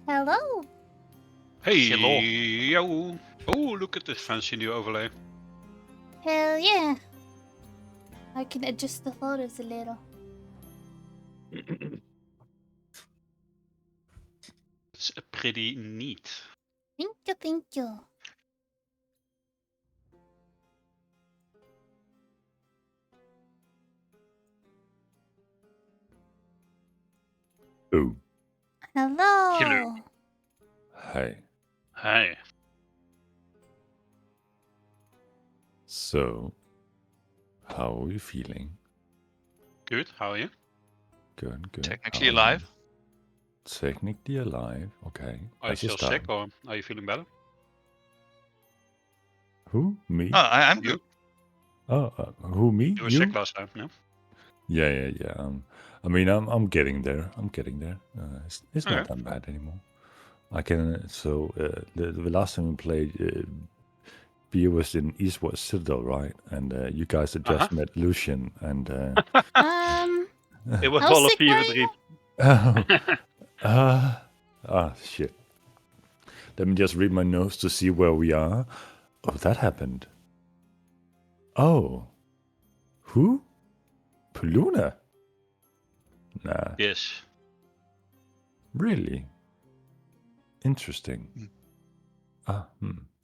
Hello. Hey, Hello. yo. Oh, look at this fancy new overlay. Hell yeah. I can adjust the photos a little. It's pretty neat. Thank you, thank you. Oh, Hello. Hello. hi. Hi. So, how are you feeling? Good, how are you? Good. Technically How are you? alive. Technically alive. Okay. Are you As you still sick or are you feeling better? Who? Me? Oh, I'm You? good. Who? Me? You were sick last time, no? Yeah. I mean, I'm getting there. It's not Okay. that bad anymore. I can. So the last time we played, Beer was in Eastward Citadel, right? And you guys had just met Lucian, and It was how all a sick were fever you? dream. shit. Let me just read my notes to see where we are. Oh, that happened. Oh. Who? Paluna? Nah. Yes. Really? Interesting.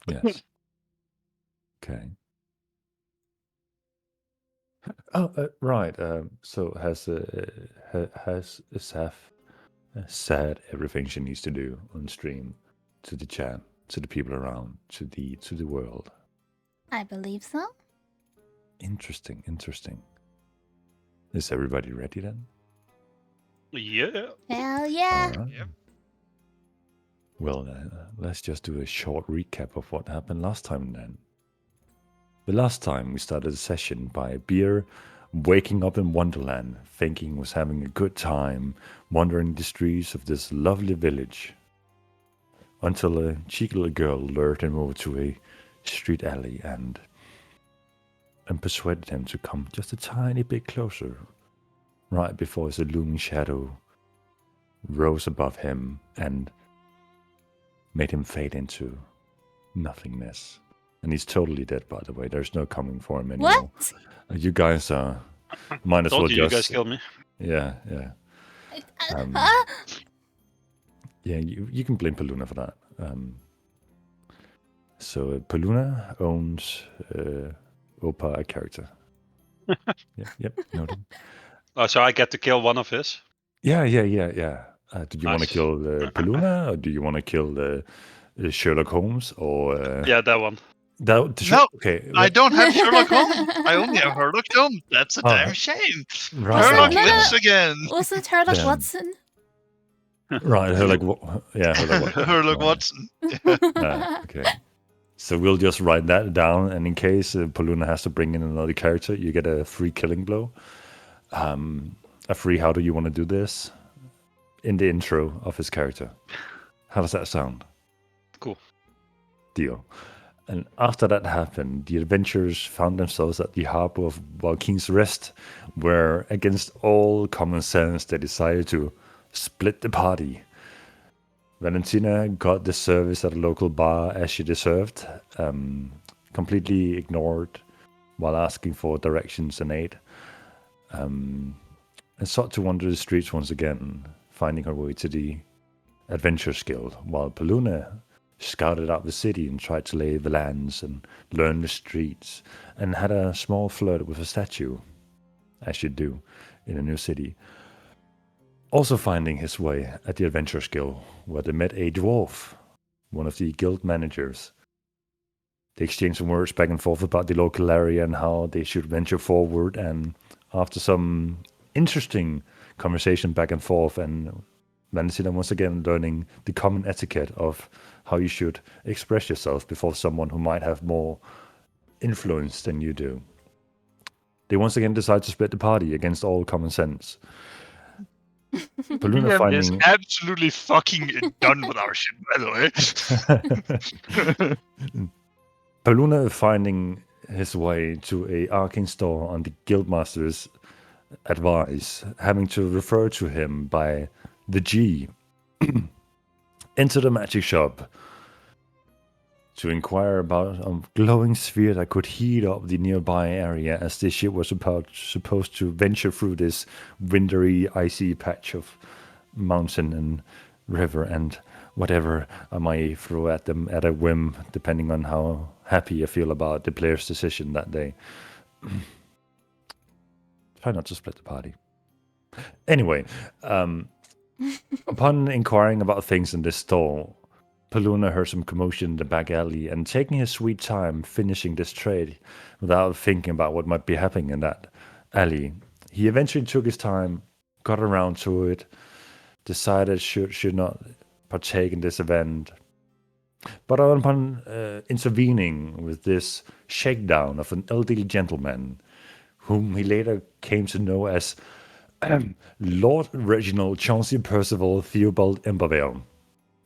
Yes. Okay. Oh, right. So has Saf said everything she needs to do on stream to the chat, to the people around, to the world? I believe so. Interesting. Is everybody ready then? Yeah. Hell yeah. All right. Yep. Well, let's just do a short recap of what happened last time then. The last time we started the session by Beer waking up in Wonderland, thinking he was having a good time wandering the streets of this lovely village. Until a cheeky little girl lured him over to a street alley and persuaded him to come just a tiny bit closer, right before his looming shadow rose above him and made him fade into nothingness. And he's totally dead, by the way. There's no coming for him anymore. What? You guys might as well Told you just. guys killed me. Yeah. Huh? Yeah, you can blame Paluna for that. So Paluna owns Opa, a character. Yep, noted. Oh, so I get to kill one of his? Yeah. Do you want to Nice. kill Paluna, or do you want to kill Sherlock Holmes, or Yeah, that one. No, okay. I don't have Sherlock Holmes. I only have Sherlock Holmes. That's a Oh, damn shame. right. Sherlock no, no. lives again. Wasn't Sherlock Damn. Watson? Right, Sherlock Watson. Sherlock Right. Watson. Okay. So we'll just write that down, and in case Paluna has to bring in another character, you get a free killing blow. A free how do you want to do this in the intro of his character. How does that sound? Cool. Deal. And after that happened, the adventurers found themselves at the harbor of Valkeen's Rest, where, against all common sense, they decided to split the party. Valentina got the service at a local bar as she deserved, completely ignored while asking for directions and aid, and sought to wander the streets once again, finding her way to the Adventurers Guild, while Paluna scouted out the city and tried to lay the lands and learn the streets, and had a small flirt with a statue, as you do in a new city. Also finding his way at the Adventurers Guild, where they met a dwarf, one of the guild managers. They exchanged some words back and forth about the local area and how they should venture forward, and after some interesting conversation back and forth, and Valentina once again learning the common etiquette of how you should express yourself before someone who might have more influence than you do. They once again decide to split the party against all common sense. Paluna DM is finding absolutely fucking done with our shit, by the way. Paluna finding his way to a arcane store on the Guildmaster's advice, having to refer to him by the G, enter the magic shop to inquire about a glowing sphere that could heat up the nearby area as the ship was supposed to venture through this wintry, icy patch of mountain and river and whatever I might throw at them at a whim, depending on how happy I feel about the player's decision that day. Try not to split the party. Anyway, upon inquiring about things in this stall, Paluna heard some commotion in the back alley and taking his sweet time finishing this trade without thinking about what might be happening in that alley. He eventually took his time, got around to it, decided should not partake in this event. But upon intervening with this shakedown of an elderly gentleman, whom he later came to know as Lord Reginald Chauncey Percival Theobald Embervale.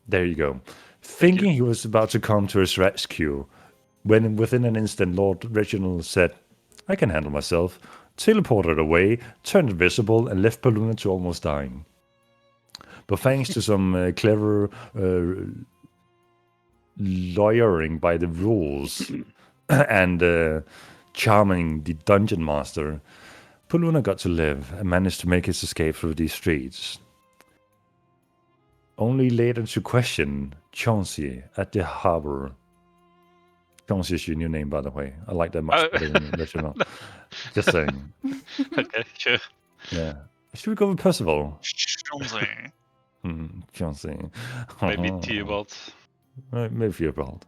There you go. Thinking he was about to come to his rescue, when within an instant Lord Reginald said, "I can handle myself," teleported away, turned invisible, and left Paluna to almost dying. But thanks to some clever lawyering by the rules and charming the dungeon master, Paluna got to live and managed to make his escape through these streets. Only later to question Chauncey at the harbor. Chauncey is your new name, by the way. I like that much better than the original. Just saying. Okay, sure. Yeah. Should we go with Percival? Chauncey. Chauncey. Maybe Theobald. Maybe Theobald.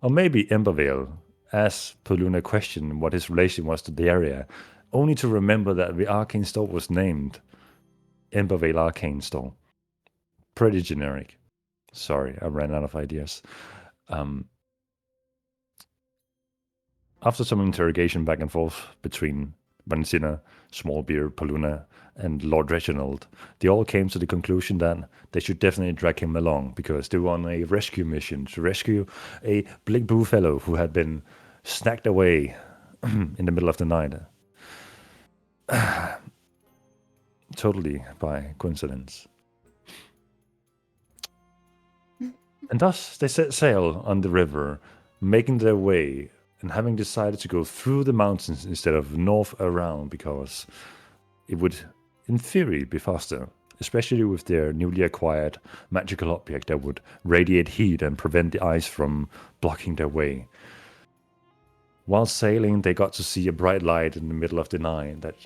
Or maybe Embervale, as Paluna questioned what his relation was to the area, only to remember that the arcane store was named Embervale Arcane Store. Pretty generic. Sorry, I ran out of ideas. After some interrogation back and forth between Valentina, Smallbeard, Paluna, and Lord Reginald, they all came to the conclusion that they should definitely drag him along because they were on a rescue mission to rescue a Big Blue fellow who had been snagged away in the middle of the night. Totally by coincidence. And thus they set sail on the river, making their way and having decided to go through the mountains instead of north around because it would, in theory, be faster, especially with their newly acquired magical object that would radiate heat and prevent the ice from blocking their way. While sailing, they got to see a bright light in the middle of the night that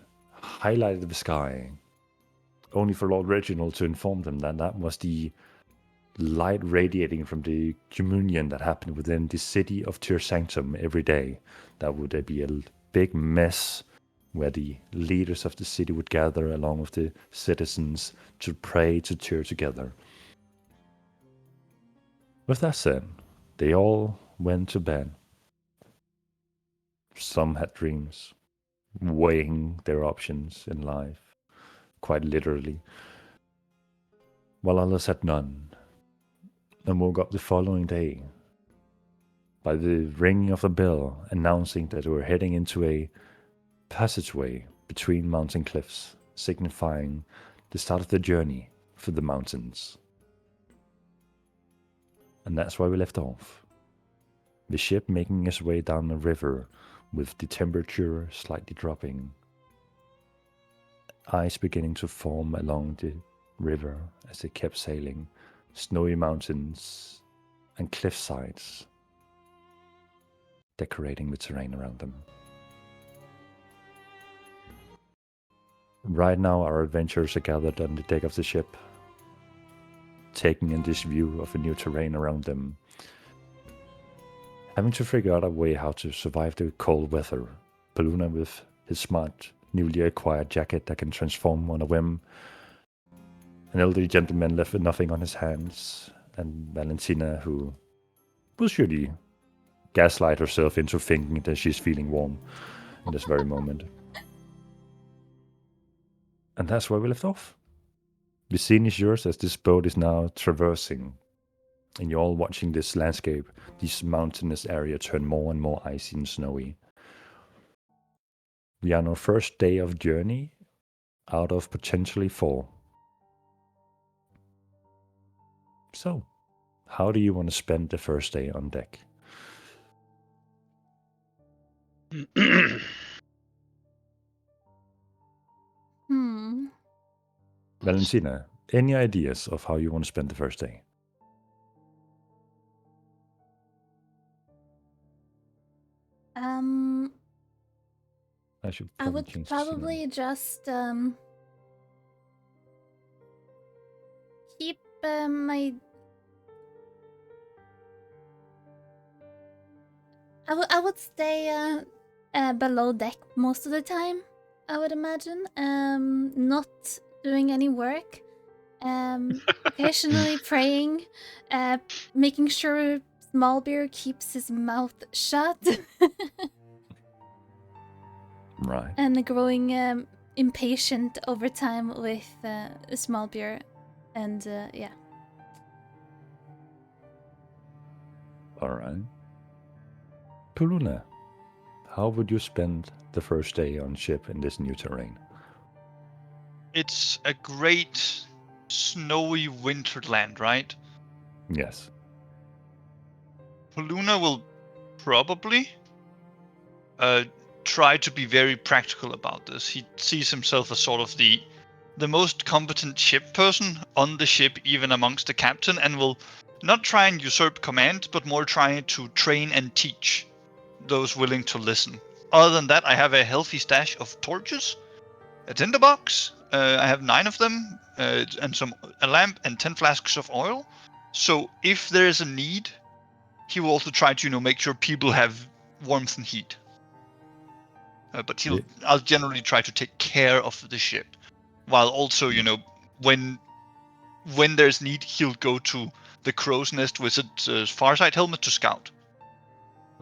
highlighted the sky, only for Lord Reginald to inform them that that was the light radiating from the communion that happened within the city of Tyr Sanctum every day. That would be a big mess where the leaders of the city would gather along with the citizens to pray to Tyr together. With that said, they all went to bed. Some had dreams, weighing their options in life, quite literally, while others had none, and woke up the following day by the ringing of a bell announcing that they were heading into a passageway between mountain cliffs, signifying the start of the journey through the mountains. And that's why we left off. The ship making its way down the river with the temperature slightly dropping. Ice beginning to form along the river as they kept sailing. Snowy mountains and cliff sides decorating the terrain around them. Right now our adventurers are gathered on the deck of the ship, taking in this view of the new terrain around them, having to figure out a way how to survive the cold weather. Paluna with his smart, newly acquired jacket that can transform on a whim, an elderly gentleman left with nothing on his hands, and Valentina, who will surely gaslight herself into thinking that she's feeling warm in this very moment. And that's where we left off. The scene is yours as this boat is now traversing, and you're all watching this landscape, this mountainous area turn more and more icy and snowy. We are on our first day of journey out of potentially 4. So, how do you want to spend the first day on deck? Valentina, any ideas of how you want to spend the first day? I should I probably would change the scene. probably just keep my. I would stay below deck most of the time. I would imagine, not doing any work, occasionally praying, making sure Smallbeer keeps his mouth shut, Right. and growing impatient over time with Smallbeer, and yeah. All right. Puluna, how would you spend the first day on ship in this new terrain? It's a great snowy winterland, right? Yes. Puluna will probably try to be very practical about this. He sees himself as sort of the most competent ship person on the ship, even amongst the captain, and will not try and usurp command, but more try to train and teach those willing to listen. Other than that, I have a healthy stash of torches, a tinderbox. I have 9 of them, and a lamp and 10 flasks of oil. So if there is a need, he will also try to make sure people have warmth and heat. But I'll generally try to take care of the ship, while also when there's need, he'll go to the crow's nest with its Farsight helmet to scout.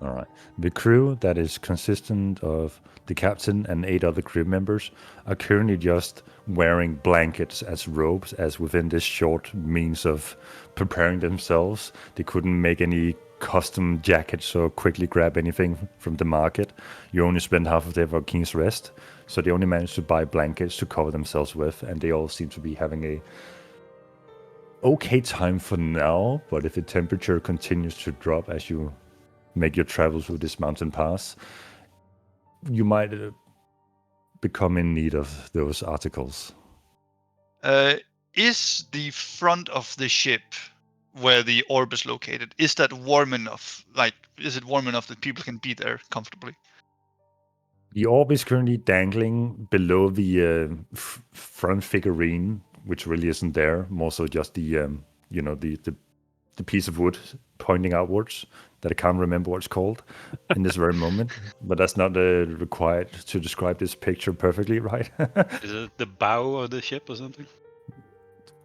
All right. The crew that is consistent of the captain and 8 other crew members are currently just wearing blankets as robes, as within this short means of preparing themselves. They couldn't make any custom jackets or quickly grab anything from the market. You only spend half of the day for King's Rest, so they only managed to buy blankets to cover themselves with, and they all seem to be having a okay time for now. But if the temperature continues to drop as you make your travels through this mountain pass, you might become in need of those articles. Is the front of the ship, where the orb is located, is that warm enough? Like, is it warm enough that people can be there comfortably? The orb is currently dangling below the front figurine, which really isn't there. More so just the the piece of wood pointing outwards that I can't remember what it's called in this very moment. But that's not required to describe this picture perfectly, right? Is it the bow of the ship or something?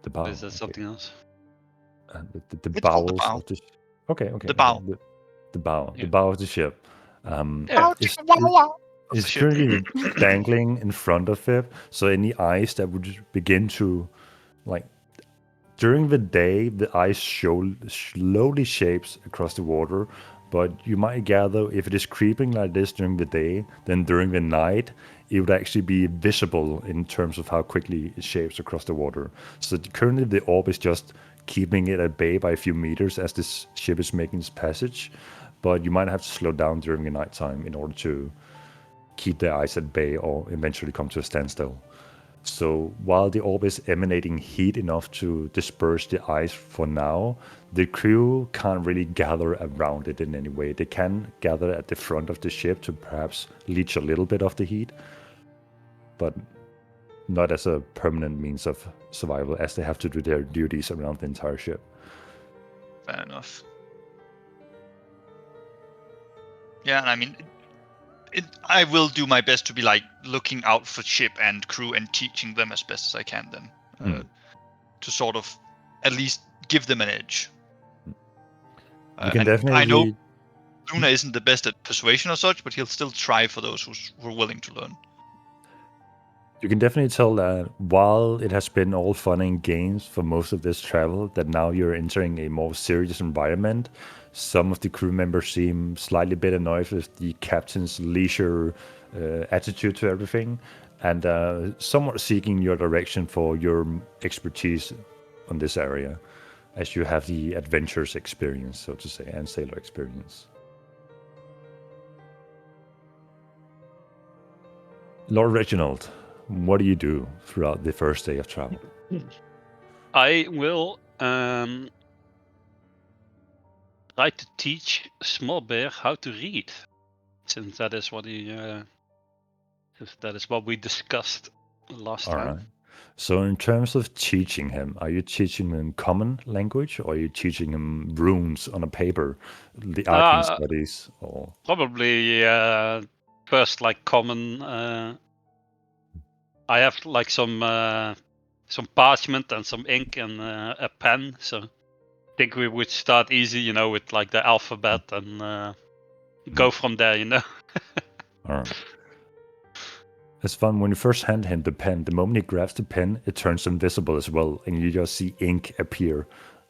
The bow. Or is that something else? The It's called the bowels bow. of the okay. The bow. The bow. Yeah. The bow of the ship. Yeah. Is currently dangling in front of it, so any ice that would begin to, like, during the day, the ice slowly shapes across the water, but you might gather if it is creeping like this during the day, then during the night, it would actually be visible in terms of how quickly it shapes across the water. So currently the orb is just keeping it at bay by a few meters as this ship is making its passage, but you might have to slow down during the nighttime in order to keep the ice at bay or eventually come to a standstill. So while the orb is emanating heat enough to disperse the ice for now, the crew can't really gather around it in any way. They can gather at the front of the ship to perhaps leach a little bit of the heat, but not as a permanent means of survival, as they have to do their duties around the entire ship. Fair enough. Yeah, and I mean, I will do my best to be like looking out for ship and crew and teaching them as best as I can then, to sort of at least give them an edge. You can definitely. I know Luna isn't the best at persuasion or such, but he'll still try for those who are willing to learn. You can definitely tell that while it has been all fun and games for most of this travel, that now you're entering a more serious environment. Some of the crew members seem slightly bit annoyed with the captain's leisure attitude to everything, and somewhat seeking your direction for your expertise on this area. as you have the adventurous experience, so to say, and sailor experience. Lord Reginald, what do you do throughout the first day of travel? I will try to teach Small Bear how to read, since that is what we discussed last All time. right. So in terms of teaching him, are you teaching him common language, or are you teaching him runes on a paper, the arcane studies, or? Probably first like common. I have like some parchment and some ink and a pen, so I think we would start easy, with like the alphabet and go from there, All right. It's fun when you first hand him the pen. The moment he grabs the pen, it turns invisible as well, and you just see ink appear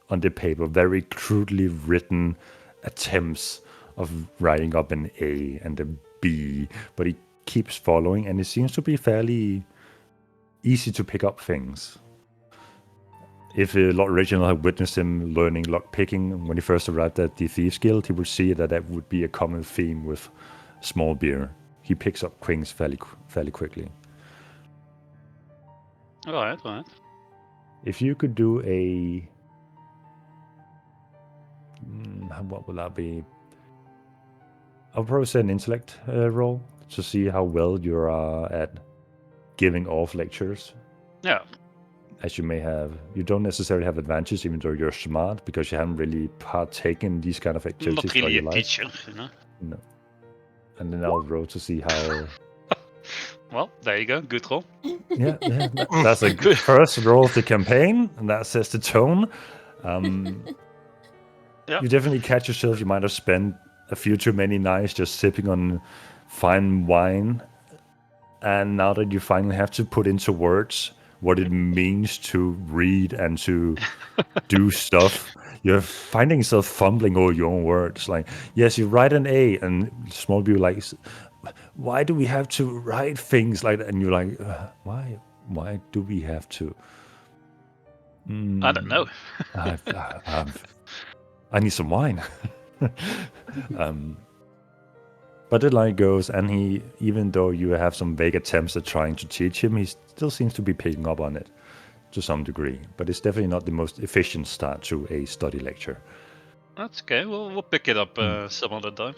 on the paper. Very crudely written attempts of writing up an A and a B, but he keeps following, and it seems to be fairly easy to pick up things. If Lord Reginald had witnessed him learning lockpicking when he first arrived at the Thieves Guild, he would see that would be a common theme with Small Beer. He picks up things fairly quickly. All right. If you could do a... what will that be? I'll probably say an intellect roll to see how well you are at giving off lectures. Yeah. As you may have, you don't necessarily have advantages, even though you're smart, because you haven't really partaken in these kind of activities. Not really your a life. teacher, No. And then I'll roll to see how. Well, there you go. Good roll. Yeah. That's a good first roll of the campaign, and that sets the tone. Yeah. You definitely catch yourself. You might have spent a few too many nights just sipping on fine wine, and now that you finally have to put into words what it means to read and to do stuff, you're finding yourself fumbling over your own words. Like, yes, you write an A, and Small Beer like, why do we have to write things like that? And you're like, why do we have to? I don't know. I need some wine. But the line goes, and he, even though you have some vague attempts at trying to teach him, he still seems to be picking up on it to some degree. But it's definitely not the most efficient start to a study lecture. That's okay. We'll pick it up some other time.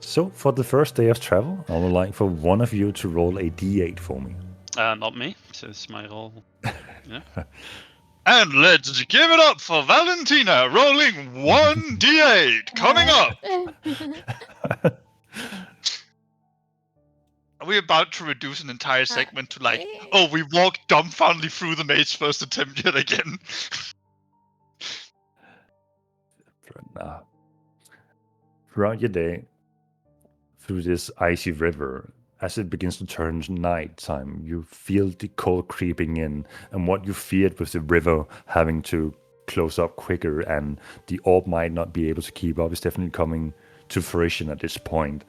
So for the first day of travel, I would like for one of you to roll a d8 for me. Not me, since my role. Yeah. And let's give it up for Valentina, rolling 1d8. Coming up. Are we about to reduce an entire segment to like, we walked dumbfoundedly through the maid's first attempt yet again? Throughout your day, through this icy river, as it begins to turn night time, you feel the cold creeping in, and what you feared with the river having to close up quicker and the orb might not be able to keep up is definitely coming to fruition at this point.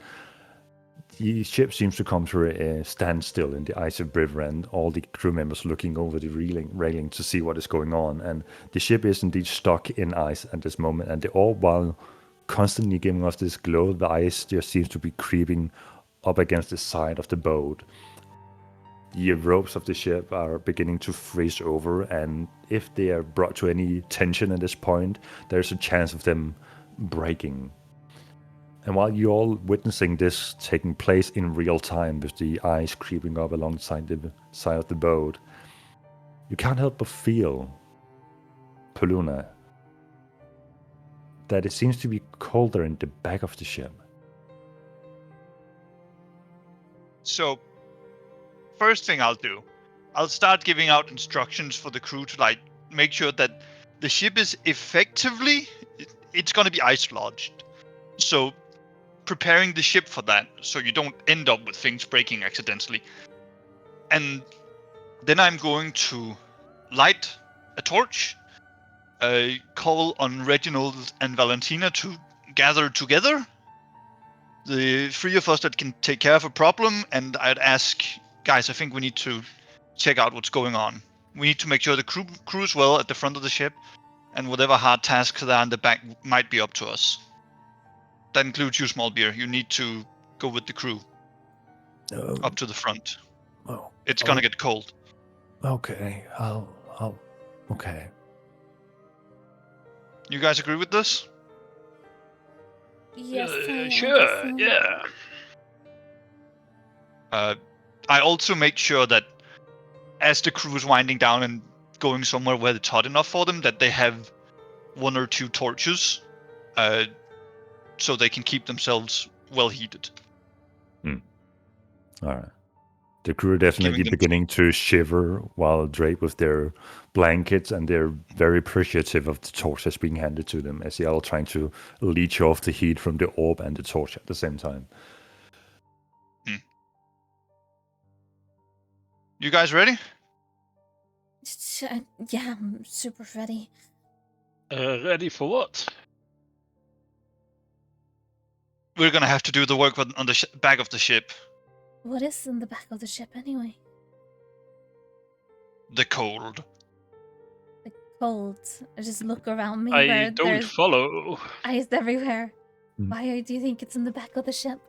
The ship seems to come to a standstill in the icy river, and all the crew members looking over the railing to see what is going on. And the ship is indeed stuck in ice at this moment, and the orb, while constantly giving off this glow, the ice just seems to be creeping up against the side of the boat. The ropes of the ship are beginning to freeze over, and if they are brought to any tension at this point, there's a chance of them breaking. And while you're all witnessing this taking place in real time with the ice creeping up alongside the side of the boat, you can't help but feel, Poluna, that it seems to be colder in the back of the ship. So, first thing I'll do, I'll start giving out instructions for the crew to like make sure that the ship is effectively, it's going to be ice lodged. So, preparing the ship for that, so you don't end up with things breaking accidentally. And then I'm going to light a torch, call on Reginald and Valentina to gather together. The three of us that can take care of a problem, and I'd ask, guys, I think we need to check out what's going on. We need to make sure the crew is well at the front of the ship, and whatever hard tasks that are in the back might be up to us. That includes you, Small Beer. You need to go with the crew up to the front. Oh, It's gonna get cold. okay. I'll. Okay. You guys agree with this? Yes, I guess Sure, so. yeah. I also make sure that as the crew is winding down and going somewhere where it's hot enough for them, that they have 1 or 2 torches, so they can keep themselves well heated. All right. The crew are definitely Giving them- beginning to shiver while draped with their blankets, and they're very appreciative of the torch that's being handed to them as they are all trying to leech off the heat from the orb and the torch at the same time. You guys ready? Yeah, I'm super ready. Ready for what? We're gonna have to do the work on the back of the ship. What is in the back of the ship anyway? The cold. The cold. I just look around me I where don't there's follow. ice everywhere. Mm. Why do you think it's in the back of the ship?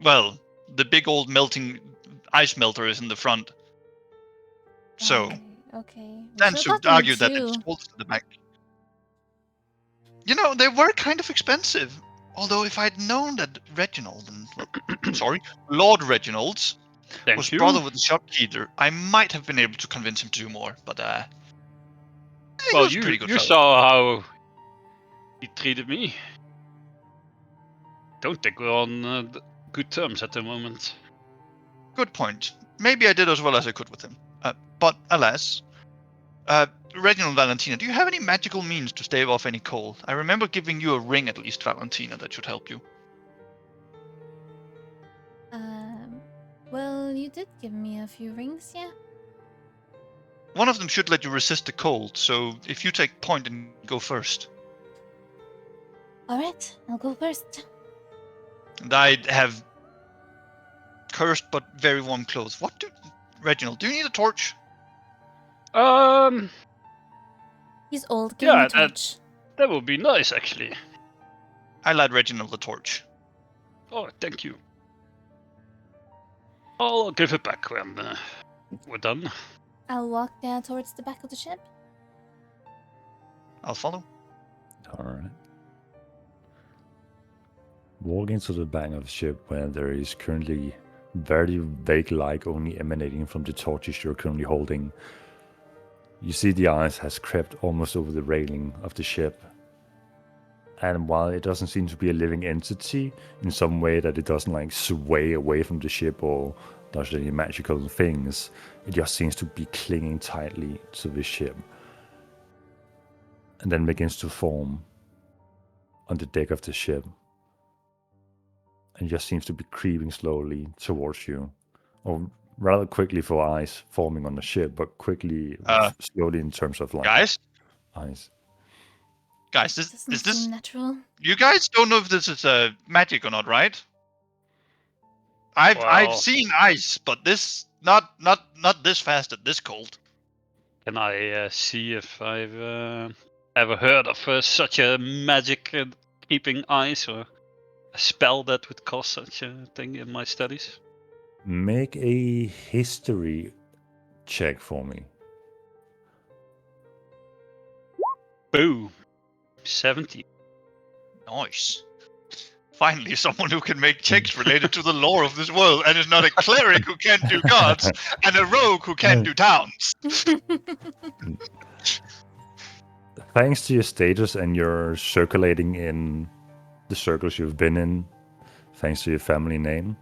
Well, the big old melting ice melter is in the front. So, Why? Okay. Dan Should've should gotten argue that two. it's cold in the back. You know, they were kind of expensive. Although if I'd known that Reginald and Lord Reginald's Thank was you. brother with the shopkeeper, I might have been able to convince him to do more. But he Well, was a pretty good you fellow. saw how he treated me. Don't think we're on good terms at the moment. Good point. Maybe I did as well as I could with him. But alas, Reginald Valentina, do you have any magical means to stave off any cold? I remember giving you a ring at least, Valentina, that should help you. Well, you did give me a few rings, yeah? One of them should let you resist the cold, so if you take point and go first. Alright, I'll go first. And I have cursed but very warm clothes. Reginald, do you need a torch? He's old, give him Yeah, a torch. that would be nice actually. I light Reginald a torch. Oh, thank you. I'll give it back when we're done. I'll walk towards the back of the ship. I'll follow. All right. Walking to the back of the ship where there is currently very vague light only emanating from the torches you're currently holding. You see the ice has crept almost over the railing of the ship. And while it doesn't seem to be a living entity in some way that it doesn't like sway away from the ship or does any magical things, it just seems to be clinging tightly to the ship. And then begins to form on the deck of the ship. And just seems to be creeping slowly towards you. Or rather quickly for ice forming on the ship, but quickly, slowly in terms of like Guys, ice. Doesn't is this? seem natural. You guys don't know if this is magic or not, right? I've Well- seen ice, but this not this fast at this cold. Can I see if I've ever heard of such a magic keeping ice or a spell that would cause such a thing in my studies? Make a history check for me. Boom. 70. Nice. Finally, someone who can make checks related to the lore of this world and is not a cleric who can't do gods and a rogue who can't do towns. Thanks to your status and your circulating in the circles you've been in, thanks to your family name,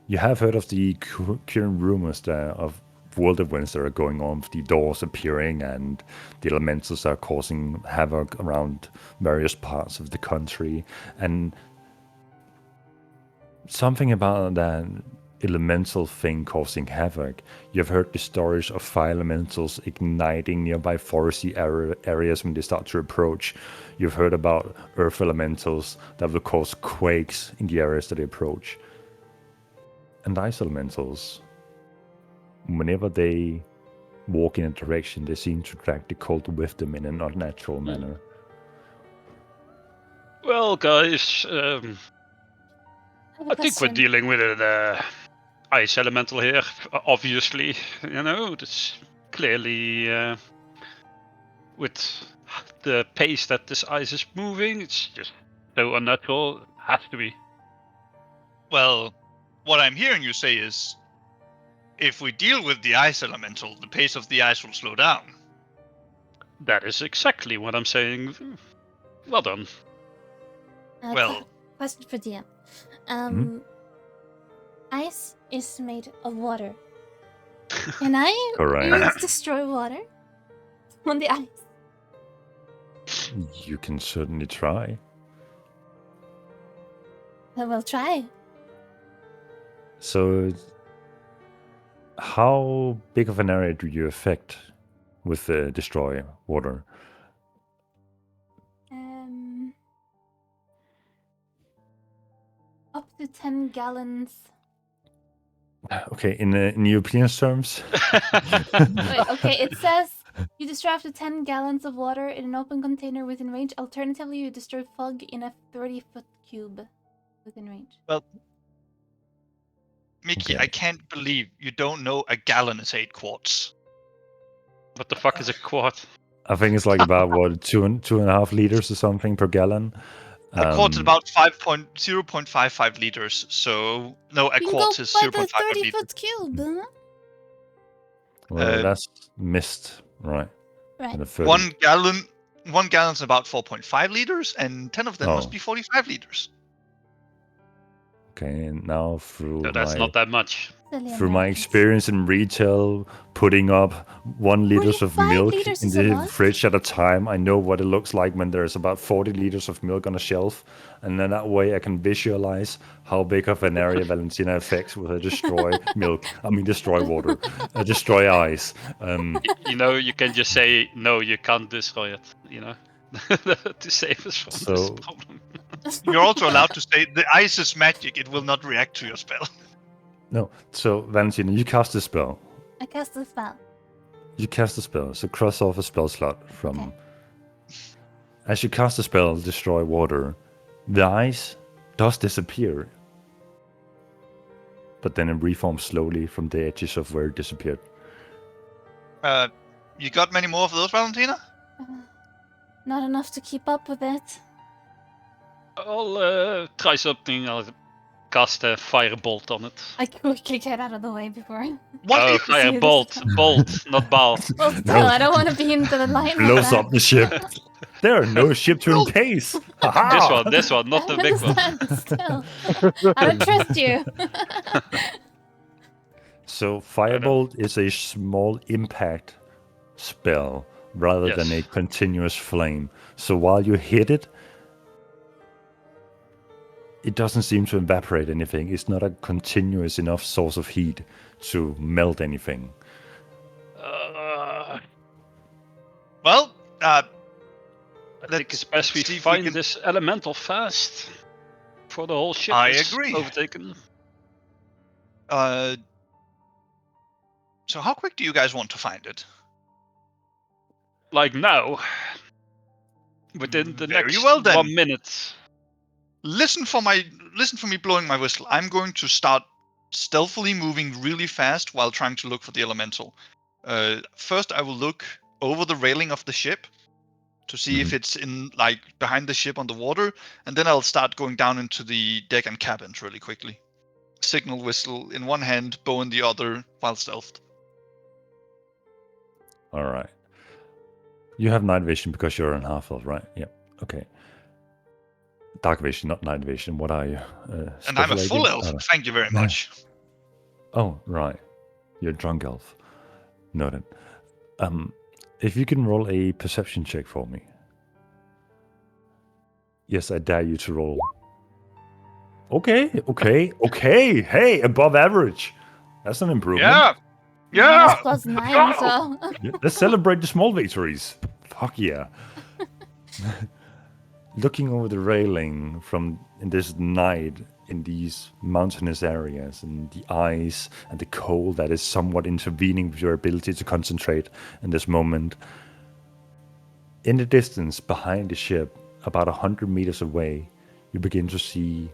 you have heard of the current rumors of world events that are going on, with the doors appearing and the elementals are causing havoc around various parts of the country. And something about that elemental thing causing havoc. You've heard the stories of fire elementals igniting nearby foresty areas when they start to approach. You've heard about earth elementals that will cause quakes in the areas that they approach. And ice elementals, whenever they walk in a direction, they seem to drag the cold with them in an unnatural manner. Well, guys, I have a I think we're question. dealing with an ice elemental here. Obviously, it's clearly with the pace that this ice is moving, it's just so unnatural. It has to be. Well, what I'm hearing you say is, if we deal with the ice elemental, the pace of the ice will slow down. That is exactly what I'm saying. Well done. Well- Question for DM. Hmm? Ice is made of water. Can I Correct. destroy water on the ice? You can certainly try. I will try. So, how big of an area do you affect with the destroy water? Up to 10 gallons. Okay, in European terms, Wait, okay, it says you destroy up to 10 gallons of water in an open container within range. Alternatively, you destroy fog in a 30-foot cube within range. Mickey, Okay. I can't believe you don't know a gallon is 8 quarts. What the fuck is a quart? I think it's like about what 2.5 liters or something per gallon. A quart's about 0.55 liters, so no, a You can quart go is by 0.55 the liters. 30-foot cube. Huh? Well, that's missed, right? Right. And a 30. 1 gallon is about 4.5 liters, and 10 of them must Oh. be 45 liters. Okay, and now So that's not that much. Silly through my Americans. experience in retail, putting up 1 liters of 45 milk liters in is a the lot. fridge at a time, I know what it looks like when there's about 40 liters of milk on a shelf, and then that way I can visualize how big of an area Valentina affects with a destroy milk. I mean, destroy water, destroy ice. You can just say no. You can't destroy it. To save us from this So- problem. You're also allowed to say the ice is magic; it will not react to your spell. No, so Valentina, you cast a spell. I cast a spell. You cast a spell, so cross off a spell slot from. Okay. As you cast a spell, destroy water, the ice does disappear, but then it reforms slowly from the edges of where it disappeared. You got many more of those, Valentina? Not enough to keep up with it. I'll try something. I'll cast a firebolt on it. I quickly get out of the way before. What? Oh, firebolt, bolt, not ball. Well, still, I don't want to be into the line of Blows that. up the ship. There are no ship to encase. Ha-ha! This one, not the big one. Still, I don't trust you. So firebolt is a small impact spell rather than a Yes. continuous flame. So while you hit it, it doesn't seem to evaporate anything. It's not a continuous enough source of heat to melt anything. Well, I think it's best we see if we find can- this elemental fast before the whole ship I is agree. overtaken. So how quick do you guys want to find it? Like now, within the Very next well then. 1 minute. Listen for me blowing my whistle. I'm going to start stealthily moving really fast while trying to look for the elemental. First, I will look over the railing of the ship to see if it's in behind the ship on the water, and then I'll start going down into the deck and cabins really quickly. Signal whistle in one hand, bow in the other, while stealthed. All right. You have night vision because you're an half-elf, right? Yep. Okay. Dark vision, not night vision. What are you? And I'm a Special full agent? elf. Thank you very much. Oh, right. You're a drunk elf. Noted. If you can roll a perception check for me. Yes, I dare you to roll. Okay. Hey, above average. That's an improvement. Yeah. Plus 9, so. Yeah, let's celebrate the small victories. Fuck yeah. Looking over the railing from in this night, in these mountainous areas, and the ice and the cold that is somewhat intervening with your ability to concentrate in this moment. In the distance behind the ship, about 100 meters away, you begin to see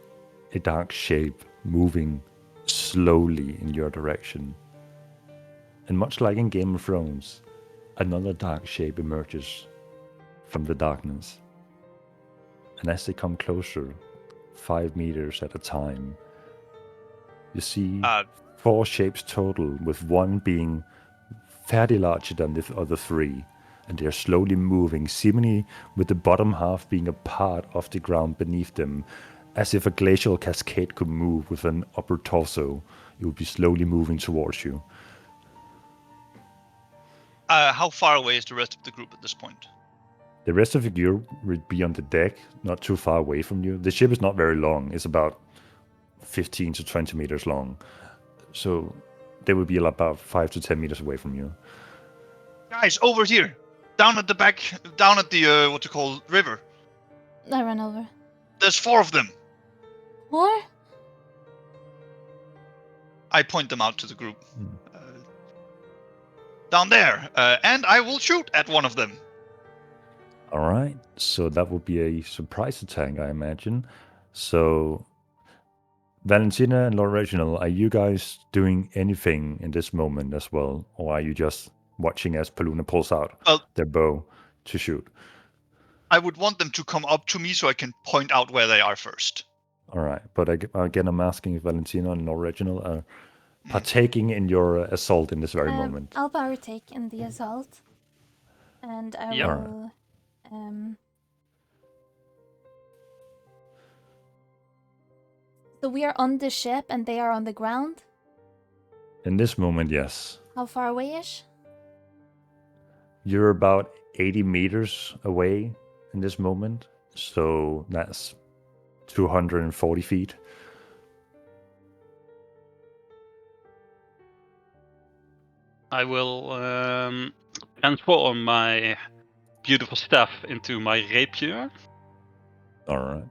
a dark shape moving slowly in your direction. And much like in Game of Thrones, another dark shape emerges from the darkness. And as they come closer, 5 meters at a time, you see 4 shapes total, with one being fairly larger than the other 3. And they are slowly moving, seemingly with the bottom half being a part of the ground beneath them, as if a glacial cascade could move with an upper torso. It would be slowly moving towards you. How far away is the rest of the group at this point? The rest of the group would be on the deck, not too far away from you. The ship is not very long. It's about 15 to 20 meters long. So they would be about 5 to 10 meters away from you. Guys, over here! Down at the back, down at the, river. I run over. There's 4 of them! More? I point them out to the group. Down there, and I will shoot at one of them. All right, so that would be a surprise attack, I imagine. So, Valentina and Lord Reginald, are you guys doing anything in this moment as well? Or are you just watching as Paluna pulls out their bow to shoot? I would want them to come up to me so I can point out where they are first. All right, but again, I'm asking if Valentina and Lord Reginald are partaking in your assault in this very moment. I'll partake in the assault. And I Yep. will... So we are on the ship and they are on the ground? In this moment, yes. How far away-ish? You're about 80 meters away in this moment. So that's 240 feet. I will transform my beautiful staff into my rapier. All right.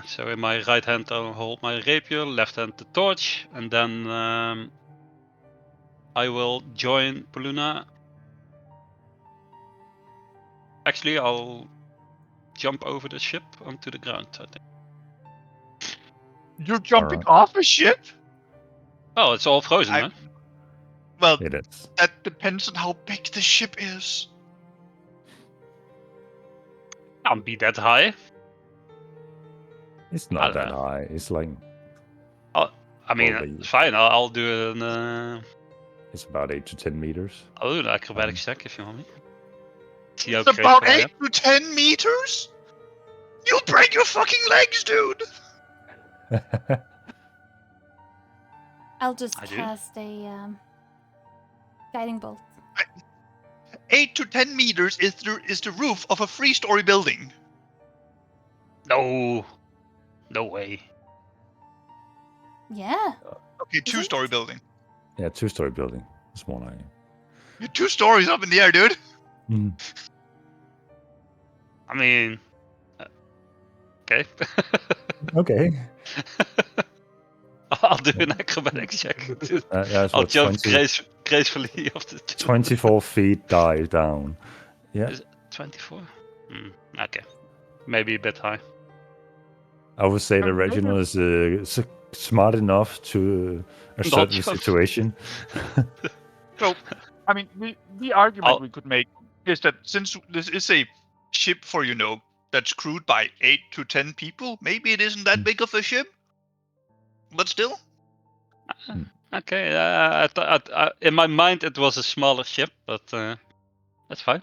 So in my right hand I'll hold my rapier, left hand the torch, and then I will join Paluna. Actually, I'll jump over the ship onto the ground, I think. You're jumping off a ship? Oh, it's all frozen, huh? Well, It is. that depends on how big the ship is. Can't be that high. It's not that high. It's like... I mean, Probably. it's fine. I'll do an. It's about 8 to 10 meters. I'll do an acrobatics check if you want me. See how It's graceful about I 8 to 10 meters? You'll break your fucking legs, dude! I'll just I do. cast a guiding bolt. 8 to 10 meters is the roof of a 3-story building. No way. Yeah. Okay, 2-story building. Yeah, 2-story building. It's one eye. You're 2 stories up in the air, dude. I mean, okay. Okay. I'll do an acrobatics check. That's I'll what, jump 20 gracefully off the 24 feet dive down. Yeah. Is it 24? Okay. Maybe a bit high. I would say that Reginald is smart enough to assert the jump. situation. So, I mean, the argument we could make is that since this is a ship for, that's crewed by 8 to 10 people, maybe it isn't that big of a ship. But still. Okay. In my mind, it was a smaller ship, but that's fine.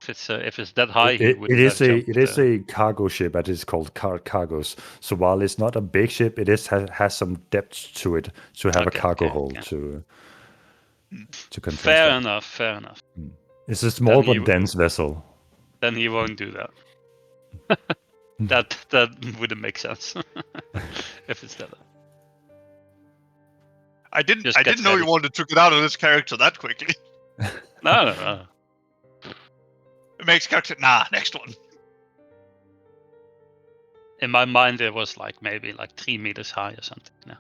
If it's that high, It is a cargo ship, that is called cargos. So while it's not a big ship, it has some depth to it to have a cargo hold to contain. Fair enough. It's a small Then but dense vessel. Then he won't do that. that wouldn't make sense if it's that. I didn't Just gets know you ready. wanted to get out of this character that quickly. No. It makes character. Nah, next one. in my mind it was like maybe like 3 meters high or something. No,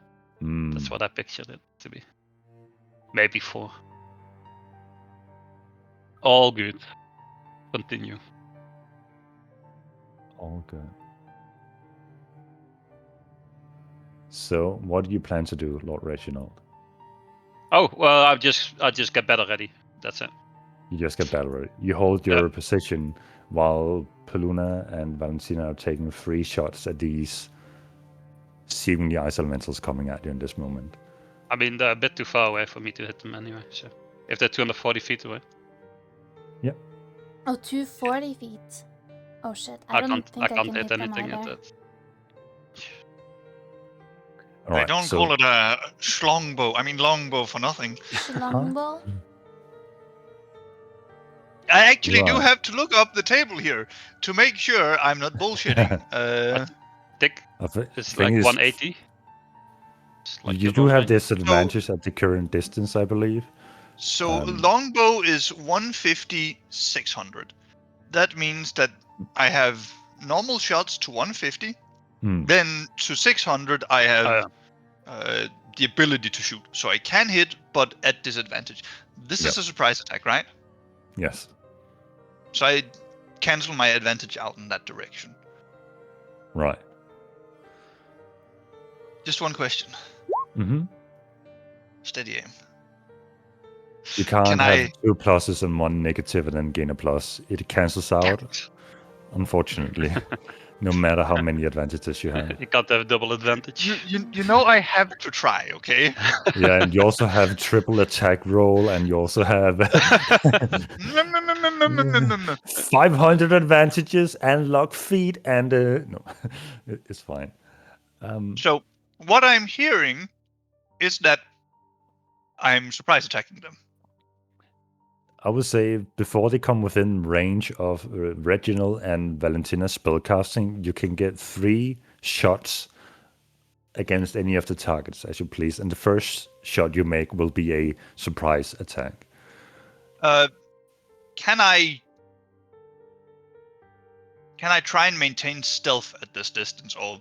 that's Mm, what I pictured it to be. Maybe 4. All good. Continue. all good. So, what do you plan to do, Lord Reginald? Oh well, I just get better ready. That's it. You just get battle ready. You hold your position while Peluna and Valentina are taking 3 shots at these seemingly ice elementals coming at you in this moment. I mean, they're a bit too far away for me to hit them anyway. So if they're 240 feet away, Oh, 240 feet. Oh shit, I I don't can't think I can hit hit them anything at either. that. All right, They don't so call it a longbow for nothing. Longbow? I actually do Right. have to look up the table here to make sure I'm not bullshitting. Thick I is think like it's 180. It's like you your do long have range. this advantage at the current distance, I believe. So longbow is 150, 600. That means that I have normal shots to 150. Hmm. Then to 600, I have the ability to shoot. So I can hit, but at disadvantage. This is a surprise attack, right? Yes. So I cancel my advantage out in that direction. Right. Just one question. Mm-hmm. Steady aim. You can't Can have I- 2 pluses and 1 negative and then gain a plus. It cancels out, unfortunately, no matter how many advantages you have. You can't have double advantage. You know I have to try, okay? Yeah, and you also have triple attack roll, and you also have 500 advantages and lock feet, and no, it's fine. So what I'm hearing is that I'm surprise attacking them. I would say before they come within range of Reginald and Valentina's spellcasting, you can get 3 shots against any of the targets as you please, and the first shot you make will be a surprise attack. Can I try and maintain stealth at this distance, or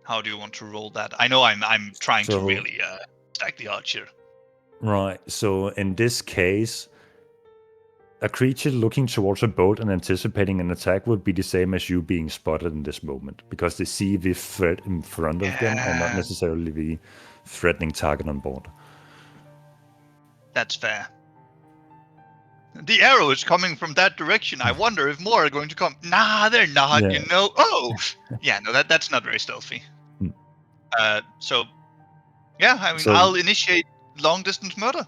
how do you want to roll that? I know I'm trying to So- really stack the odds here. Right, so in this case, a creature looking towards a boat and anticipating an attack would be the same as you being spotted in this moment, because they see the threat in front of them and not Yeah. necessarily the threatening target on board. That's fair. The arrow is coming from that direction. I wonder if more are going to come. Nah, they're not. Yeah. You know. Oh, yeah. No, that's not very stealthy. Hmm. So, yeah. I mean, So- I'll initiate long distance murder.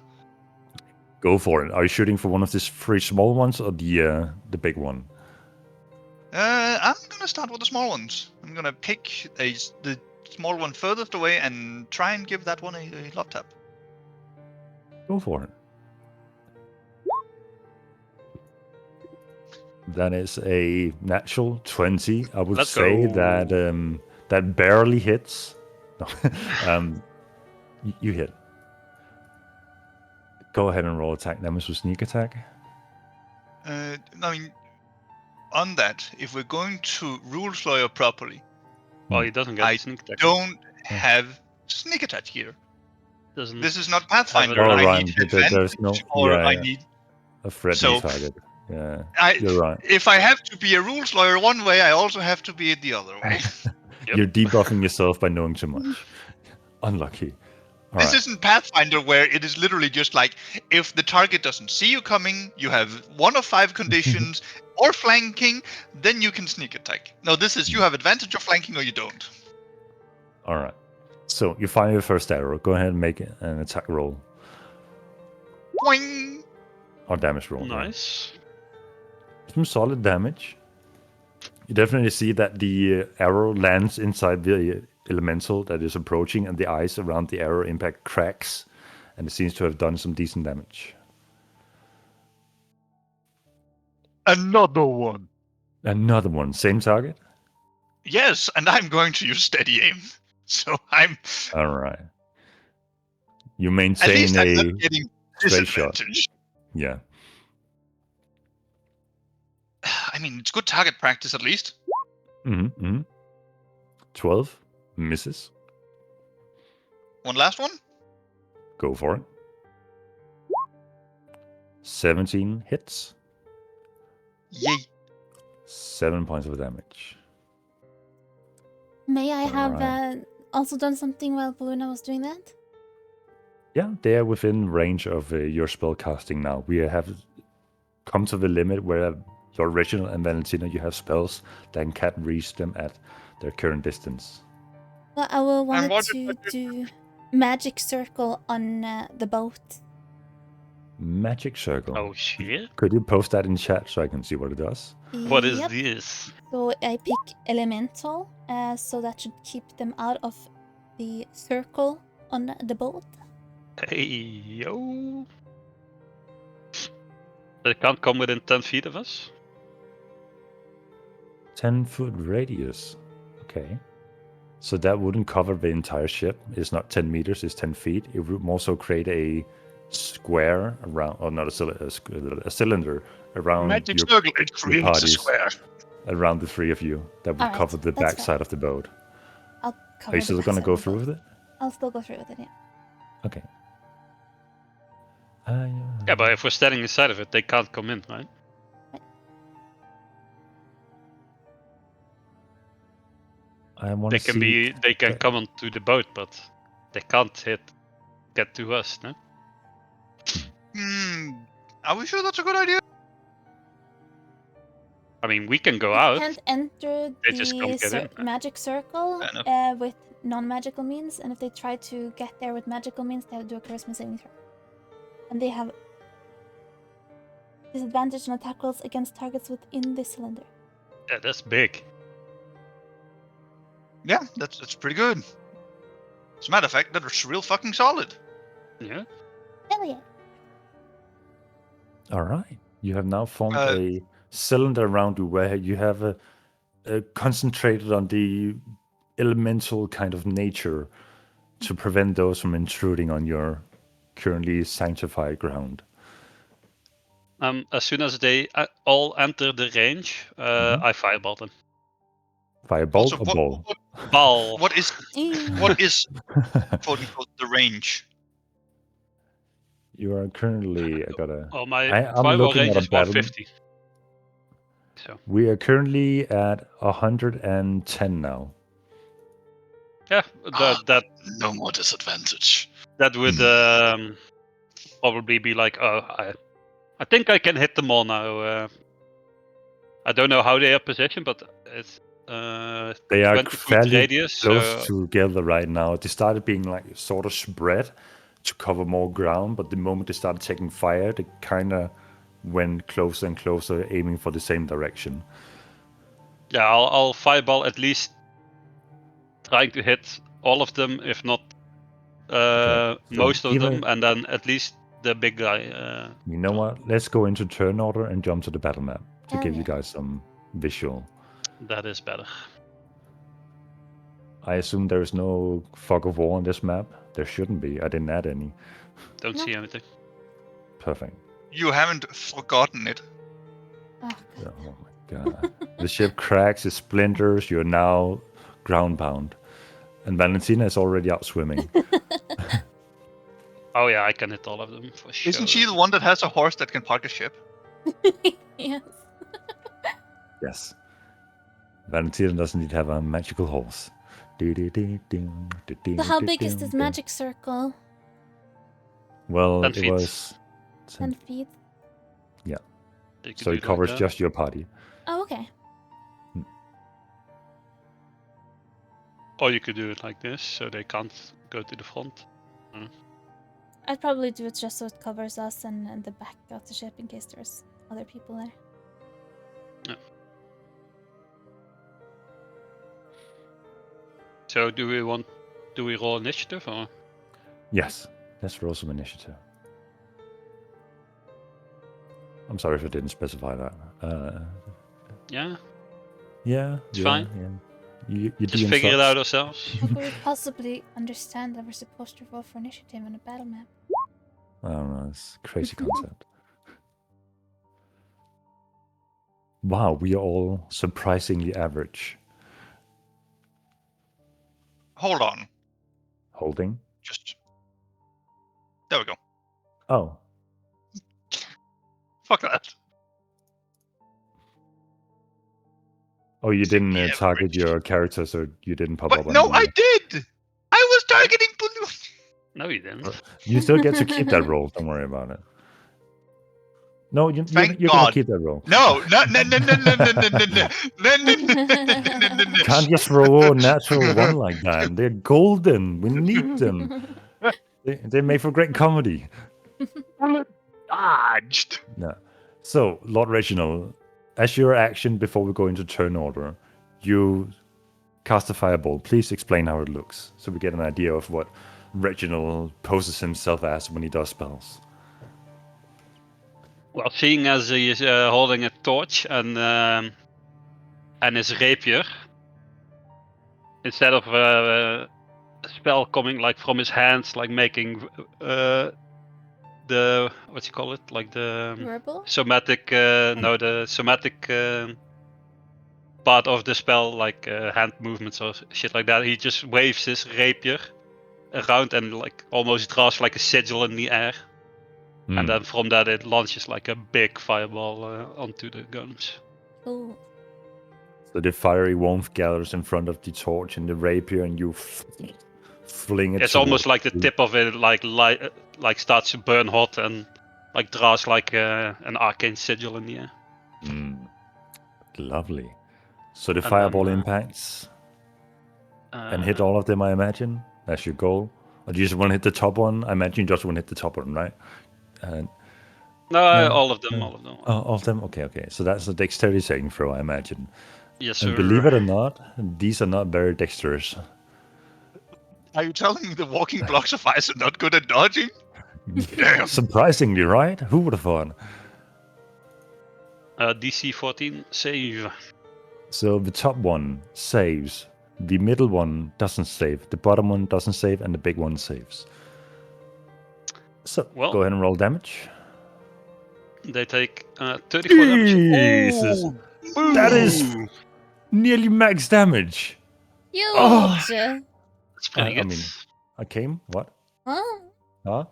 Go for it. Are you shooting for one of these 3 small ones or the big one? I'm gonna start with the small ones. I'm gonna pick the small one furthest away and try and give that one a love tap. Go for it. That is a natural 20. I would Let's say go. that that barely hits. No. You hit. Go ahead and roll attack damage with sneak attack. I mean, on that, if we're going to rule Slayer properly, Well, he doesn't get I sneak attack. don't have sneak attack here. Doesn't This is not Pathfinder. Oh, I right, need but there's advantage, no- or yeah, I yeah. need. A threatening So- target. Yeah, I, you're right. If I have to be a rules lawyer one way, I also have to be it the other way. Yep. You're debuffing yourself by knowing too much. Unlucky. All This right. isn't Pathfinder where it is literally just like if the target doesn't see you coming, you have 1 of 5 conditions, or flanking, then you can sneak attack. No, this is you have advantage of flanking or you don't. All right. So you fire your first arrow. Go ahead and make an attack roll Boing! or damage roll. yeah. Nice. Some solid damage. You definitely see that the arrow lands inside the elemental that is approaching, and the ice around the arrow impact cracks, and it seems to have done some decent damage. Another one. Another one, same target. Yes, and I'm going to use steady aim. So I'm All right. You at maintain least I'm a not getting straight shot. disadvantage. Yeah. I mean, it's good target practice at least. Mm-hmm. 12 misses. One last one. Go for it. 17 hits. Yay. 7 points of damage. May I have Alright. also done something while Baluna was doing that? Yeah, they are within range of your spell casting now. We have come to the limit where your original and Valentina, you have spells that can't reach them at their current distance. Well, I will wanted what- to do magic circle on the boat. Magic circle. Oh shit! Could you post that in chat so I can see what it does? What is Yep. this? So I pick elemental, so that should keep them out of the circle on the boat. Hey yo! They can't come within 10 feet of us. 10-foot radius. Okay. So that wouldn't cover the entire ship. It's not 10 meters, it's 10 feet. It would also create a square around, or not a cylinder around Magic your, circle. It creates a parties. square. around the three of you. That would Alright, cover the that's back side of the boat. I'll cover Are you the still going to backside go of the through boat. with it? I'll still go through with it, yeah. Okay. Yeah, but if we're standing inside of it, they can't come in, right? I want They to can see. they can come onto the boat, but they can't get to us, no? Are we sure that's a good idea? I mean, we can go You out. can't enter They just the can't get in. magic circle Fair enough. with non-magical means, and if they try to get there with magical means, they have to do a charisma saving throw. And they have disadvantage on attack rolls against targets within the cylinder. Yeah, that's big. Yeah, that's pretty good. As a matter of fact, that's real fucking solid. Yeah. Hell yeah. All right. You have now formed Uh, a cylinder around you where you have concentrated on the elemental kind of nature to prevent those from intruding on your currently sanctified ground. As soon as they all enter the range, I fireball them. Firebolt Also, or ball? Ball. what is quote unquote the range? You are currently. I gotta. Well, my I'm fireball looking range at a is battle. 150. So We are currently at 110 now. yeah, that No more disadvantage. that would probably be like, oh, I think I can hit them all now. I don't know how they are positioned, but it's They are 20 foot fairly radius. close So together right now. They started being like sort of spread to cover more ground, but the moment they started taking fire, they kind of went closer and closer, aiming for the same direction. yeah, I'll fireball at least, trying to hit all of them, if not So most of even- them, and then at least the big guy. You know what? Let's go into turn order and jump to the battle map to Hell give you yeah. guys some visual. That is better. I assume there is no fog of war on this map. There shouldn't be. I didn't add any. Don't No. see anything. Perfect. You haven't forgotten it. Oh, God. Oh my god. The ship cracks, it splinters, you're now groundbound. And Valentina is already out swimming. Oh yeah, I can hit all of them for sure. Isn't she the one that has a horse that can park a ship? Yes. Yes. Valentina doesn't need to have a magical horse. So how big is this magic circle? Well, 10 it feet. was. 10 feet? They could So do it covers like just your party. Oh, okay. or you could do it like this, so they can't go to the front. I'd probably do it just so it covers us and the back of the ship in case there's other people there. So do we roll initiative or? Yes. Let's roll some initiative. I'm sorry if I didn't specify that. Yeah, Yeah. It's fine. Yeah. You just DM figure it sucks. out ourselves. How could we possibly understand that we're supposed to roll for initiative on a battle map? I don't know. It's a crazy concept. Wow, we are all surprisingly average. Hold on. Holding. Just. There we go. Oh, Fuck that. oh, you didn't Yeah, target Rich. your character, so you didn't pop But up on no, the- I did! I was targeting Balloon! No, you didn't. You still get to keep that roll. Don't worry about it. No, you're Thank gonna God. keep that roll. No, no, no, no, no, no, no, no, no, no. You can't just roll a natural one like that. They're golden. We need them. They make for great comedy. Dodged. No. So, Lord Reginald, as your action before we go into turn order, you cast a fireball. Please explain how it looks, so we get an idea of what Reginald poses himself as when he does spells. Well, seeing as he is holding a torch and his rapier, instead of a spell coming like from his hands, like making the what you call it, like the Verbal? somatic, no, the somatic part of the spell, like hand movements or shit like that. He just waves his rapier around and like almost draws like a sigil in the air. And then from that it launches like a big fireball onto the guns. Cool. So the fiery warmth gathers in front of the torch and the rapier, and you fling it. It's almost like the towards tip of it like starts to burn hot and like draws like an arcane sigil in the air. Lovely. So the And fireball then, impacts and hit Uh, all of them, I imagine. That's your goal. Or do you just want to hit the top one? I imagine you just want to hit the top one, right? And No, Yeah. all of them, all of them. oh, all of them? Okay. So that's a dexterity saving throw, I imagine. Yes, And sir. believe it or not, these are not very dexterous. Are you telling me the walking blocks of ice are not good at dodging? Damn. Surprisingly, right? Who would have thought? DC 14 save. So the top one saves, the middle one doesn't save, the bottom one doesn't save, and the big one saves. So Well- go ahead and roll damage. They take 34 damage. Jesus, that is nearly max damage. Huge! Oh. That's pretty I good. mean- I came. What? Huh? Huh?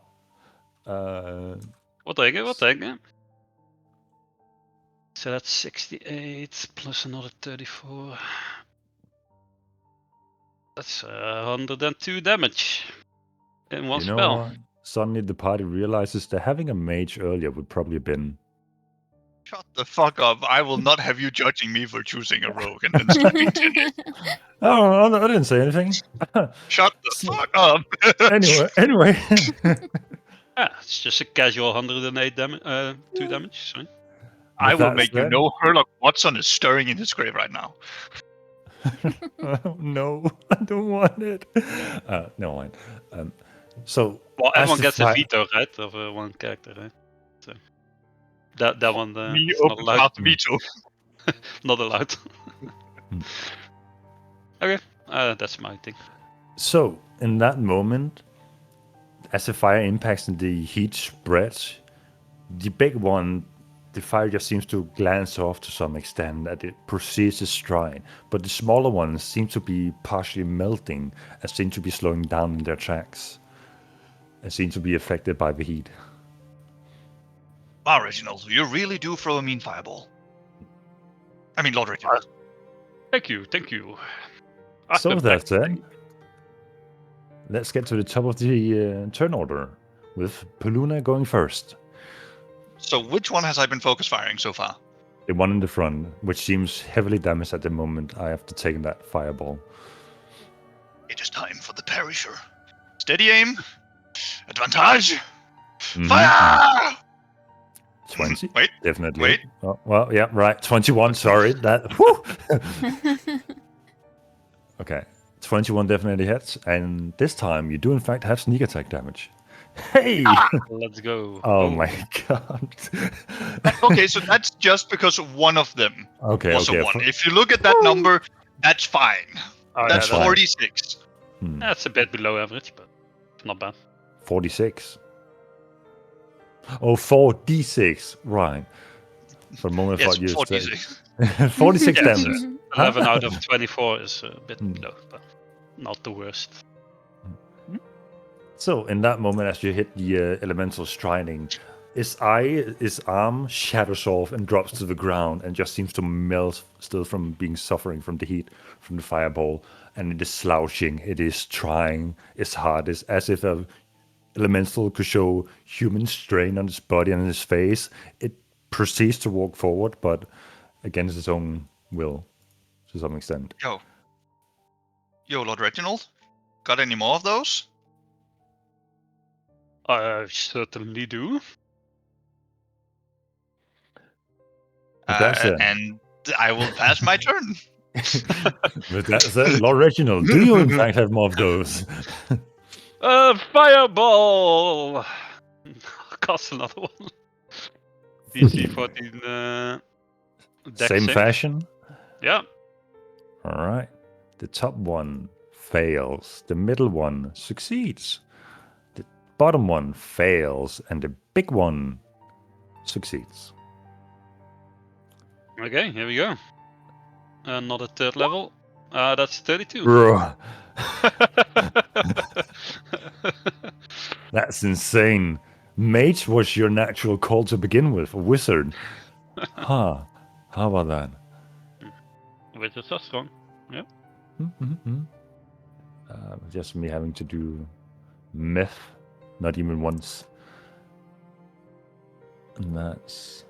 We'll take it. So that's 68 plus another 34. That's 102 damage in one You know spell. what? Suddenly the party realizes that having a mage earlier would probably have been. Shut the fuck up. I will not have you judging me for choosing a rogue and then stepping to it. Oh, I didn't say anything. Shut the fuck up. anyway. Yeah, it's just a casual 108 damage, 2 damage. Sorry. I will With make that you said- know Herlock Watson is stirring in his grave right now. No, I don't want it. No mind. So Well, as everyone the gets fi- a veto, right, of one character, right? So that one Me is not open allowed. mouth veto. Not allowed. Okay, that's my thing. So, in that moment, as the fire impacts and the heat spreads, the big one, the fire just seems to glance off to some extent as it proceeds its stride. But the smaller ones seem to be partially melting and seem to be slowing down in their tracks and seem to be affected by the heat. Wow, Reginald, you really do throw a mean fireball. I mean, Lord Reginald. Thank you. So, with that said, Thank- let's get to the top of the turn order with Paluna going first. So, which one has I been focus firing so far? The one in the front, which seems heavily damaged at the moment after taking that fireball. It is time for the perisher. Steady aim. Advantage. Mhm. Fire! 20. Wait, Definitely. wait. Oh, well, yeah, right. 21. Sorry. That. Whew. Okay. 21 definitely hits. And this time you do, in fact, have sneak attack damage. Hey! Let's go. Oh my god. Okay, so that's just because one of them Okay, was okay. a 1. If you look at that number, that's fine. Oh, That's fine. 46. That's a bit below average, but not bad. 46. Oh, 4d6. Right. For a moment I Yes, thought you said 46. 46 Yes, damage. 11 out of 24 is a bit Hmm. low. But not the worst. So in that moment, as you hit the elemental striding, his arm shatters off and drops to the ground and just seems to melt, still from being suffering from the heat from the fireball. And it is slouching. It is trying its hardest, as if a elemental could show human strain on its body and its face. It proceeds to walk forward, but against its own will, to some extent. Yo, Lord Reginald, got any more of those? I certainly do. And I will pass my turn. With that said, Lord Reginald, do you in fact have more of those? Fireball! Cast another one. DC 14. Dex Same save. fashion? Yeah. Alright. The top one fails. The middle one succeeds. The bottom one fails. And the big one succeeds. Okay, here we go. Another third level. That's 32. Bro, that's insane. Mage was your natural call to begin with, a wizard. Huh. How about that? Which is so strong. Yeah. Mm-hmm. Just me having to do myth, not even once. And that's...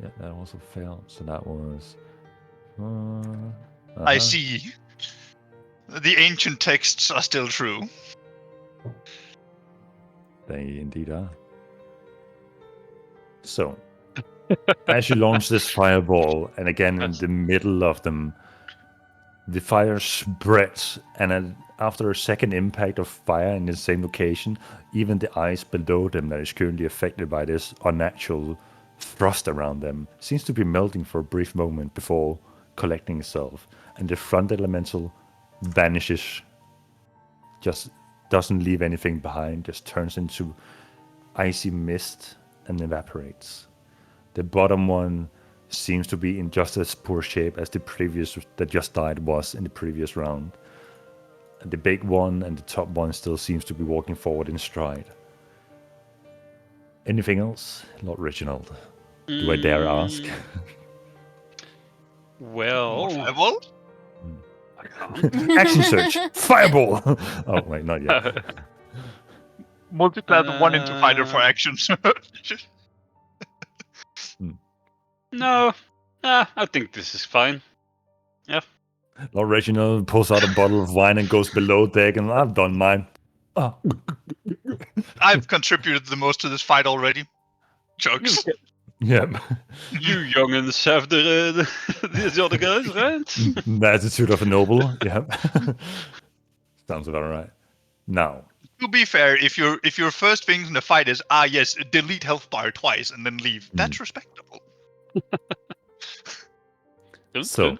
Yeah, that also failed. So that was... I see. The ancient texts are still true. They indeed are. So, as you launch this fireball, and again in the middle of them, the fire spreads, and after a second impact of fire in the same location, even the ice below them that is currently affected by this unnatural thrust around them seems to be melting for a brief moment before collecting itself, and the front elemental vanishes, just doesn't leave anything behind, just turns into icy mist and evaporates. The bottom one seems to be in just as poor shape as the previous that just died was in the previous round. And the big one and the top one still seems to be walking forward in stride. Anything else, Lord Reginald? Do I dare ask? Well, Fireball? I can't. Action search! Fireball! Oh, wait, not yet. Multiply the 1 into fighter for actions. No. I think this is fine. Lord Reginald pulls out a bottle of wine and goes below deck, and I've done mine. Oh. I've contributed the most to this fight already. Jokes. Yeah. You youngins have the other guys, right? The attitude of a noble. Yeah. Sounds about right. Now, To be fair, if your first thing in the fight is yes, delete health bar twice and then leave, that's respectable. so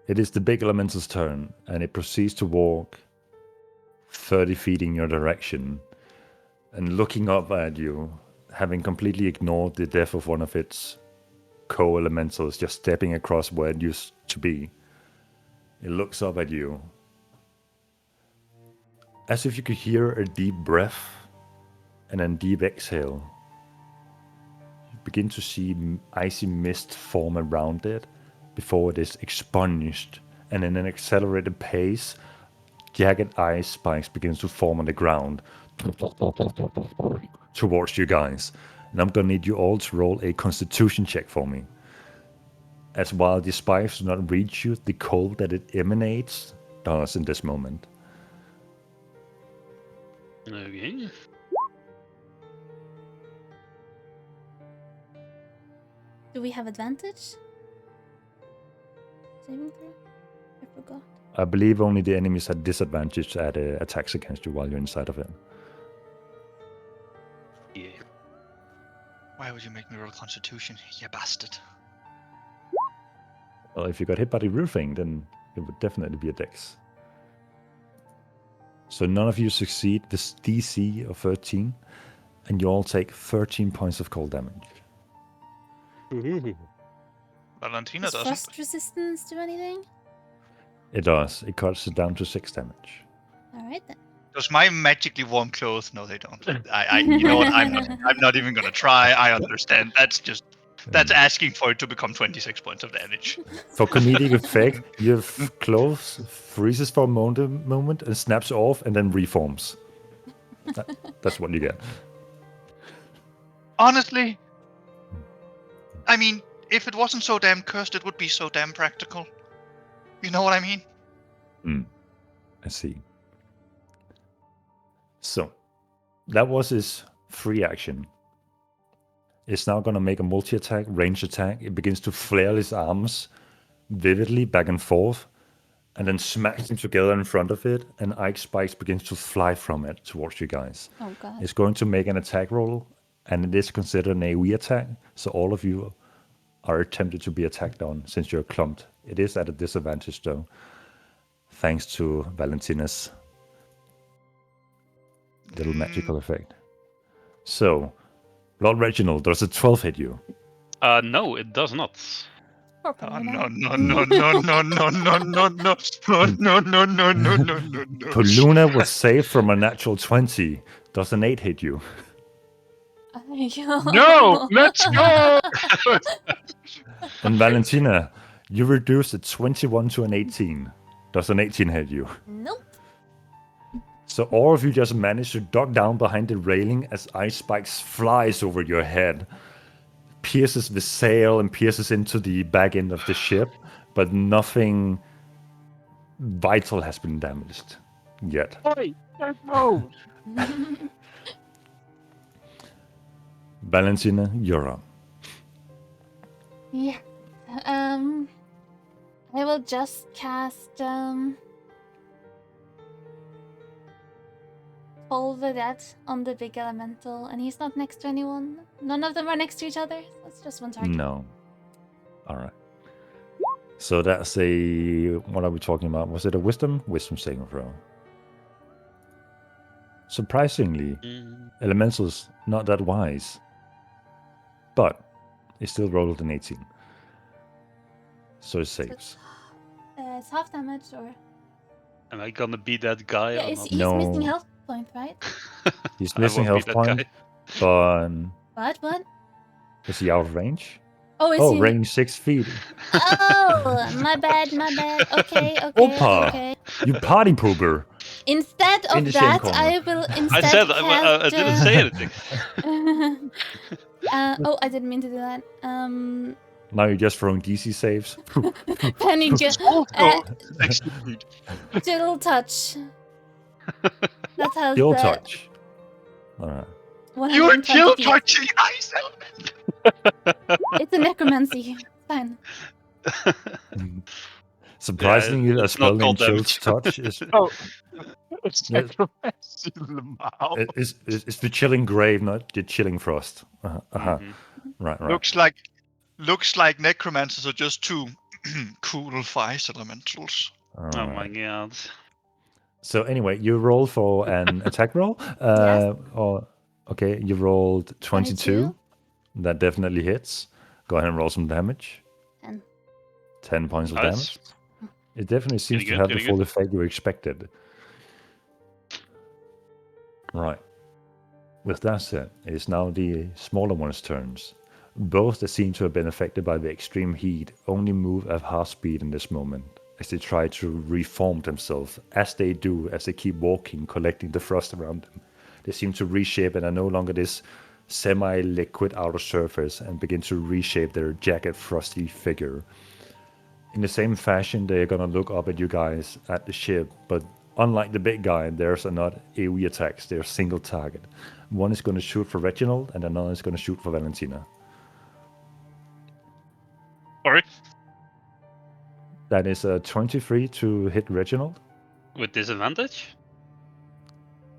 it is the big elemental's turn, and it proceeds to walk 30 feet in your direction, and looking up at you, having completely ignored the death of one of its co-elementals, just stepping across where it used to be. It looks up at you, as if you could hear a deep breath and a deep exhale. You begin to see icy mist form around it before it is expunged, and in an accelerated pace, jagged ice spikes begin to form on the ground towards you guys. And I'm gonna need you all to roll a constitution check for me. As while the spikes do not reach you, the cold that it emanates does in this moment. Okay. Do we have advantage? Saving throw? I forgot. I believe only the enemies had disadvantage at attacks against you while you're inside of it. Yeah. Why would you make me roll Constitution, you bastard? Well, if you got hit by the roofing, then it would definitely be a dex. So none of you succeed this DC of 13, and you all take 13 points of cold damage. Valentina Does doesn't. frost resistance do anything? It does. It cuts it down to 6 damage. All right then. Does my magically warm clothes? No, they don't. You know what? I'm not even gonna try. I understand. That's asking for it to become 26 points of damage. For comedic effect, your clothes freezes for a moment and snaps off and then reforms. That's what you get. Honestly, I mean, if it wasn't so damn cursed, it would be so damn practical. You know what I mean? I see. So, that was his free action. It's now going to make a multi-attack, range attack. It begins to flail his arms vividly back and forth, and then smacks them together in front of it, and Ice Spikes begins to fly from it towards you guys. Oh god. It's going to make an attack roll, and it is considered an AoE attack, so all of you are attempted to be attacked on since you're clumped. It is at a disadvantage though, thanks to Valentina's little magical effect. So, Lord Reginald, does a 12 hit you? No, it does not. Poor Oh, Paluna. no. Paluna was saved from a natural 20. Does an 8 hit you? No, let's go. And Valentina, you reduced a 21 to an 18. Does an 18 hit you? Nope. So all of you just managed to duck down behind the railing as Ice Spikes flies over your head, pierces the sail and pierces into the back end of the ship, but nothing vital has been damaged yet. Oi, don't move. Valentina, you're up. Yeah. I will just cast Toll the Dead on the big elemental, and he's not next to anyone. None of them are next to each other. So it's just one target. No. All right. So that's a... What are we talking about? Was it a wisdom? Wisdom saving throw. Surprisingly, Elemental's not that wise. But it still rolled an 18. So it saves. It's half damage, or Am I gonna be that guy? yeah, or he's not? missing No. health point, right? He's I missing won't be health that point, guy. but What? is he out of range? Oh, is Oh, he? range 6 feet. Oh, my bad. Okay. Opa! Okay. You party pooper! Instead In of the shame that, corner. I will I instead said cast, I didn't say anything. oh, I didn't mean to do that. Now you're just throwing DC saves. Penny just Execute. chill touch. That has Chill the touch. Alright. You are 120 chill feet. touching ice element. It's a necromancy. Fine. Surprisingly, a it's not spell named called Chill damage. Touch is, It's Yeah. necromancy in the mouth. is the chilling grave, not the chilling frost. Mhm. Right. Looks like necromancers are just two cool ice elementals. Oh my god. So anyway, you roll for an attack roll. Yes. Okay, you rolled 22. 22. That definitely hits. Go ahead and roll some damage. 10. 10 points of Nice. damage. It definitely seems Getting to good, have the getting full good. effect you expected. Right. With that said, it is now the smaller ones' turns. Both that seem to have been affected by the extreme heat only move at half speed in this moment, as they try to reform themselves, as they do as they keep walking, collecting the frost around them. They seem to reshape and are no longer this semi-liquid outer surface and begin to reshape their jagged, frosty figure. In the same fashion, they're gonna look up at you guys at the ship, but unlike the big guy, theirs are not AoE attacks, they're single target. One is gonna shoot for Reginald, and another is gonna shoot for Valentina. Sorry. That is a 23 to hit Reginald. With disadvantage?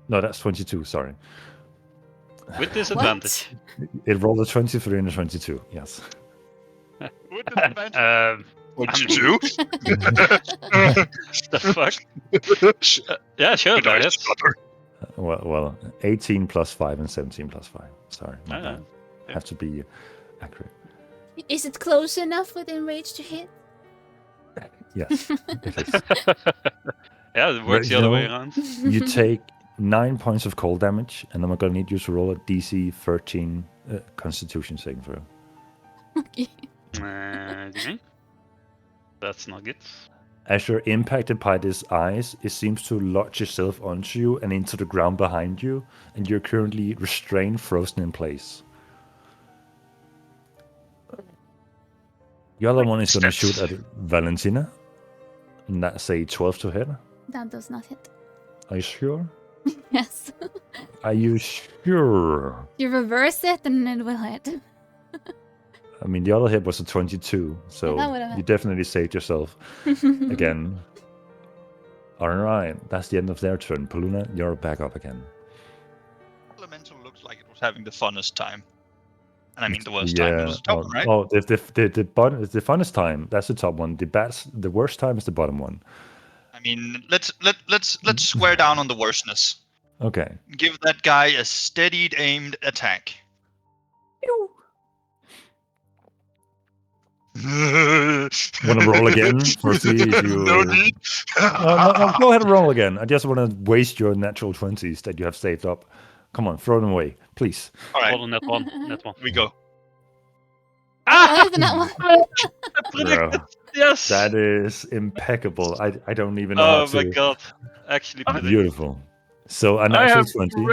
No, that's 22, sorry. With disadvantage. It rolled a 23 and a 22, yes. With disadvantage. What you do? The fuck? Yeah, sure, go ahead. Well, 18 plus 5 and 17 plus 5. Sorry, my Ah, bad. yeah. Have to be accurate. Is it close enough within range to hit? Yes, it is. Yeah, it works the other way around. You take 9 points of cold damage, and I'm going to need you to roll a DC 13 Constitution saving throw. Okay. Okay. That's not good. As you're impacted by this ice, it seems to lodge itself onto you and into the ground behind you, and you're currently restrained, frozen in place. The other one is going to shoot at Valentina, and that's a 12 to hit. That does not hit. Are you sure? Yes. Are you sure? You reverse it and it will hit. I mean, the other hit was a 22, so that would've hit. you definitely saved yourself again. All right, that's the end of their turn. Paluna, you're back up again. Elemental looks like it was having the funnest time. And I mean the worst time. It was the top one, right? Oh, the funnest time. That's the top one. The worst time is the bottom one. I mean, let's square down on the worstness. Okay. Give that guy a steadied, aimed attack. Want to roll again? For see if you... No need. No, go ahead and roll again. I just want to waste your natural 20s that you have saved up. Come on, throw them away, please. All right, Roll on that one. That one. we go. Oh, isn't that one? Bro, Yes. that is impeccable. I don't even know how Oh to... my god. Actually, predict. Beautiful. So a I natural have 20.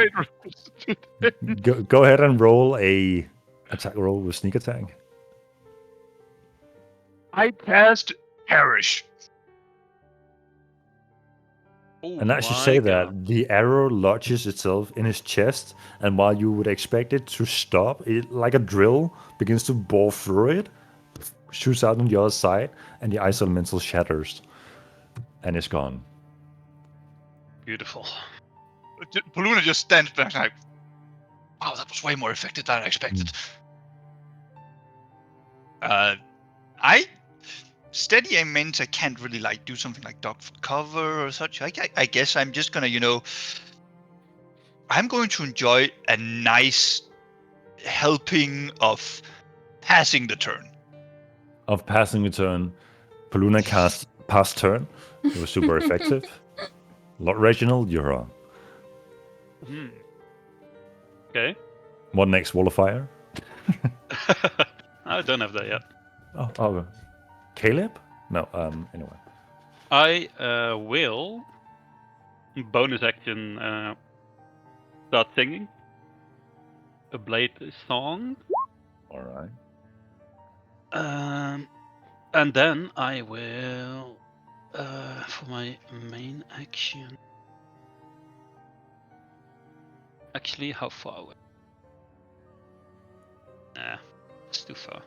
great. Go ahead and roll a attack roll with sneak attack. I cast Perish. Oh And I should my say god. that the arrow lodges itself in his chest, and while you would expect it to stop, it like a drill begins to bore through it, shoots out on the other side, and the ice elemental shatters, and it's gone. Beautiful. Paluna just stands back like, wow, that was way more effective than I expected. Steady aim means I can't really like do something like duck for cover or such. I guess I'm just gonna, I'm going to enjoy a nice helping of passing the turn. Of passing a turn, Paluna cast pass turn. It was super effective. Lord Reginald, you're on. Okay. What next? Wall of Fire? I don't have that yet. Oh, Caleb? No, anyway. I will bonus action start singing a Blade song. Alright. And then I will for my main action. Actually, how far away? Nah, it's too far.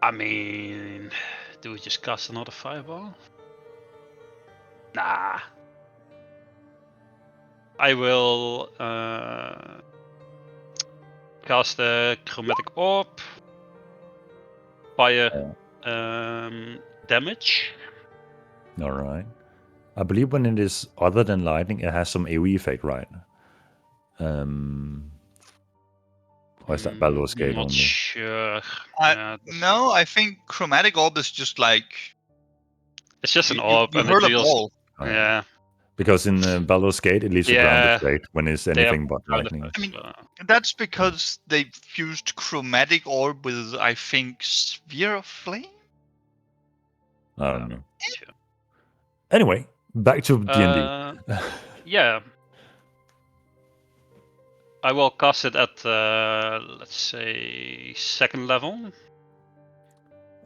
I mean, do we just cast another fireball? Nah. I will cast a chromatic orb. Fire damage. Alright. I believe when it is other than lightning, it has some AoE effect, right? Or is that Baldur's Gate Not only? sure. No, I think chromatic orb is just like It's just an orb You and hurl it a deals. ball. Yeah. Because in Baldur's Gate, it leaves a Yeah. grounded state when it's anything but Grounded lightning. effects, I mean, That's because they fused chromatic orb with, I think, sphere of flame. I don't know. sure. Anyway, back to D&D. Yeah. I will cast it at let's say 2nd level.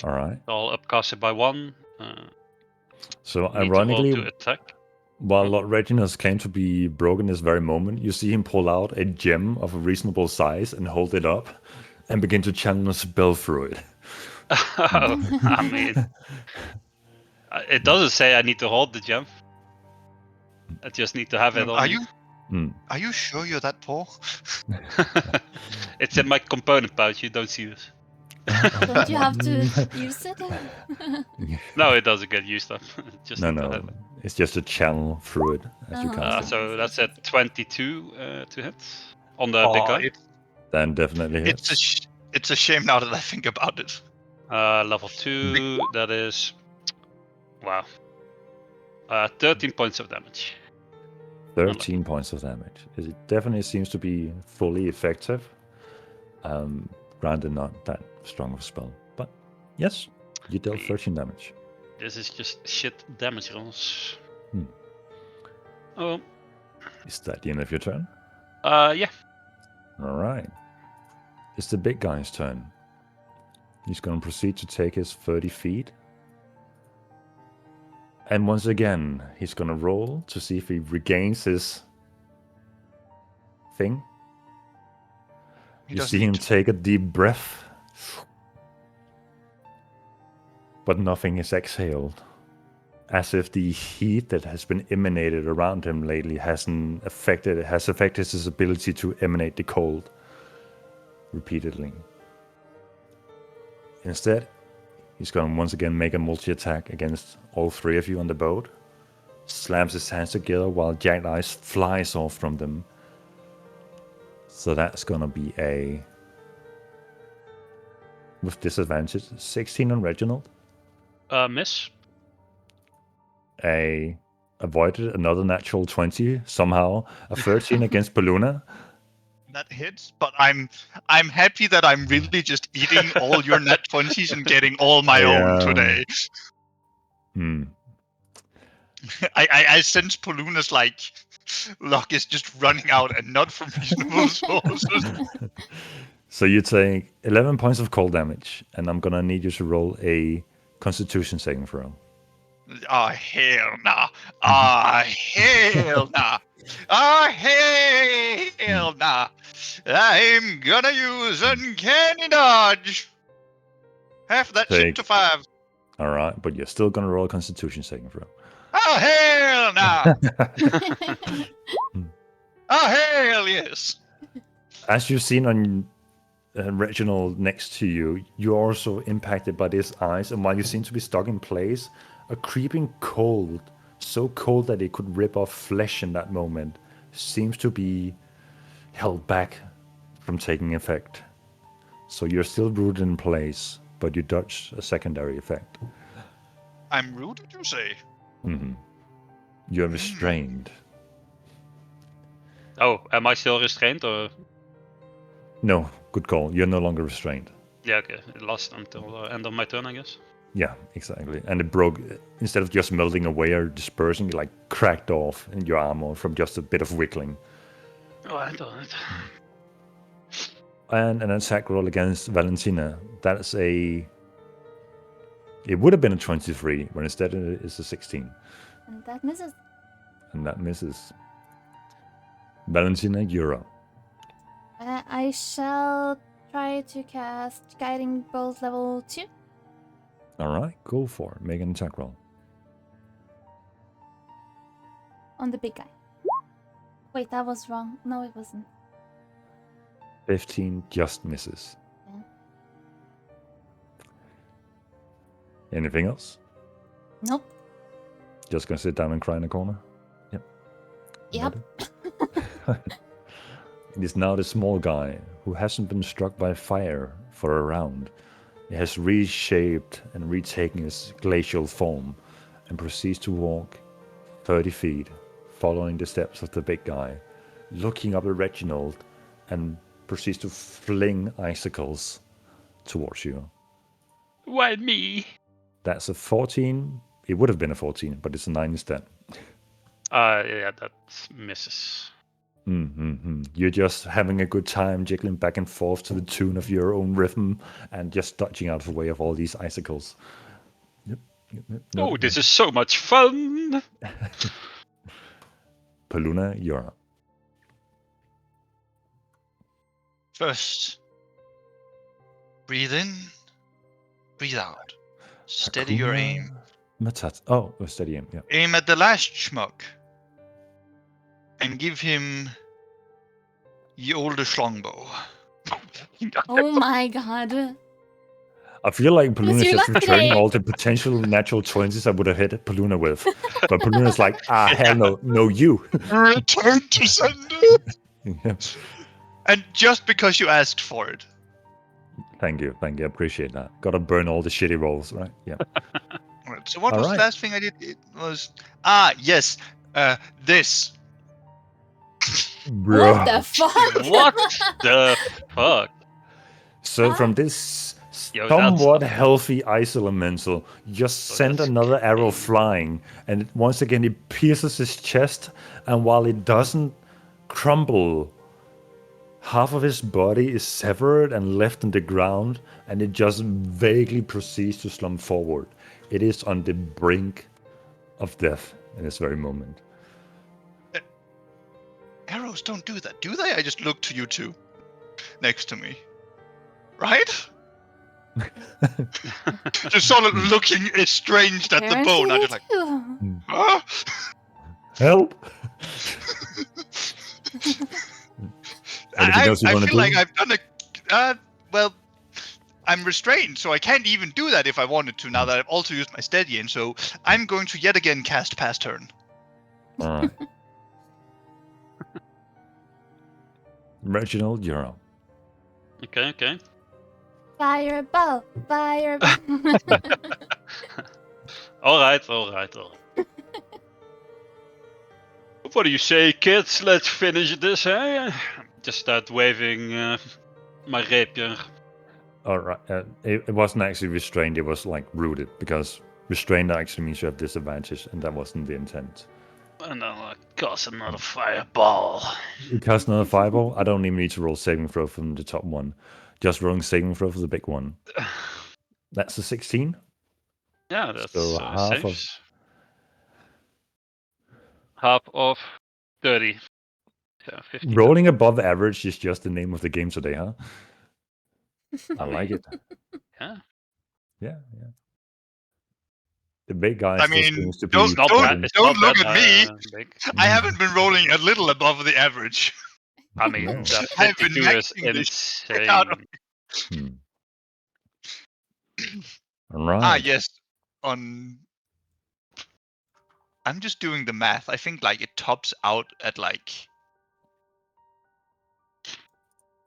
Alright. I'll upcast it by 1. So Need to ironically, roll to attack. while Lord Reginald's claimed to be broken this very moment, you see him pull out a gem of a reasonable size and hold it up and begin to channel a spell through it. I mean, it doesn't say I need to hold the gem. I just need to have it on. Are you sure you're that poor? It's in my component pouch. You don't see this. Don't you have to use it? No, it doesn't get used up. Just need to have No. it. It's just a channel through it as you Oh. cast it. So that's at 22 to hit on the big guy. Then definitely hits. It's a shame now that I think about it. Level 2, that is... Wow. 13 points of damage. 13 points of damage. It definitely seems to be fully effective. Granted, not that strong of a spell. But yes, you dealt 13 damage. This is just shit damage rolls. Hmm. Oh. Is that the end of your turn? Yeah. Alright. It's the big guy's turn. He's going to proceed to take his 30 feet. And once again, he's going to roll to see if he regains his thing. You see him take a deep breath. But nothing is exhaled. As if the heat that has been emanated around him lately has affected his ability to emanate the cold repeatedly. Instead, he's going to once again make a multi-attack against all three of you on the boat. Slams his hands together while Jagged Eyes flies off from them. So that's going to be a... with disadvantage, 16 on Reginald. Miss. Avoided another natural 20 somehow. A 13 against Paluna. That hits, but I'm happy that I'm really just eating all your nat 20s and getting all my own today. I sense Paluna's luck is just running out and not from reasonable sources. So you take 11 points of cold damage, and I'm gonna need you to roll a Constitution saving throw. Oh, hell nah. Oh, hell nah. Oh, hell nah. I'm gonna use Uncanny Dodge. Half that shit to 5. Alright, but you're still gonna roll a Constitution saving throw. Oh, hell nah. Oh, hell yes. As you've seen on Reginald next to you, you're also impacted by this ice, and while you seem to be stuck in place, a creeping cold, so cold that it could rip off flesh in that moment, seems to be held back from taking effect. So you're still rooted in place, but you dodge a secondary effect. I'm rooted, you say? Mm-hmm. You're restrained. Oh, am I still restrained or? No, good call. You're no longer restrained. Yeah, okay. It lasts until end of my turn, I guess. Yeah, exactly. And it broke, instead of just melting away or dispersing, it like cracked off in your armor from just a bit of wiggling. Oh, I don't. And an attack roll against Valentina. That's a... It would have been a 23, but instead it is a 16. And that misses. And that misses. Valentina, you're up. I shall try to cast Guiding Bolt level 2. Alright, go for it. Make an attack roll. On the big guy. Wait, that was wrong. No, it wasn't. 15 just misses. Yeah. Anything else? Nope. Just gonna sit down and cry in a corner? Yep. It is now the small guy who hasn't been struck by fire for a round. He has reshaped and retaken his glacial form and proceeds to walk 30 feet, following the steps of the big guy, looking up at Reginald, and proceeds to fling icicles towards you. Why me? That's a 14. It would have been a 14, but it's a 9 instead. Yeah, that misses. You're just having a good time jiggling back and forth to the tune of your own rhythm and just dodging out of the way of all these icicles. Yep. Oh, this is so much fun! Paluna, you're up. First, breathe in, breathe out. Steady your aim. Steady aim, yeah. Aim at the last schmuck. And give him the oldest longbow. Oh my god. I feel like Paluna is your just lucky returning day. all the potential natural 20s I would have hit Paluna with. But Paluna's like, hell no, you. Return to sender! Yeah. And just because you asked for it. Thank you. I appreciate that. Gotta burn all the shitty rolls, right? Yeah. Alright, so what All was right. the last thing I did? It was yes, this. Bro. What the fuck? What the fuck? So from Huh? this Yo, that's somewhat not- healthy ice elemental, just send that's another arrow crazy. flying, and once again it pierces his chest. And while it doesn't crumble, half of his body is severed and left on the ground, and it just vaguely proceeds to slump forward. It is on the brink of death in this very moment. Arrows don't do that, do they? I just look to you two next to me. Right? Just sort of looking estranged at the Apparently bone. I'm they just like, do. huh? Help! Anything I else you want to feel do? like I've done a. Well, I'm restrained, so I can't even do that if I wanted to. Now that I've also used my steady, and so I'm going to yet again cast pass turn. All right. Reginald, you're up. Okay. Fireball! Fireball! All right. What do you say, kids? Let's finish this, eh? Just start waving my rapier. All right. It wasn't actually restrained. It was like rooted, because restrained actually means you have disadvantage, and that wasn't the intent. And then I cast another fireball. You cast another fireball. I don't even need to roll saving throw from the top one. Just rolling saving throw for the big one. That's a 16. Yeah, that's So half of- saves. Half of 30. Yeah, 50. Rolling above average is just the name of the game today, huh? I like it. Yeah. Yeah. The big guy I still mean, seems to be. don't- It's not don't- bad. It's don't not look bad, at me. Big. I haven't been rolling a little above the average. I mean, No. that I've been 52 is maxing this insane. out of- All right. Ah, yes. I'm just doing the math. I think like it tops out at like.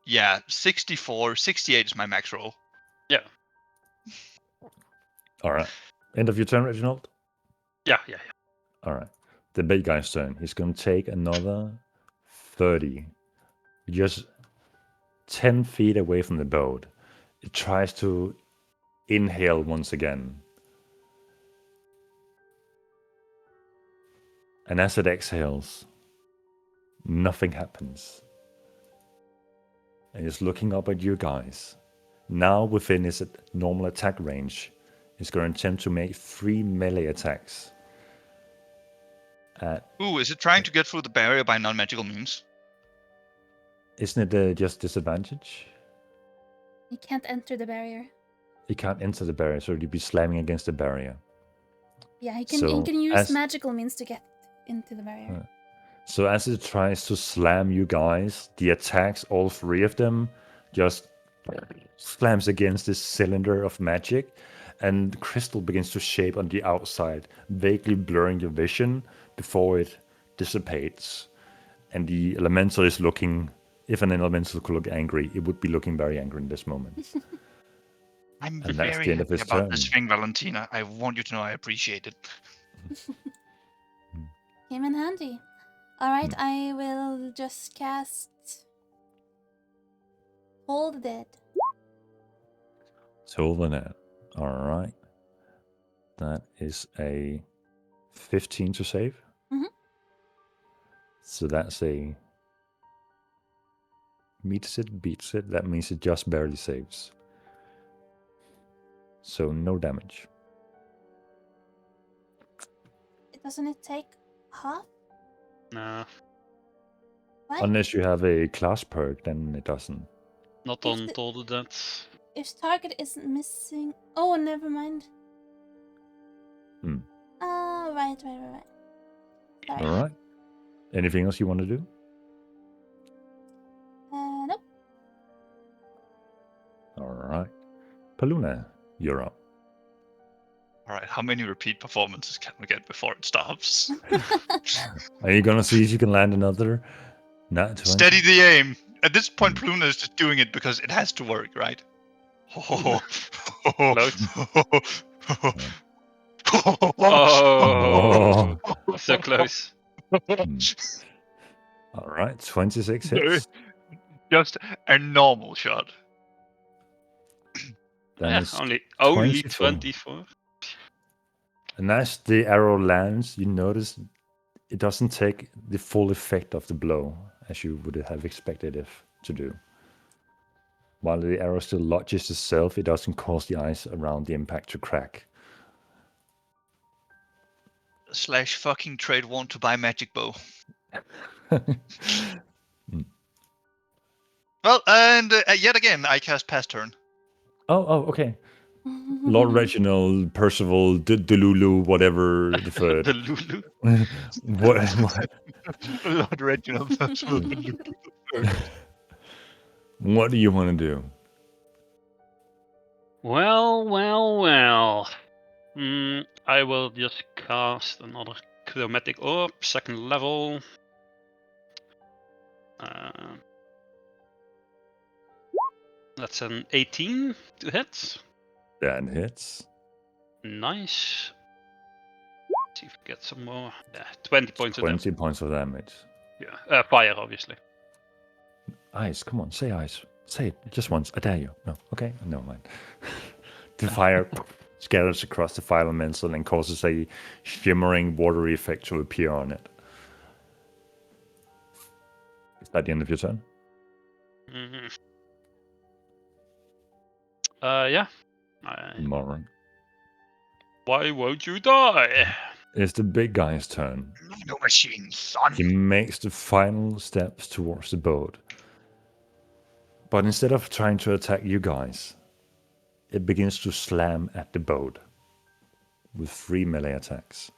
Yeah, 64, 68 is my max roll. All right. End of your turn, Reginald. Yeah. All right. The big guy's turn. He's going to take another 30. Just 10 feet away from the boat. It tries to inhale once again. And as it exhales, nothing happens. And it's looking up at you guys. Now within its normal attack range, it's going to attempt to make 3 melee attacks. Ooh, is it trying to get through the barrier by non-magical means? Isn't it just disadvantage? You can't enter the barrier. You can't enter the barrier, so you'd be slamming against the barrier. Yeah, he can So, use as- magical means to get into the barrier. So as it tries to slam you guys, the attacks, all 3 of them, just slams against this cylinder of magic, and crystal begins to shape on the outside, vaguely blurring your vision before it dissipates. And the elemental is looking, if an elemental could look angry, it would be looking very angry in this moment. I'm And that's very the end of happy his about this turn. thing, Valentina. I want you to know I appreciate it. Came in handy. Alright, I will just cast Hold the Dead. So the net. Alright. That is a 15 to save. Mhm. So that's a meets it, beats it. That means it just barely saves. So no damage. Doesn't it take half? No, What? Unless you have a class perk, then it doesn't. not If on the- all that. If target isn't missing... Oh, never mind. Hmm. Oh, right. Sorry. Alright. Anything else you want to do? Nope. Alright. Paluna, you're up. All right, how many repeat performances can we get before it stops? Are you gonna see if you can land another nat 20? Steady the aim. At this point, Paluna is just doing it because it has to work, right? Close. Oh. So close. All right, 26 No. hits. Just a normal shot. Then Yeah, it's only 24. 24. And as the arrow lands, you notice it doesn't take the full effect of the blow as you would have expected it to do. While the arrow still lodges itself, it doesn't cause the ice around the impact to crack. / fucking trade want to buy magic bow. Well, and yet again, I cast pass turn. Oh, okay. Lord Reginald, Percival, Delulu, whatever the third. The Lulu. what, Lord Reginald. what do you want to do? Well. I will just cast another chromatic orb, 2nd level. That's an 18 to hit. That hits. Nice. Let's see if we get some more. Yeah, 20 points of 20 damage. points of damage. Yeah, fire, obviously. Ice, come on, say ice. Say it just once. I dare you. No, okay, no mind. The fire scatters across the file elemental and causes a shimmering, watery effect to appear on it. Is that the end of your turn? Mm-hmm. Yeah. Moran. Why won't you die? It's the big guy's turn. No machine, son. He makes the final steps towards the boat. But instead of trying to attack you guys, it begins to slam at the boat with 3 melee attacks.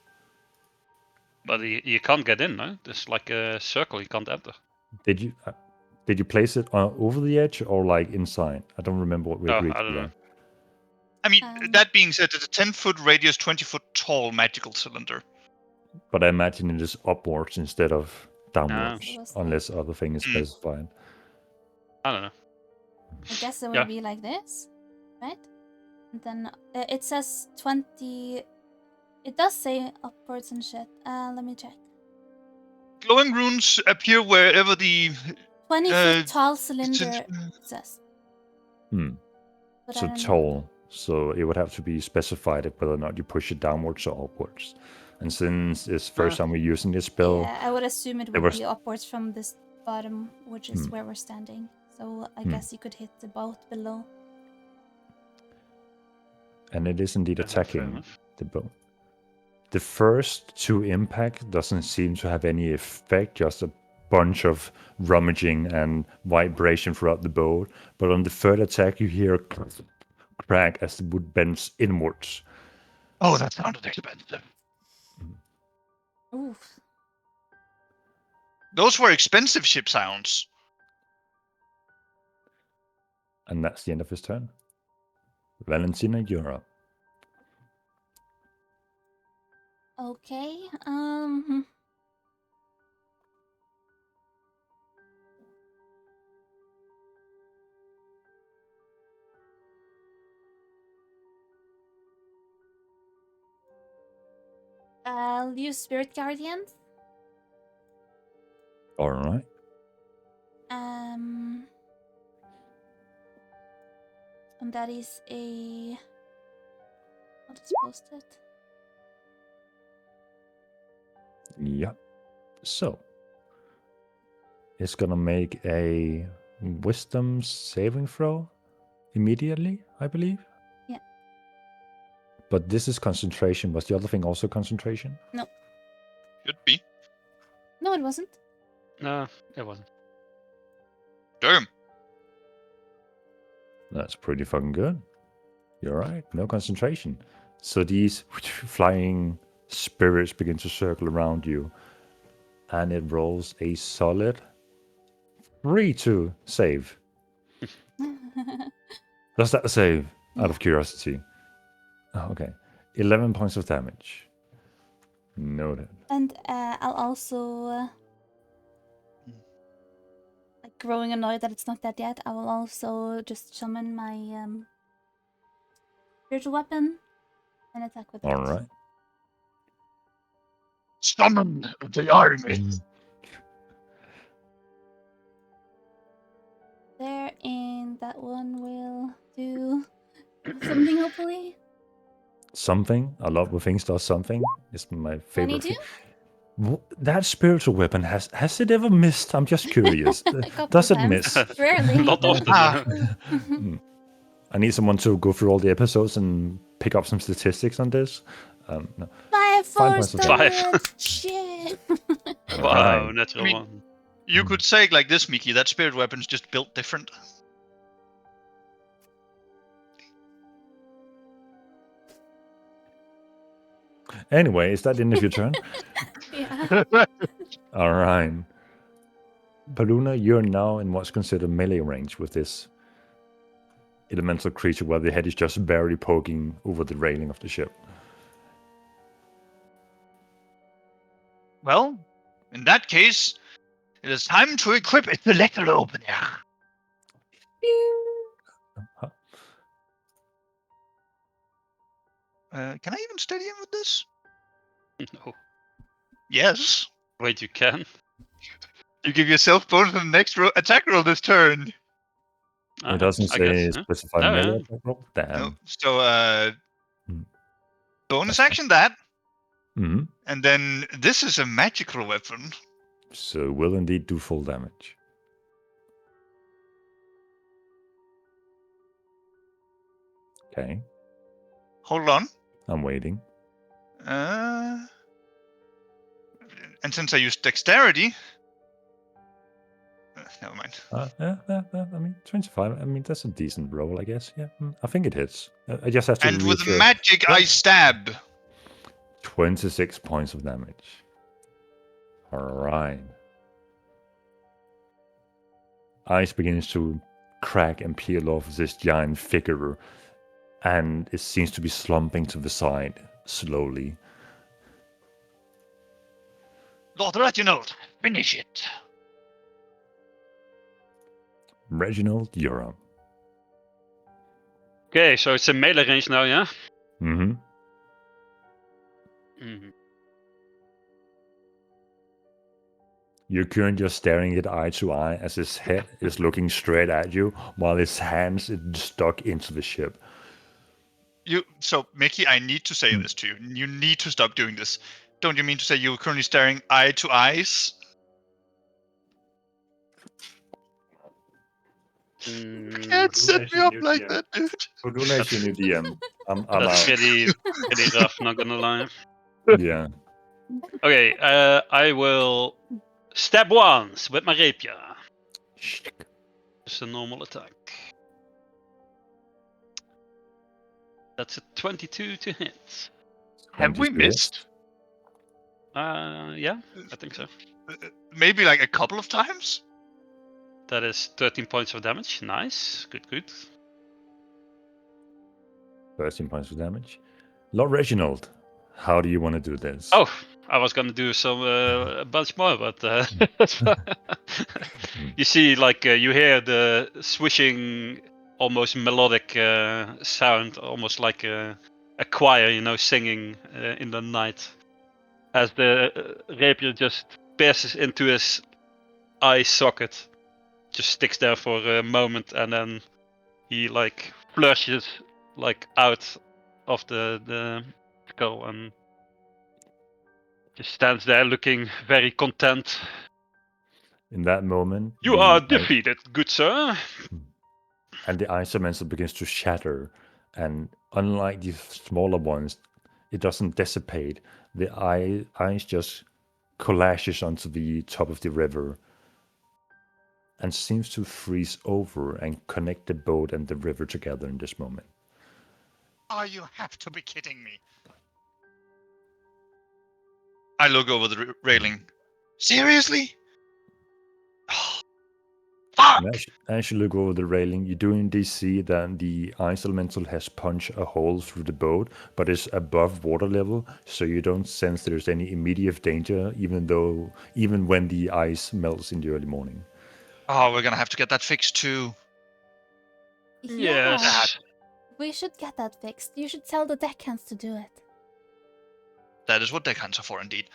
But you can't get in, no? There's like a circle you can't enter. Did you place it over the edge or like inside? I don't remember what we agreed I don't to. know. I mean, that being said, it's a 10-foot radius, 20-foot tall magical cylinder. But I imagine it is upwards instead of downwards, It was unless other thing is specified. I don't know. I guess it would Yeah. be like this, right? And then it says 20. It does say upwards and shit. Let me check. Glowing runes appear wherever the 20-foot tall cylinder, it says. But So I don't know. tall. So it would have to be specified whether or not you push it downwards or upwards. And since it's first time we're using this spell, Yeah, I would assume it there would was- be upwards from this bottom, which is where we're standing. So I guess you could hit the boat below. and it is indeed Yeah, fair attacking enough. the boat. The first 2 impact doesn't seem to have any effect, just a bunch of rummaging and vibration throughout the boat. But on the third attack, you hear a crack as the wood bends inwards. Oh, that sounded expensive. Oof. Those were expensive ship sounds. And that's the end of his turn. Valentina, you're up. Okay. I'll use Spirit Guardians. All right. And that is a. What is posted? Yep. So it's gonna make a wisdom saving throw immediately, I believe. Yeah. But this is concentration. Was the other thing also concentration? No. Could be. No, it wasn't. No, it wasn't. Damn. That's pretty fucking good. You're right. No concentration. So these flying spirits begin to circle around you, and it rolls a solid 3 to save. Does that save? Out of curiosity. Oh, okay. 11 points of damage. Noted. And I'll also, like, growing annoyed that it's not dead yet, I will also just summon my spiritual weapon and attack with it. All right. Summon the army. There, and that one will do something, hopefully. Something. I love when things does something. It's my favorite. 22? That spiritual weapon has it ever missed? I'm just curious. couple Does it times. miss? Rarely. Not often. Ah. I need someone to go through all the episodes and pick up some statistics on this. No. 5 points for of stats. Shit. Wow, Right. natural I mean- one. You could say it like this, Mickey, that spirit weapon's just built different. Anyway, is that the end of your turn? Yeah. All right. Paluna, you're now in what's considered melee range with this elemental creature where the head is just barely poking over the railing of the ship. Well, in that case, it is time to equip a selector opener. Can I even steady him with this? No. Yes. Wait, you can? You give yourself bonus on the next attack roll this turn. Ah, It doesn't I say guess, yeah. specify Oh, melee yeah. attack roll. Damn. No. So, Hmm. bonus action that, Hmm. and then this is a magical weapon. So will indeed do full damage. Okay, Hold on. I'm waiting. And since I used dexterity, never mind. I mean, 25. I mean, that's a decent roll, I guess. Yeah, I think it hits. I just have to And with reassure. magic, I stab. 26 points of damage. All right. Ice begins to crack and peel off this giant figure, and it seems to be slumping to the side slowly. Lord Reginald, finish it. Reginald, you're up. Okay, so it's a melee range now, yeah? Mm-hmm. Mhm. You're currently just staring it eye to eye as his head is looking straight at you, while his hands is stuck into the ship. So, Mickey, I need to say this to you. You need to stop doing this. Don't you mean to say you're currently staring eye to eyes? Can't set me up like that, dude. Paluna is your new DM. I'm That's out. pretty rough, not gonna lie. Yeah. Okay, I will stab once with my rapier. Just a normal attack. That's a 22 to hit. Have we 22 hits. missed? Yeah, I think so. Maybe like a couple of times? That is 13 points of damage. Nice. Good, good. 13 points of damage. Lord Reginald, how do you want to do this? Oh, I was gonna do some a bunch more, but that's fine. You see, like you hear the swishing, almost melodic sound, almost like a choir, you know, singing in the night, as the rapier just pierces into his eye socket, just sticks there for a moment, and then he like flushes like out of the skull and just stands there looking very content. In that moment, You are defeated, good sir. and the ice elemental begins to shatter. And unlike the smaller ones, it doesn't dissipate. The ice just collages onto the top of the river and seems to freeze over and connect the boat and the river together in this moment. Oh, you have to be kidding me. I look over the railing. Seriously? Fuck! And as you look over the railing, you do indeed see that the ice elemental has punched a hole through the boat, but it's above water level, so you don't sense there's any immediate danger, even when the ice melts in the early morning. Oh, we're gonna have to get that fixed too. Yes. We should get that fixed. You should tell the deckhands to do it. That is what deckhands are for, indeed.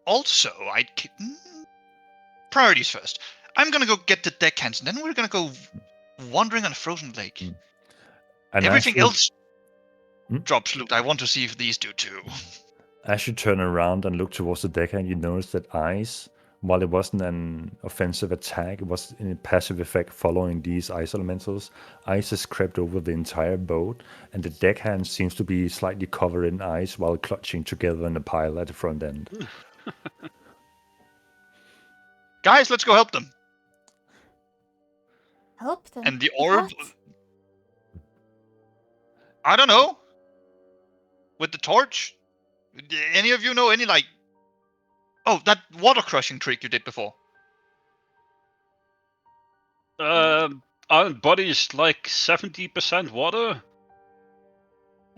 Also, priorities first. I'm gonna go get the deckhands, and then we're gonna go wandering on a frozen lake. And Everything as you- else Hmm? drops loot. I want to see if these do too. As you turn around and look towards the deckhand, you notice that ice, while it wasn't an offensive attack, it was in a passive effect following these ice elementals. Ice has crept over the entire boat, and the deckhand seems to be slightly covered in ice while clutching together in a pile at the front end. Guys, let's go help them. Help them. And the With orb. what? I don't know. With the torch. Any of you know any like? Oh, that water crushing trick you did before. Our body is like 70% water.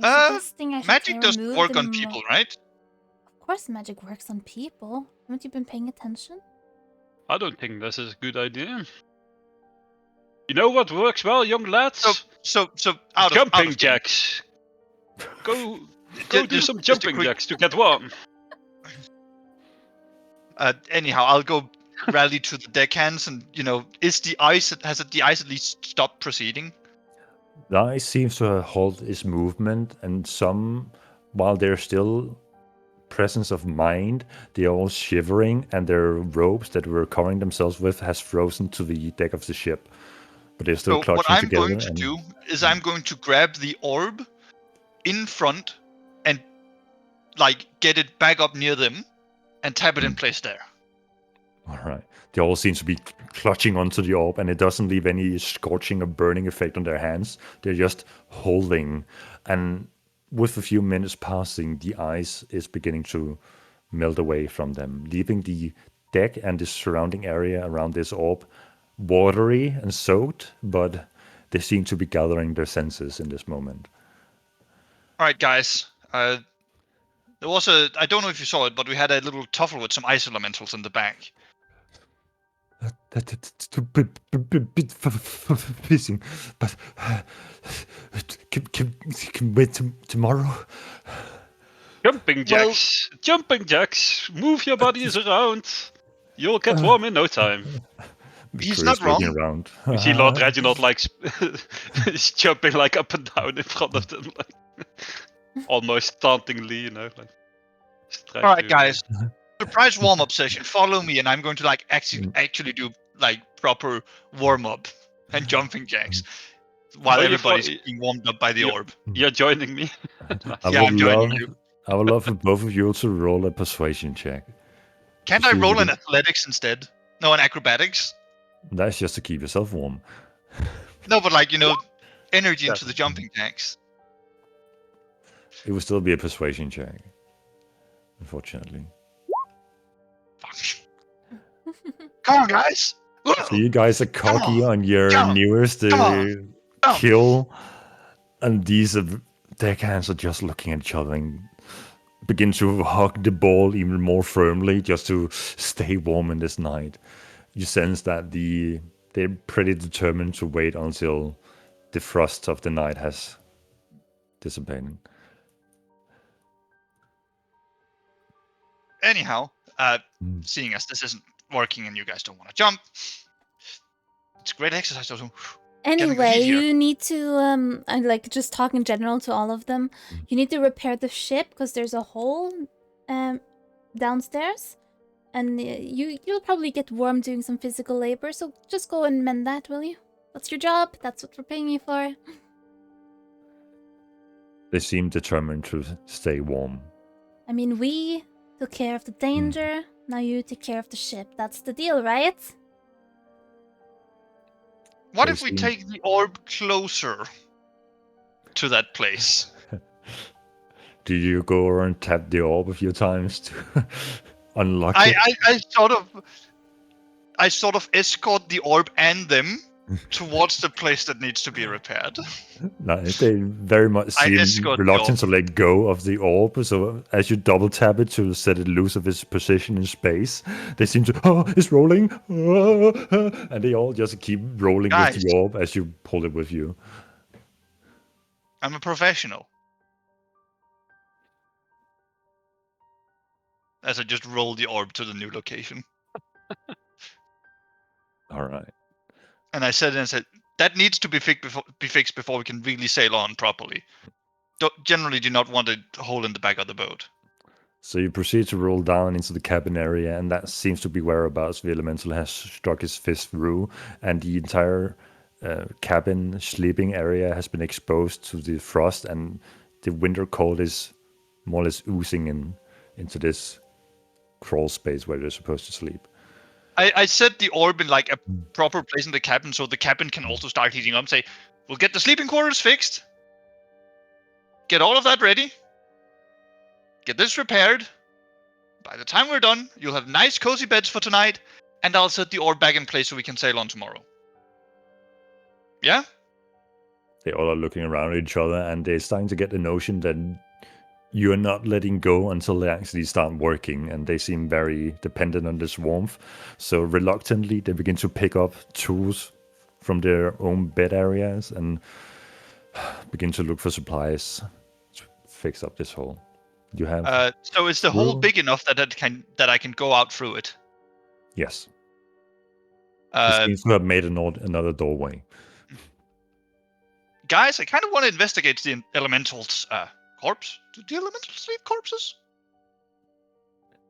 Are you suggesting I should Magic doesn't remove work the on people, right? Of course magic works on people. Haven't you been paying attention? I don't think this is a good idea. You know what works well, young lads? So out Jumping of jacks. Go do Just- some just a jumping quick- jacks to get warm. Anyhow, I'll go rally to the deckhands, and is the ice the ice at least stopped proceeding? The ice seems to halt its movement, and some, while they're still presence of mind, they're all shivering, and their robes that were covering themselves with has frozen to the deck of the ship. But they're still So clutching what I'm together. going to do is I'm going to grab the orb in front and like get it back up near them and tap it in place there. All right. They all seem to be clutching onto the orb, and it doesn't leave any scorching or burning effect on their hands. They're just holding. And with a few minutes passing, the ice is beginning to melt away from them, leaving the deck and the surrounding area around this orb watery and soaked, but they seem to be gathering their senses in this moment. All right, guys. There was I don't know if you saw it, but we had a little tuffle with some ice elementals in the back. That's a bit fishing, but can wait tomorrow. Jumping jacks. Jumping jacks. Move your bodies around. You'll get warm in no time. He's Chris not looking wrong. around. You see Lord Reginald like is jumping like up and down in front of them, like almost tauntingly, like. All right, guys. Surprise warm-up session. Follow me, and I'm going to like actually do like proper warm-up and jumping jacks while Well, you everybody's fo- being warmed up by the you- orb. You're joining me. I Yeah, would I'm joining love- you. I would love for both of you to roll a persuasion check. Can't to I see roll if in you- athletics instead? No, in acrobatics. That's just to keep yourself warm. No, but like energy into the jumping jacks. It would still be a persuasion check, unfortunately. Fuck. Come on, guys. So you guys are cocky on your Come on, newest come on, kill, and these deckhands are just looking at each other and begin to hug the ball even more firmly just to stay warm in this night. You sense that they're pretty determined to wait until the frost of the night has dissipated. Anyhow, seeing as this isn't working and you guys don't want to jump, it's great exercise. Also, Anyway, easier. you need to I like just talk in general to all of them. You need to repair the ship because there's a hole downstairs, and you'll probably get warm doing some physical labor. So just go and mend that, will you? That's your job. That's what we're paying you for. They seem determined to stay warm. I mean, we took care of the danger. Now you take care of the ship. That's the deal, right? what They if we seem- take the orb closer to that place? Do you go around and tap the orb a few times to unlock I, it? I sort of escort the orb and them towards the place that needs to be repaired. Nice. They very much I seem escort the reluctant to orb. let go of the orb. So as you double tap it to set it loose of its position in space, they seem to, oh, it's rolling. And they all just keep rolling with Guys. the orb as you pull it with you. I'm a professional. As I just roll the orb to the new location. All right. And I said, that needs to be fixed before we can really sail on properly. Generally do not want a hole in the back of the boat. So you proceed to roll down into the cabin area, and that seems to be whereabouts the elemental has struck his fist through, and the entire cabin sleeping area has been exposed to the frost, and the winter cold is more or less oozing into this crawl space where they're supposed to sleep. I set the orb in like a proper place in the cabin so the cabin can also start heating up. Say, we'll get the sleeping quarters fixed. Get all of that ready. Get this repaired. By the time we're done, you'll have nice cozy beds for tonight, and I'll set the orb back in place so we can sail on tomorrow. Yeah? They all are looking around at each other, and they're starting to get the notion that you're not letting go until they actually start working, and they seem very dependent on this warmth. So reluctantly, they begin to pick up tools from their own bed areas and begin to look for supplies to fix up this hole. You have So is the hole room? big enough that I can go out through it? Yes. It seems to have made another doorway. Guys, I kind of want to investigate the elemental's corpse. Do the elementals leave corpses?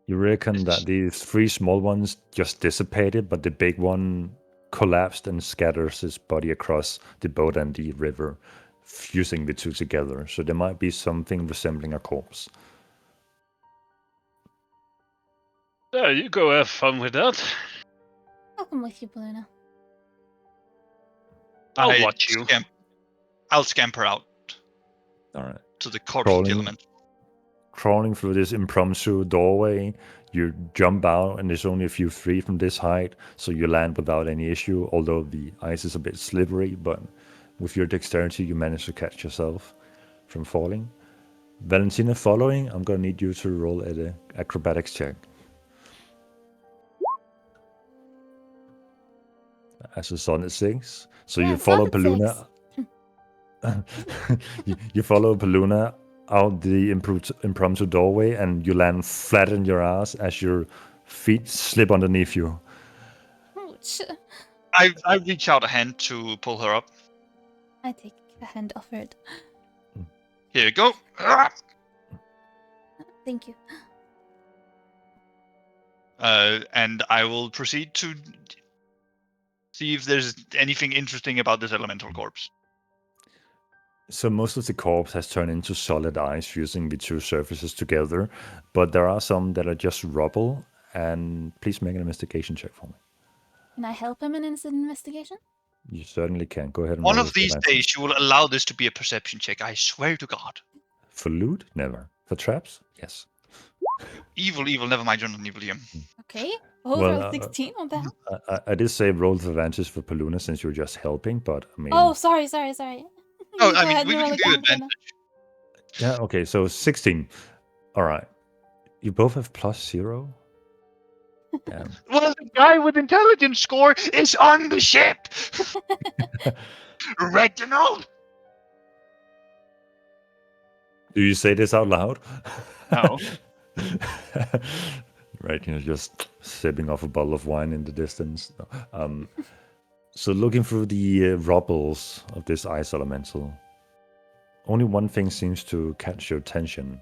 You reckon that these three small ones just dissipated, but the big one collapsed and scatters his body across the boat and the river, fusing the two together. So there might be something resembling a corpse. There you go, have fun with that. I'll come with you, Baluna. I'll watch you. I'll scamper out All right. to the corpse of the Crawling. elemental. Crawling through this impromptu doorway, you jump out, and there's only a few feet from this height, so you land without any issue, although the ice is a bit slippery, but with your dexterity, you manage to catch yourself from falling. Valentina following, I'm going to need you to roll an acrobatics check. As a solid 6. So Yeah, you follow solid Paluna. you follow Paluna out the impromptu doorway, and you land flat on your ass as your feet slip underneath you. Ouch. I reach out a hand to pull her up. I take a hand offered. Here you go. Ah! Thank you. And I will proceed to see if there's anything interesting about this elemental corpse. So most of the corpse has turned into solid ice fusing the two surfaces together, but there are some that are just rubble, and please make an investigation check for me. Can I help him in his investigation? You certainly can. Go ahead and One roll of these advantage. days, you will allow this to be a perception check. I swear to God. For loot? Never. For traps? Yes. Evil, never mind, you're not an evil here. Okay. Oh, Well, roll 16 on that. I did say roll with advantage for Paluna since you're just helping, but I mean... Oh, sorry. Oh, Go I mean, ahead, we roll can it do down, Baluna. advantage. Yeah, okay, so 16. All right. You both have +0? Damn. Well, the guy with intelligence score is on the ship! Reginald! Do you say this out loud? No. Right, just sipping off a bottle of wine in the distance. So looking through the rubbles of this ice elemental, only one thing seems to catch your attention.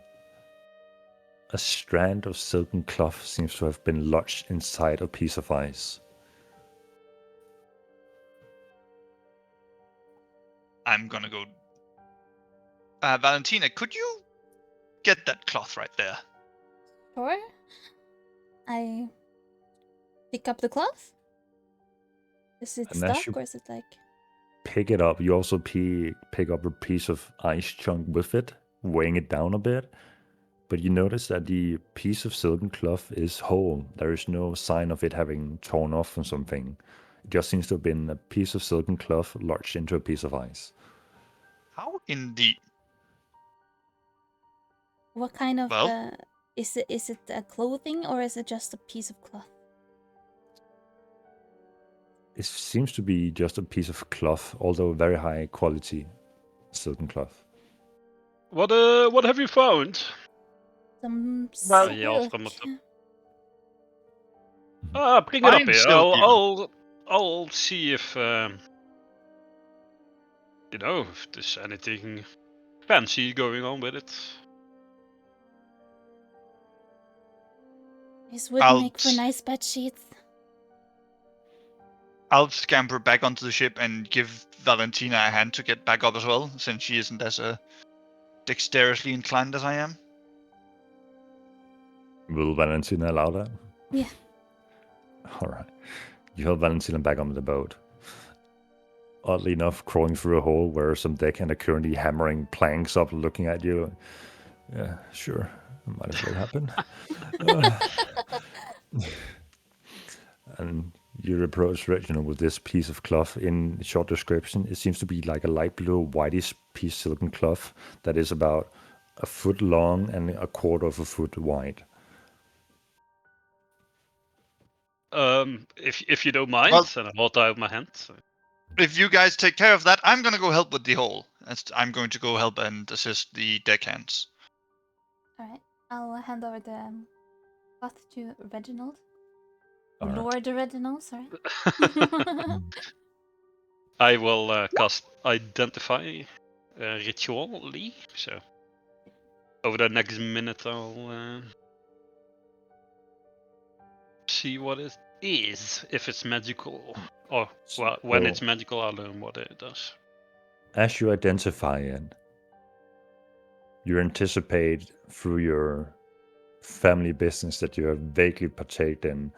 A strand of silken cloth seems to have been lodged inside a piece of ice. I'm gonna go. Valentina, could you get that cloth right there? Sure. I pick up the cloth. Is it And as stuck you or is it like... pick it up, you also pick up a piece of ice chunk with it, weighing it down a bit. But you notice that the piece of silken cloth is whole. There is no sign of it having torn off from something. It just seems to have been a piece of silken cloth lodged into a piece of ice. How in the... What kind of Well- is it a clothing or is it just a piece of cloth? It seems to be just a piece of cloth, although very high quality silken cloth. What have you found? Some Well- silk. Yeah, from bring it up Fine here. silk, I'll see if you know, if there's anything fancy going on with it. This would I'll make for s- nice bed sheets. I'll scamper back onto the ship and give Valentina a hand to get back up as well, since she isn't as dexterously inclined as I am. Will Valentina allow that? Yeah. All right. You help Valentina back on the boat. Oddly enough, crawling through a hole where some deckhand are currently hammering planks up, looking at you. Yeah, sure. Might as well happen. And you approach Reginald with this piece of cloth. In short description, it seems to be like a light blue, whitish piece of silken cloth that is about a foot long and a quarter of a foot wide. If you don't mind, Well- and I hold out my hand. If you guys take care of that, I'm gonna go help with the hole. I'm going to go help and assist the deckhands. Alright. I'll hand over the cloth to Reginald. All right. Lord Reginald, sorry. I will cast Identify ritually. So over the next minute, I'll see what it is, if it's magical, or well, when it's So- magical, I'll learn what it does. As you identify it, you anticipate through your family business that you have vaguely partaked in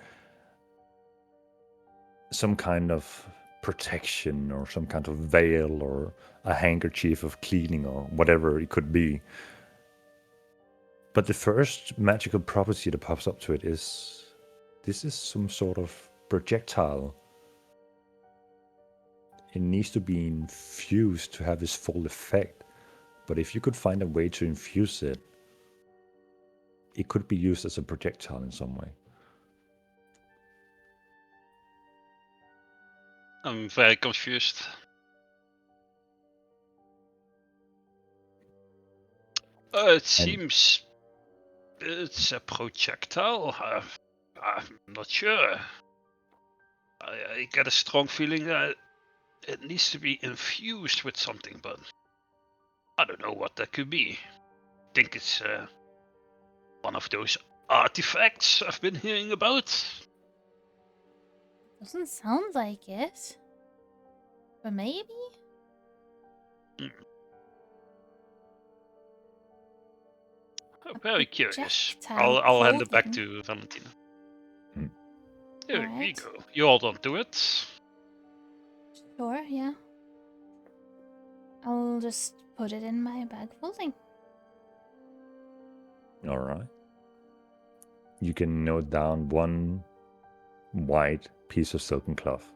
some kind of protection or some kind of veil or a handkerchief of cleaning or whatever it could be. But the first magical property that pops up to it is this is some sort of projectile. It needs to be infused to have its full effect. But if you could find a way to infuse it, it could be used as a projectile in some way. I'm very confused. It seems it's a projectile. I'm not sure. I get a strong feeling that it needs to be infused with something, but I don't know what that could be. I think it's one of those artifacts I've been hearing about. Doesn't sound like it. But maybe? I'm very curious. Projectile I'll hand it back clothing. to Valentina. Hmm. Here we Alright. go. You hold on to it. Sure, yeah. I'll just put it in my bag of holding. All right. You can note down one white piece of silken cloth.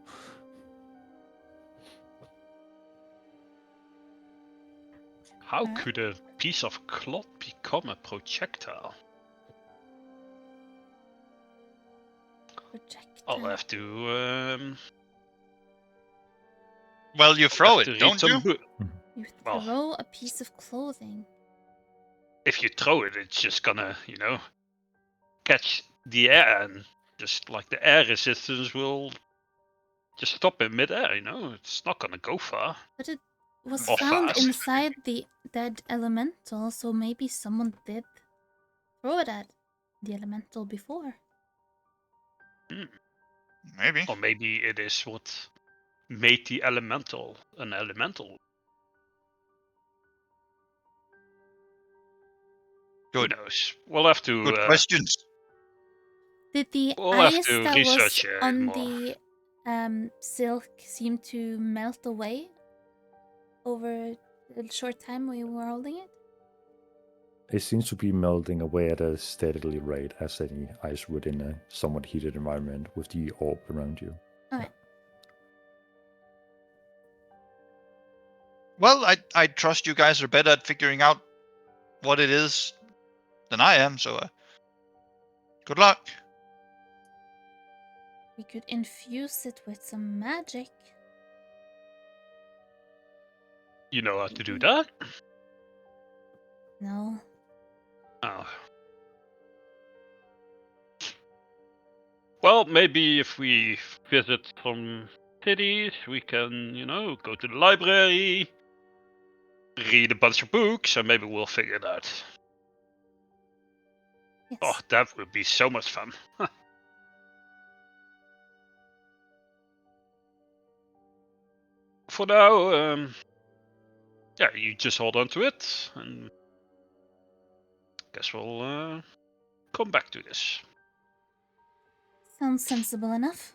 How Alright. could a piece of cloth become a projectile? Projectile. I'll have to Well, you throw have it, to read don't some you? book. You Well- throw a piece of clothing. If you throw it, it's just gonna, catch the air, and just like the air resistance will just stop in midair. It's not gonna go far. But it was Or found fast. inside the dead elemental, so maybe someone did throw it at the elemental before. Maybe. Or maybe it is what made the elemental an elemental. Good. Who knows? We'll have to. Good questions. Did the We'll have ice to that was research it on more. the silk seem to melt away over the short time we were holding it? It seems to be melting away at a steadily rate as any ice would in a somewhat heated environment with the orb around you. Alright. Well, I trust you guys are better at figuring out what it is than I am, so good luck. We could infuse it with some magic. You know how to do that? No. Oh. Well, maybe if we visit some cities, we can, go to the library, read a bunch of books, and maybe we'll figure it out. Yes. Oh, that would be so much fun. For now, yeah, you just hold on to it, and guess we'll come back to this. Sounds sensible enough.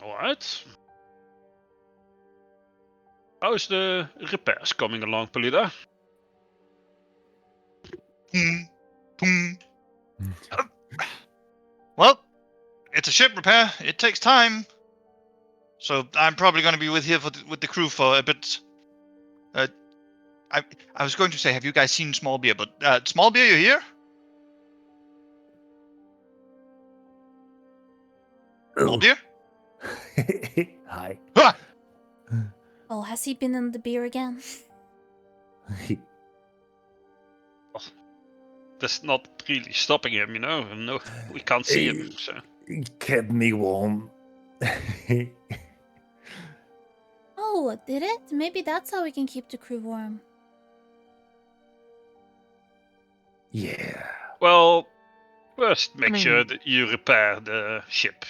Alright. How's the repairs coming along, Polida? Well, it's a ship repair. It takes time. So I'm probably going to be with the crew for a bit. I was going to say, have you guys seen Smallbeer? But Smallbeer, you here? Smallbeer? Hi. Ah! Oh, has he been in the beer again? That's not really stopping him, No, we can't see him, so. He kept me warm. Oh, did it? Maybe that's how we can keep the crew warm. Yeah. Well, first make I mean- sure that you repair the ship,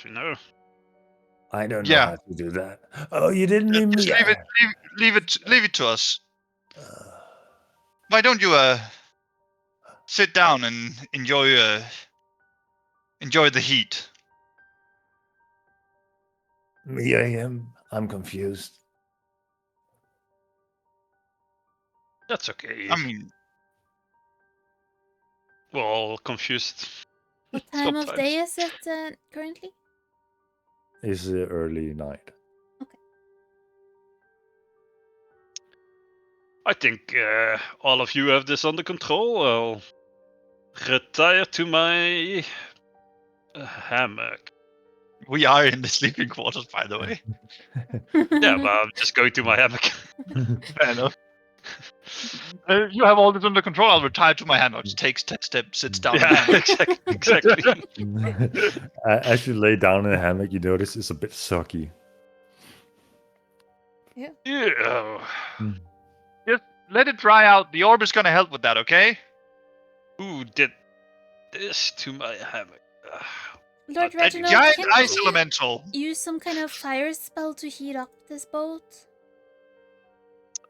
I don't know Yeah. how to do that. Oh, you didn't need me. Just leave it to us. Uh, Why don't you sit down and enjoy the heat? me, I'm confused. That's okay. I mean, We're all confused. What time of Sometimes. day is it currently? It's the early night. I think all of you have this under control. I'll retire to my hammock. we are in the sleeping quarters, by the way. Yeah, but I'm just going to my hammock. Fair enough. You have all this under control. I'll retire to my hammock. Just takes 10 steps, sits down. Yeah, exactly. As you lay down in the hammock, you notice it's a bit sucky. Yeah. Just let it dry out. The orb is gonna help with that, okay? Who did this to my hammock? Lord A Reginald, Giant can ice we elemental. use some kind of fire spell to heat up this boat?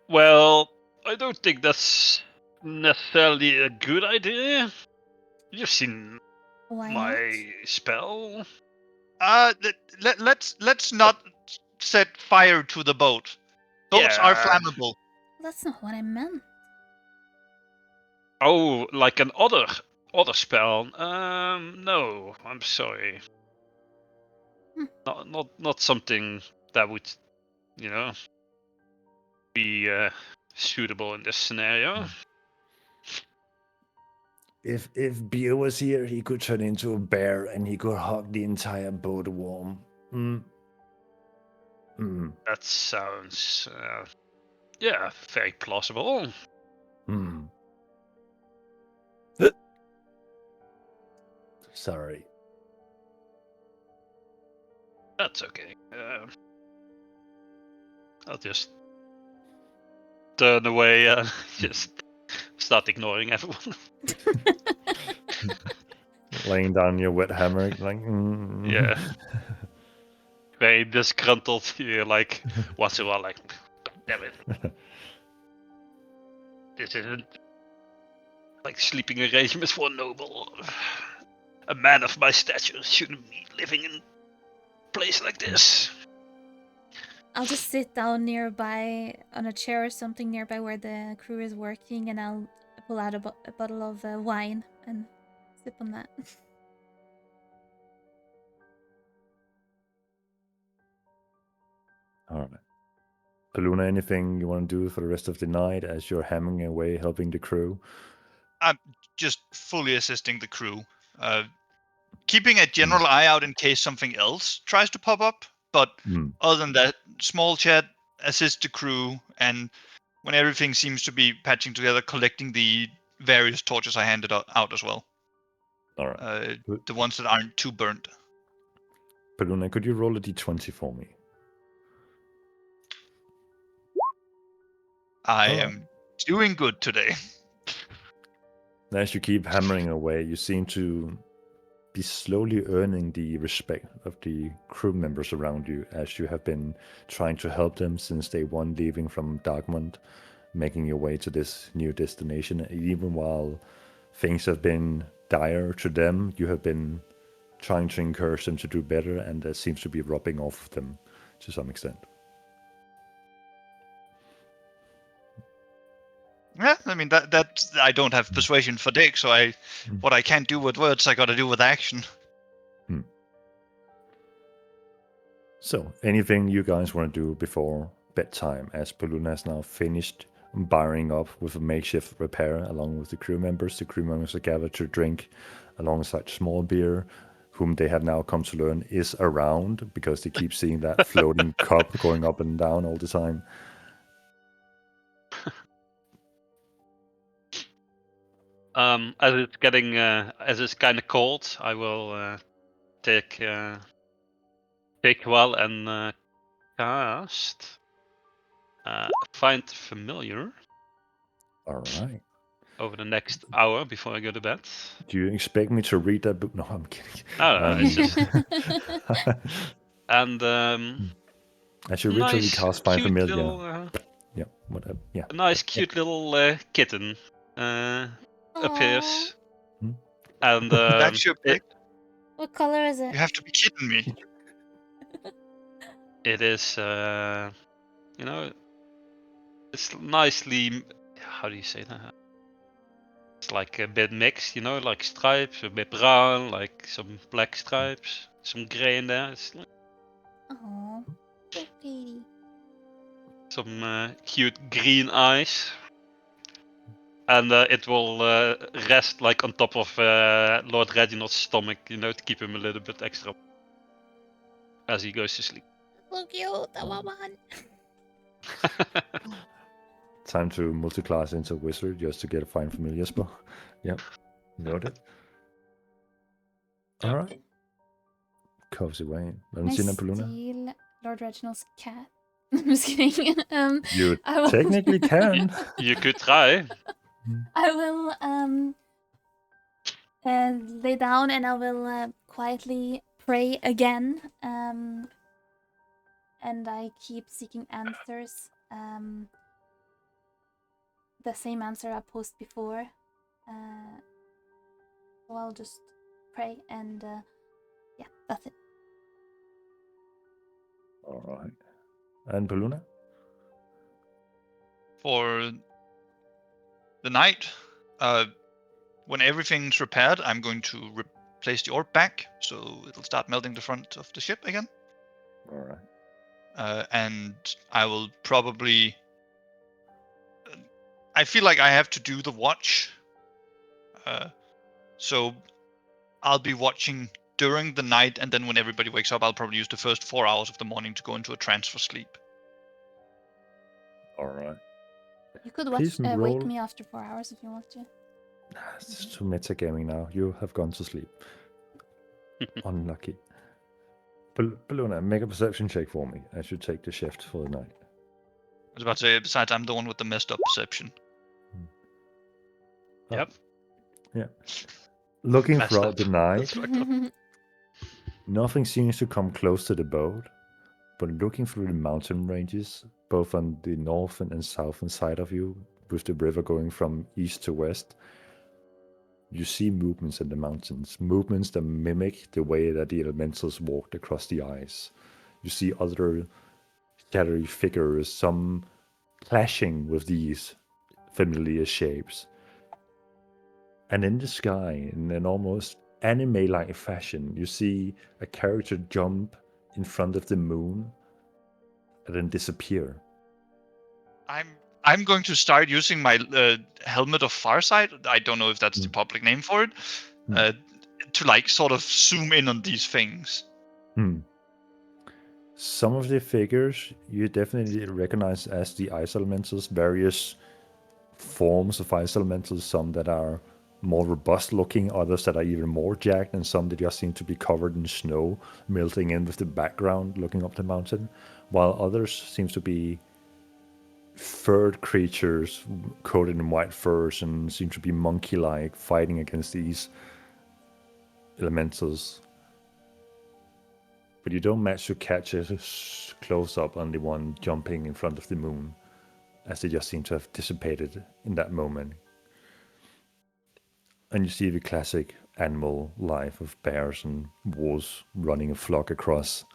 Well, I don't think that's necessarily a good idea. You've seen Why my not? spell. Let's not set fire to the boat. Boats are Yeah. flammable. That's not what I meant. Oh, like an other spell? No, I'm sorry. Not something that would, be suitable in this scenario. If Beer was here, he could turn into a bear and he could hug the entire boat warm. That sounds, yeah, very plausible. Sorry. That's okay. I'll just turn away and just start ignoring everyone. Laying down your wet hammock, like. Yeah. Very disgruntled. You're like, once in a while, like, damn it. This isn't like sleeping arrangements for a noble. A man of my stature shouldn't be living in a place like this. I'll just sit down nearby on a chair or something nearby where the crew is working, and I'll pull out a bottle of wine and sip on that. All right. Paluna, anything you want to do for the rest of the night as you're hammering away, helping the crew? I'm just fully assisting the crew. Keeping a general eye out in case something else tries to pop up. But Hmm. other than that, small chat, assist the crew, and when everything seems to be patching together, collecting the various torches I handed out as well. All right. The ones that aren't too burnt. Paluna, could you roll a d20 for me? I Alright. am doing good today. As you keep hammering away, you seem to be slowly earning the respect of the crew members around you as you have been trying to help them since day one, leaving from Darkmont, making your way to this new destination. Even while things have been dire to them, you have been trying to encourage them to do better, and that seems to be rubbing off them to some extent. Yeah, I mean that I don't have persuasion for dick, so what I can't do with words, I gotta do with action. So, anything you guys want to do before bedtime, as Paluna has now finished barring up with a makeshift repair along with the crew members. The crew members are gathered to drink alongside Smallbeer, whom they have now come to learn is around because they keep seeing that floating cup going up and down all the time. As it's kind of cold, I will take well and cast Find Familiar All right. over the next hour before I go to bed. Do you expect me to read that book? No, I'm kidding. No, it's just and As you ritually nice, cast Find cute Familiar. little, Yeah, whatever. Yeah. a nice, cute little kitten appears, and That's your pick. What color is it? You have to be kidding me. it is it's nicely, how do you say that? It's like a bit mixed, like stripes, a bit brown, like some black stripes, some gray in there. It's like Oh, so pretty. some cute green eyes. And it will rest like on top of Lord Reginald's stomach, to keep him a little bit extra as he goes to sleep. So cute, the woman. Time to multi-class into wizard just to get a Find Familiar spell. Yep. Noted. Yep. Alright. Cozy way. Can I Valentina Paluna? steal Lord Reginald's cat? I'm just kidding. You I will- technically can. You could try. I will lay down and I will quietly pray again. And I keep seeking answers. The same answer I posed before. So I'll just pray and yeah, that's it. Alright. And Paluna? For the night, when everything's repaired, I'm going to replace the orb back, so it'll start melting the front of the ship again. Alright. And I will probably... I feel like I have to do the watch. So I'll be watching during the night, and then when everybody wakes up, I'll probably use the first 4 hours of the morning to go into a trance for sleep. Alright. You could Please wake roll. me after 4 hours if you want to. It's too metagaming now. You have gone to sleep. Unlucky. Paluna, make a perception check for me as you take the shift for the night. I was about to say, besides, I'm the one with the messed up perception. Yep. Yeah. Looking Messed throughout up. the night, That's fucked up. nothing seems to come close to the boat, but looking through the mountain ranges, both on the northern and southern side of you, with the river going from east to west, you see movements in the mountains, movements that mimic the way that the elementals walked across the ice. You see other shadowy figures, some clashing with these familiar shapes. And in the sky, in an almost anime-like fashion, you see a character jump in front of the moon and then disappear. I'm going to start using my helmet of Farsight. I don't know if that's the public name for it. To like sort of zoom in on these things. Some of the figures you definitely recognize as the ice elementals, various forms of ice elementals, some that are more robust looking, others that are even more jagged, and some that just seem to be covered in snow, melting in with the background looking up the mountain, while others seems to be furred creatures coated in white furs and seem to be monkey-like, fighting against these elementals. But you don't manage to catch a close-up on the one jumping in front of the moon, as they just seem to have dissipated in that moment. And you see the classic animal life of bears and wolves running a flock across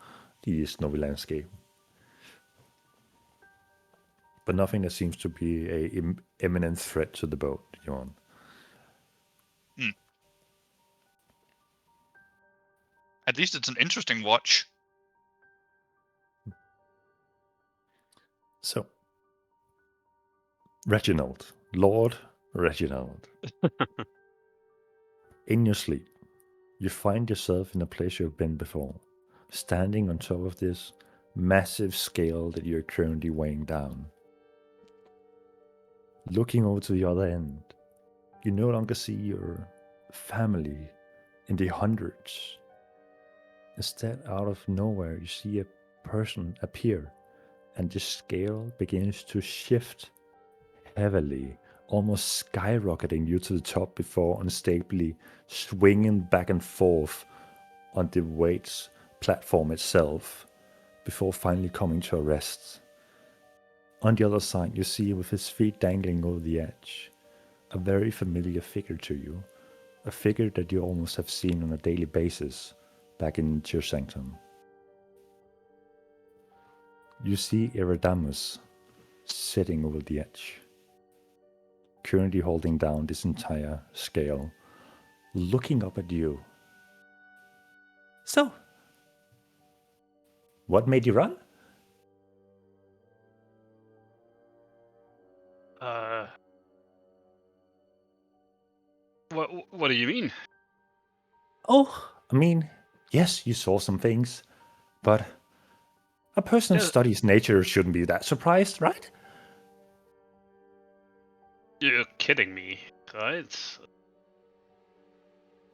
the snowy landscape. But nothing that seems to be an imminent threat to the boat you're on. At least it's an interesting watch. So, Reginald, Lord Reginald. In your sleep, you find yourself in a place you've been before, standing on top of this massive scale that you're currently weighing down. Looking over to the other end, you no longer see your family in the hundreds. Instead, out of nowhere, you see a person appear, and the scale begins to shift heavily, almost skyrocketing you to the top before unstably swinging back and forth on the weights platform itself, before finally coming to a rest. On the other side, you see, with his feet dangling over the edge, a very familiar figure to you, a figure that you almost have seen on a daily basis back in Tyr Sanctum. You see Eridamus sitting over the edge, currently holding down this entire scale, looking up at you. So, what made you run? What do you mean? Oh, I mean, yes, you saw some things, but a person who studies nature shouldn't be that surprised, right? You're kidding me, right?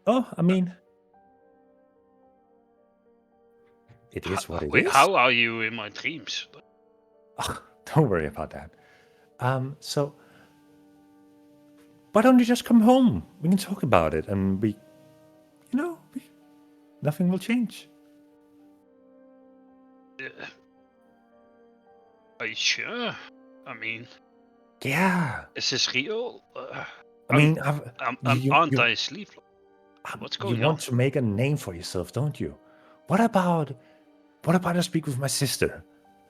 Oh, I mean, it is what it Wait, is. how are you in my dreams? Oh, don't worry about that. So, why don't you just come home? We can talk about it, and nothing will change. Are you sure? I mean, Yeah. is this real? I mean, aren't I asleep? What's going you on? want to make a name for yourself, don't you? What about I speak with my sister,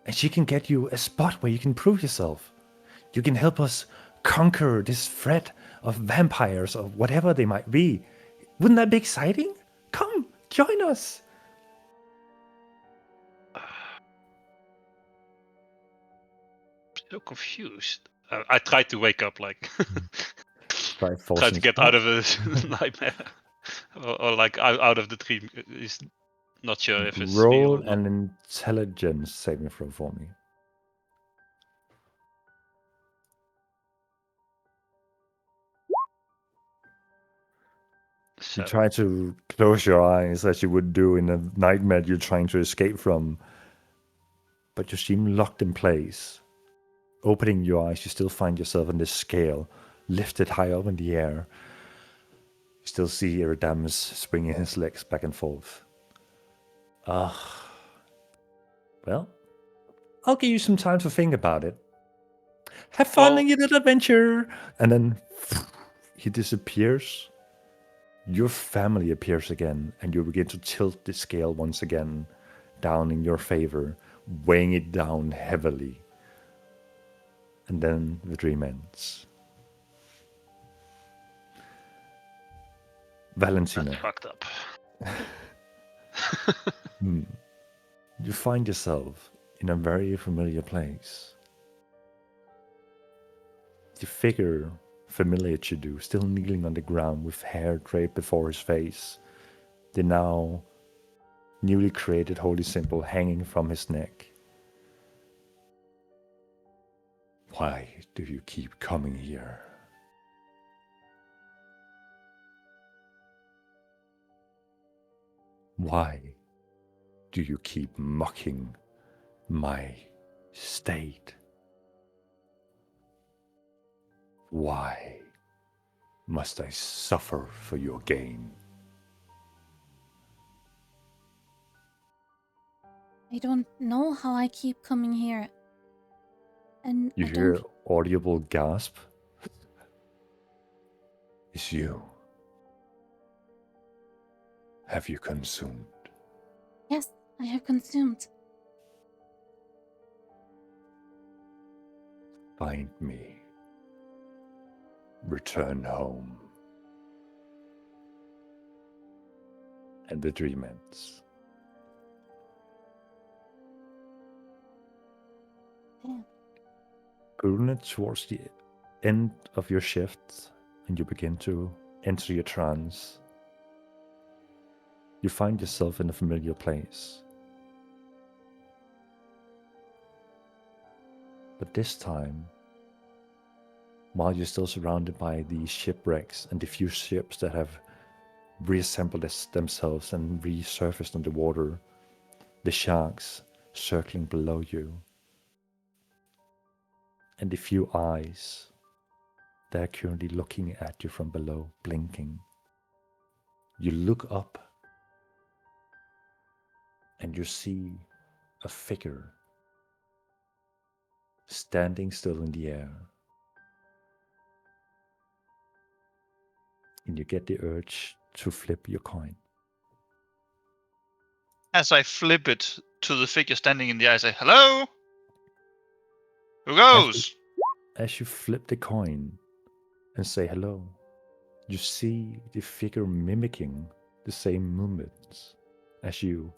and she can get you a spot where you can prove yourself. You can help us conquer this threat of vampires or whatever they might be. Wouldn't that be exciting? Come, join us. So confused. I tried to wake up, like Try try to get out of a nightmare, or like out of the dream. He's not sure if it's real Roll or not. an intelligence saving throw for me. You try to close your eyes as you would do in a nightmare you're trying to escape from, but you seem locked in place. Opening your eyes, you still find yourself on this scale, lifted high up in the air. You still see Eridamus swinging his legs back and forth. Well, I'll give you some time to think about it. Have fun in your little adventure! And then he disappears. Your family appears again, and you begin to tilt the scale once again down in your favor, weighing it down heavily. And then the dream ends. Valentina. That's fucked up. You find yourself in a very familiar place. The figure familiar to you, still kneeling on the ground with hair draped before his face, the now newly created holy symbol hanging from his neck. Why do you keep coming here? Why do you keep mocking my state? Why must I suffer for your gain? I don't know how I keep coming here. And You I hear don't... audible gasp. It's you. Have you consumed? Yes, I have consumed. Find me. Return home. And the dream ends. Damn. Guruna, towards the end of your shift, and you begin to enter your trance, you find yourself in a familiar place. But this time, while you're still surrounded by the shipwrecks and the few ships that have reassembled themselves and resurfaced on the water, the sharks circling below you, and the few eyes that are currently looking at you from below, blinking. You look up and you see a figure standing still in the air. And you get the urge to flip your coin. As I flip it to the figure standing in the eye, I say, "Hello? Who goes?" As you flip the coin and say hello, you see the figure mimicking the same movements as you.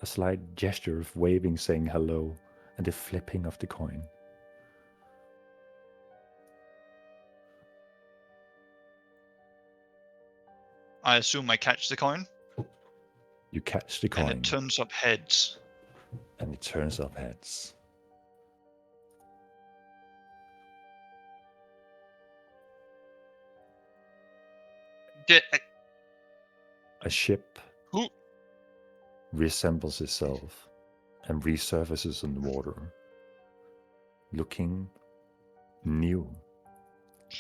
A slight gesture of waving, saying hello, and the flipping of the coin. I assume I catch the coin, You catch the and coin, it turns up heads. and it turns up heads. A ship Who? reassembles itself and resurfaces in the water, looking new,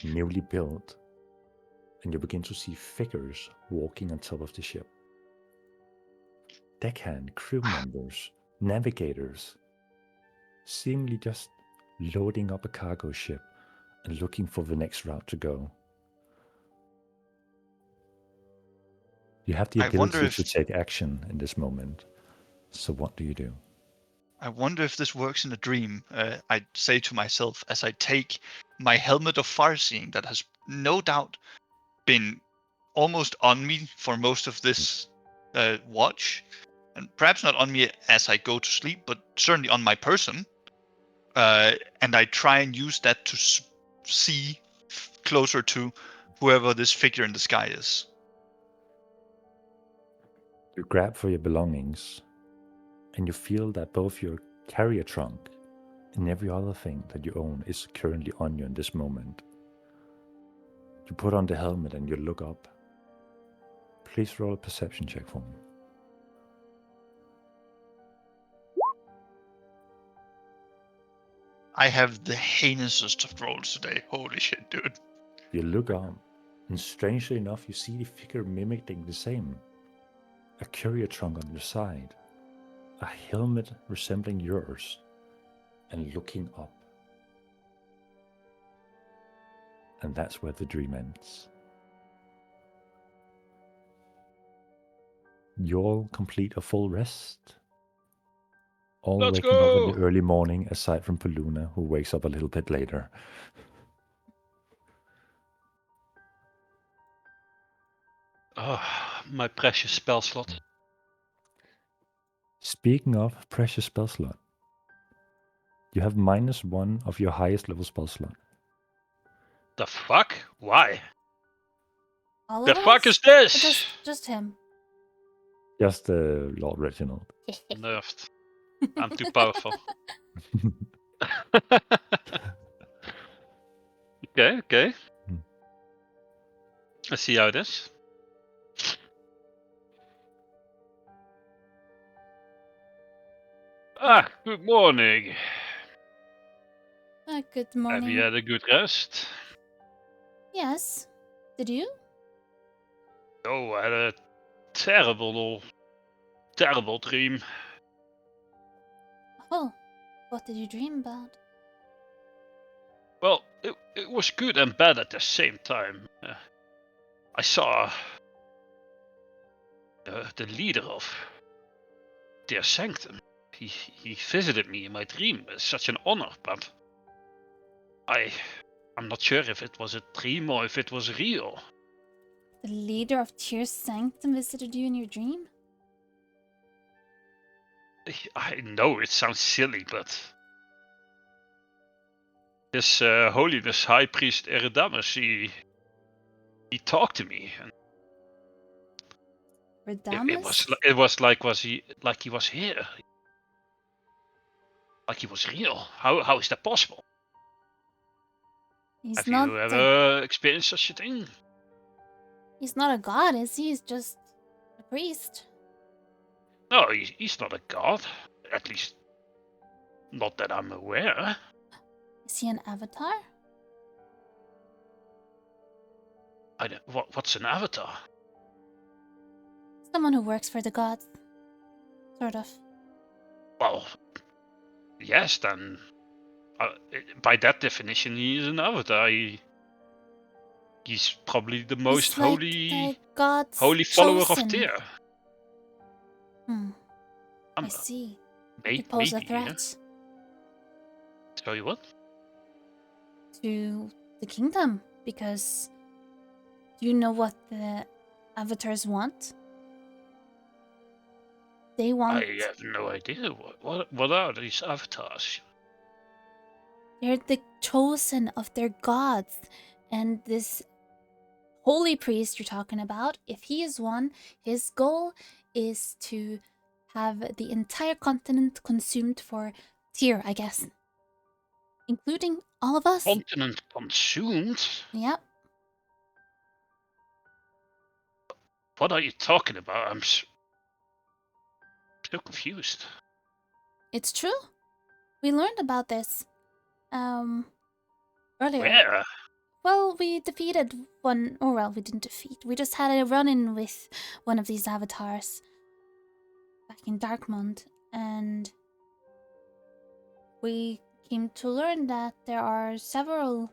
newly built, and you begin to see figures walking on top of the ship. Deckhand, crew members, navigators, seemingly just loading up a cargo ship and looking for the next route to go. You have the I wonder ability if to take action in this moment. So what do you do? I wonder if this works in a dream. I say to myself as I take my helmet of farseeing that has no doubt been almost on me for most of this watch, and perhaps not on me as I go to sleep, but certainly on my person. And I try and use that to see closer to whoever this figure in the sky is. You grab for your belongings, and you feel that both your carrier trunk and every other thing that you own is currently on you in this moment. You put on the helmet and you look up. Please roll a perception check for me. I have the heinousest of rolls today. Holy shit, dude. You look up, and strangely enough, you see the figure mimicking the same. A courier trunk on your side, a helmet resembling yours, and looking up. And that's where the dream ends. You all complete a full rest. All Let's waking up in go! the early morning, aside from Paluna, who wakes up a little bit later. Oh, my precious spell slot. Speaking of precious spell slot, you have -1 of your highest level spell slot. The fuck? Why? All The of fuck us? is Or this? just him? Just Lord Reginald. Nerfed. I'm too powerful. Okay. Hmm. Let's see how it is. Good morning. Good morning. Have you had a good rest? Yes. Did you? Oh, I had a terrible dream. Oh, what did you dream about? Well, it was good and bad at the same time. I saw the leader of their sanctum. He visited me in my dream. It's such an honor, but I'm not sure if it was a dream or if it was real. The leader of Tyr's Sanctum visited you in your dream? I know it sounds silly, but His Holiness High Priest Eredamus, he talked to me, and Redamus? it was like he was here, like he was real. How is that possible? He's Have not you a, ever experienced such a thing? he's not a god, is he? He's just a priest. No, he's not a god. At least, not that I'm aware. Is he an avatar? What's an avatar? Someone who works for the gods. Sort of. Well, yes, then. By that definition, he is an avatar. He's probably the most He's like holy the gods follower chosen. of Tyr. I see. You pose Maybe, a threat Sorry, what? to the kingdom because do you know what the avatars want? They want. I have no idea. What are these avatars? They're the chosen of their gods, and this holy priest you're talking about, if he is one, his goal is to have the entire continent consumed for Tyr, I guess. Including all of us. Continent consumed? Yep. What are you talking about? I'm so confused. It's true. We learned about this earlier. Where? Well, we defeated one, or well, we didn't defeat. We just had a run-in with one of these avatars back in Darkmond, and we came to learn that there are several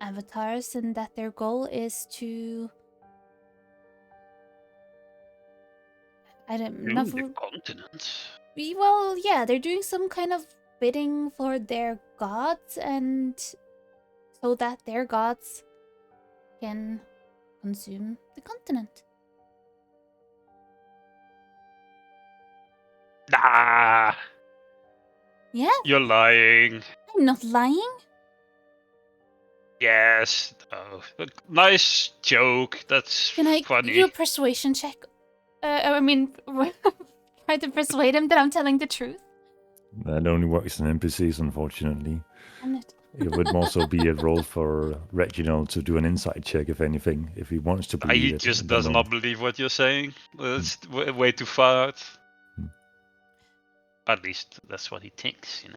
avatars and that their goal is to The continent? Well, yeah, they're doing some kind of bidding for their gods, and so that their gods can consume the continent. Nah, Yeah, you're lying. I'm not lying. Yes. Oh, nice joke. That's Can I funny. do a persuasion check? Try to persuade him that I'm telling the truth. That only works in NPCs, unfortunately. I'm not. It would also be a role for Reginald to do an insight check, if anything, if he wants to believe He it. just I does don't not know. believe what you're saying. It's way too far out. At least that's what he thinks, you know.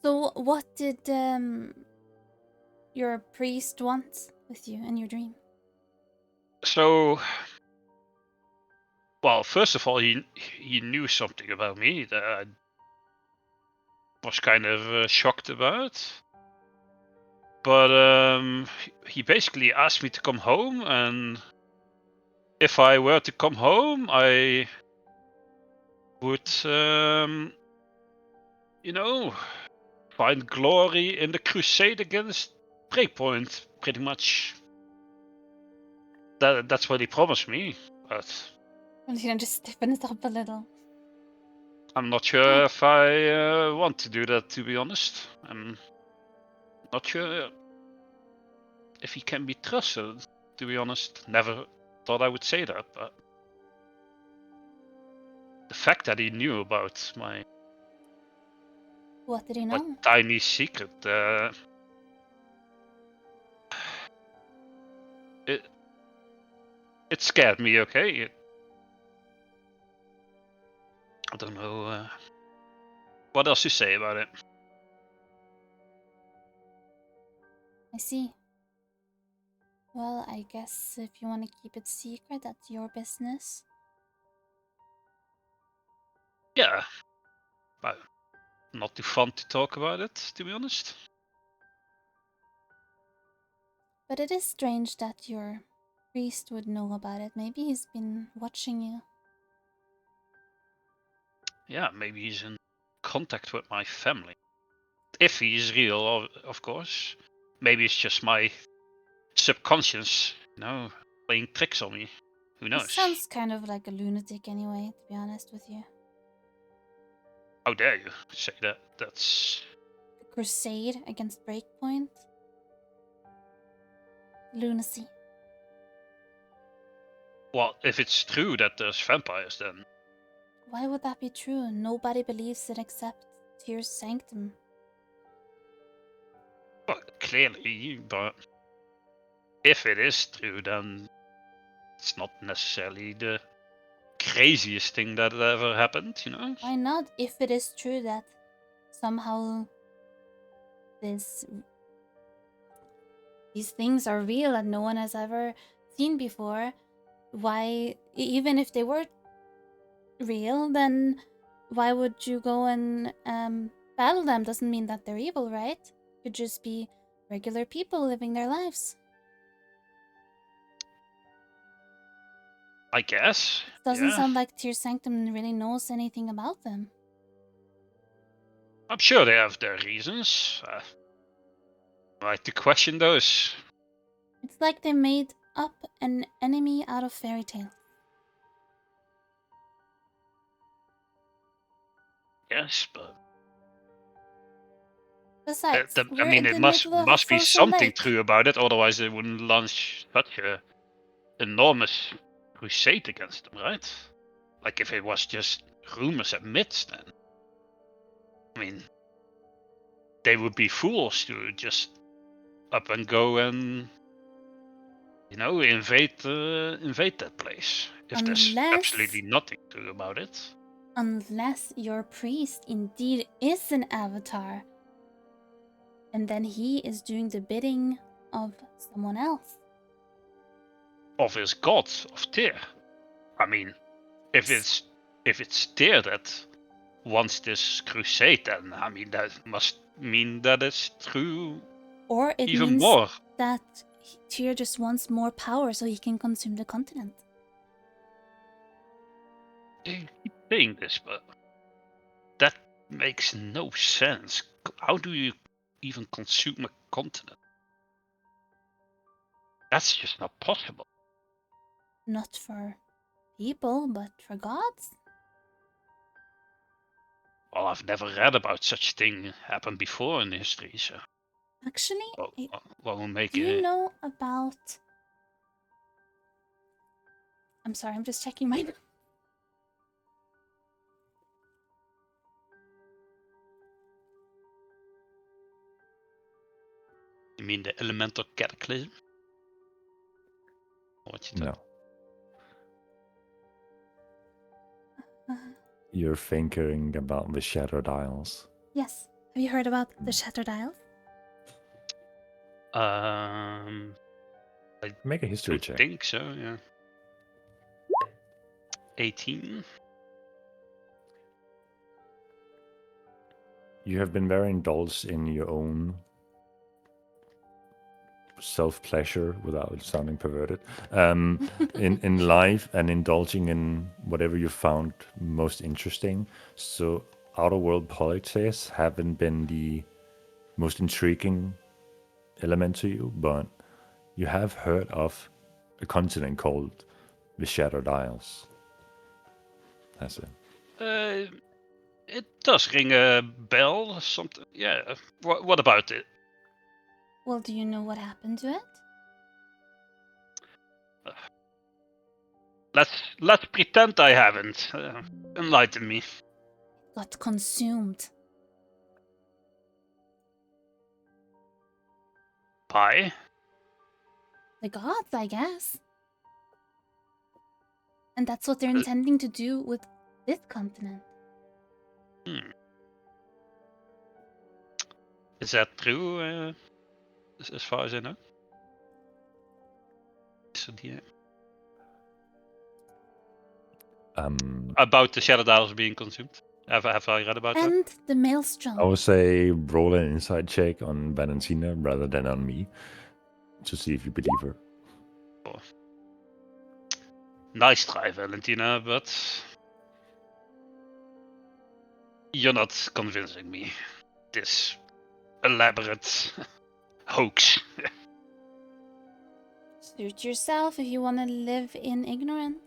So, what did your priest want with you in your dream? So, well, first of all, he knew something about me that I was kind of shocked about. But he basically asked me to come home, and if I were to come home, I would, find glory in the crusade against Breakpoint, pretty much. That's what he promised me, but I'm just stiffen it up a little. I'm not sure if I want to do that, to be honest. I'm not sure if he can be trusted, to be honest. Never thought I would say that, but the fact that he knew about my What did he know? tiny secret, it scared me. Okay, I don't know what else to say about it. I see. Well, I guess if you want to keep it secret, that's your business. Yeah, but not too fun to talk about it, to be honest. But it is strange that your priest would know about it. Maybe he's been watching you. Yeah, maybe he's in contact with my family. If he is real, of course. Maybe it's just my subconscious, playing tricks on me. Who He knows? sounds kind of like a lunatic anyway, to be honest with you. How dare you say that? That's... A crusade against Breakpoint. Lunacy. Well, if it's true that there's vampires, then... Why would that be true? Nobody believes it except Tyr's Sanctum. Well, clearly, but... If it is true, then... It's not necessarily the craziest thing that ever happened, Why not? If it is true that somehow these things are real and no one has ever seen before, why, even if they were real, then why would you go and battle them? Doesn't mean that they're evil, right? Could just be regular people living their lives. I guess. Doesn't Yeah. sound like Tyr Sanctum really knows anything about them. I'm sure they have their reasons. I'd like to question those. It's like they made up an enemy out of fairy tales. Yes, but... Besides, we're I mean, in it the must middle of a be frozen something lake. true about it, otherwise they wouldn't launch such a enormous crusade against them, right? Like if it was just rumors and myths, then I mean, they would be fools to just up and go and invade that place if there's absolutely nothing true about it. Unless your priest indeed is an avatar, and then he is doing the bidding of someone else. Of his god, of Tyr. I mean, if it's Tyr that wants this crusade, then I mean that must mean that it's true. Or it even means more. that Tyr just wants more power so he can consume the continent. You keep saying this, but that makes no sense. How do you even consume a continent? That's just not possible. Not for people, but for gods? Well, I've never read about such thing happen before in history, so... Actually, we'll make do it... you know about... I'm sorry, I'm just checking my... You mean the elemental cataclysm? What you No. You're thinking about the Shattered Isles. Yes. Have you heard about the Shattered Isles? Make a history I check. think so, yeah. 18. You have been very indulged in your own self-pleasure, without sounding perverted, in life, and indulging in whatever you found most interesting. So outer world politics haven't been the most intriguing element to you, but you have heard of a continent called the Shattered Isles. That's it. It does ring a bell. Something. Yeah. What about it? Well, do you know what happened to it? Let's pretend I haven't. Enlighten me. Got consumed. Pie? The gods, I guess. And that's what they're intending to do with this continent. Is that true? As far as I know. So, yeah. About the Shadow Dials being consumed. Have I read about that? And the maelstrom. I would say roll an insight check on Valentina rather than on me to see if you believe her. Nice try, Valentina, but you're not convincing me. This elaborate hoax. Suit yourself if you want to live in ignorance.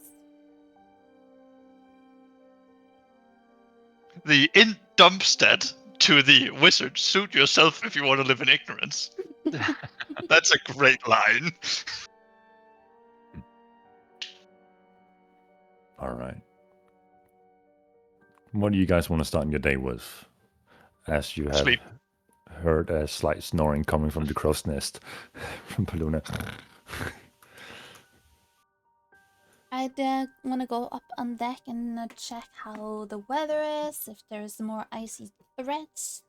The in Dumpstead to the wizard, suit yourself if you want to live in ignorance. That's a great line. All right. What do you guys want to start your day with? As you have Sleep. heard a slight snoring coming from the crow's nest from Paluna. I'd want to go up on deck and check how the weather is, if there's more icy threats,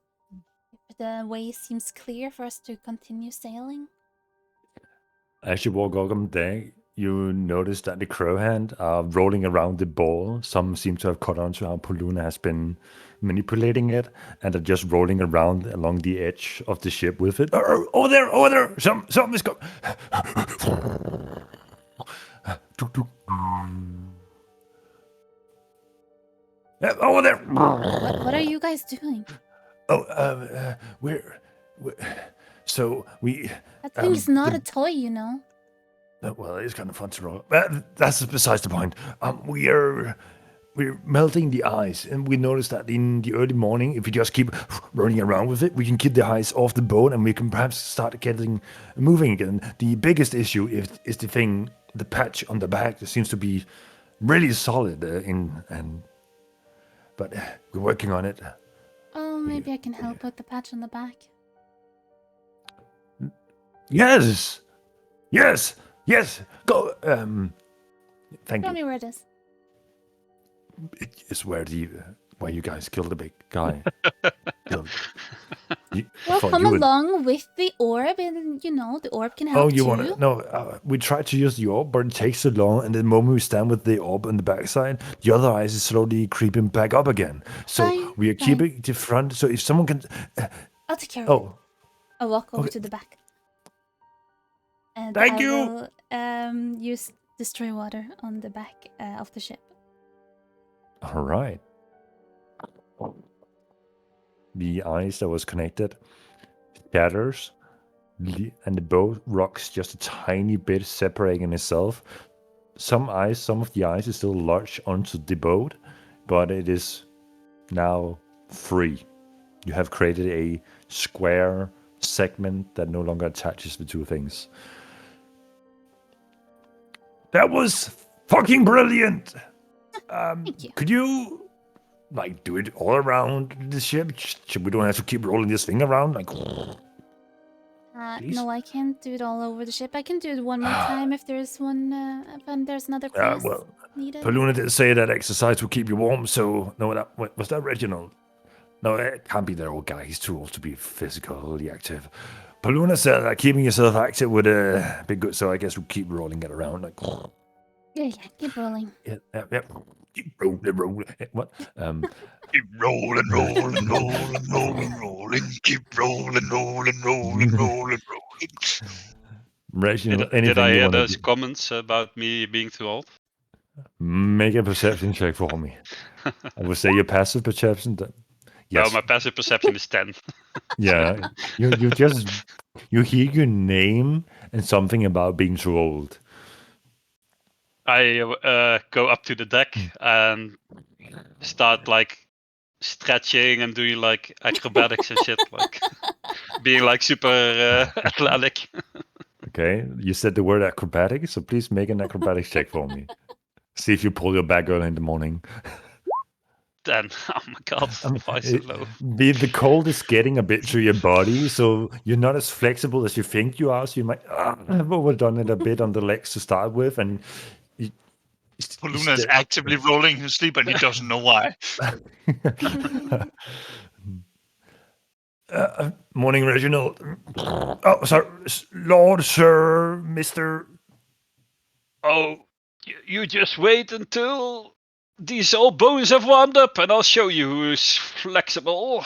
if the way seems clear for us to continue sailing. As you walk up on deck, you notice that the crow hand are rolling around the ball. Some seem to have caught on to how Paluna has been manipulating it, and are just rolling around along the edge of the ship with it. Over there! Something's coming! Over there! What are you guys doing? So we. That thing's not a toy, you know. Well, it's kind of fun to roll. That's besides the point. We're melting the ice, and we noticed that in the early morning, if we just keep running around with it, we can keep the ice off the boat, and we can perhaps start getting moving again. The biggest issue is the patch on the back that seems to be really solid. But we're working on it. Oh, maybe I can help with the patch on the back. Yes. Go. Thank Tell you. me where it is. It's where you guys killed the big guy. Well, come along with the orb, and the orb can help Oh, you too. want to? No, we tried to use the orb, but it takes so long. And the moment we stand with the orb on the backside, the other ice is slowly creeping back up again. So Fine, we are keeping the front. So if someone can, I'll take care of it. I'll walk over okay. to the back. And Thank I you. will use destroy water on the back of the ship. All right. The ice that was connected shatters, and the boat rocks just a tiny bit, separating itself. Some of the ice is still lodged onto the boat, but it is now free. You have created a square segment that no longer attaches the two things. That was fucking brilliant! Thank you. Could you do it all around the ship? We don't have to keep rolling this thing around. Please? No, I can't do it all over the ship. I can do it one more time if there's there's another place needed. Paluna did say that exercise will keep you warm, so was that Reginald? No, it can't be that old guy. He's too old to be physically active. Paluna said that keeping yourself active would be good, so I guess we'll keep rolling it around. Yeah, keep rolling. Yeah. Keep rolling. What? Keep rolling. Keep rolling. Reginald, Did I you hear wanna those do? comments about me being too old? Make a perception check for me. I would say your passive perception. Yes. No, my passive perception is 10. Yeah. You hear your name and something about being too old. I go up to the deck and start stretching and doing like acrobatics and shit, like being like super athletic. Okay, you said the word acrobatic, so please make an acrobatics check for me. See if you pull your back early in the morning. Then, oh my god, why so low? The cold is getting a bit through your body, so you're not as flexible as you think you are. So you might have overdone it a bit on the legs to start with, and you, Poluna is actively rolling his sleep and he doesn't know why. Morning, Reginald. Oh, sorry, Lord, Sir, Mister. Oh, you just wait until these old bones have warmed up, and I'll show you who's flexible.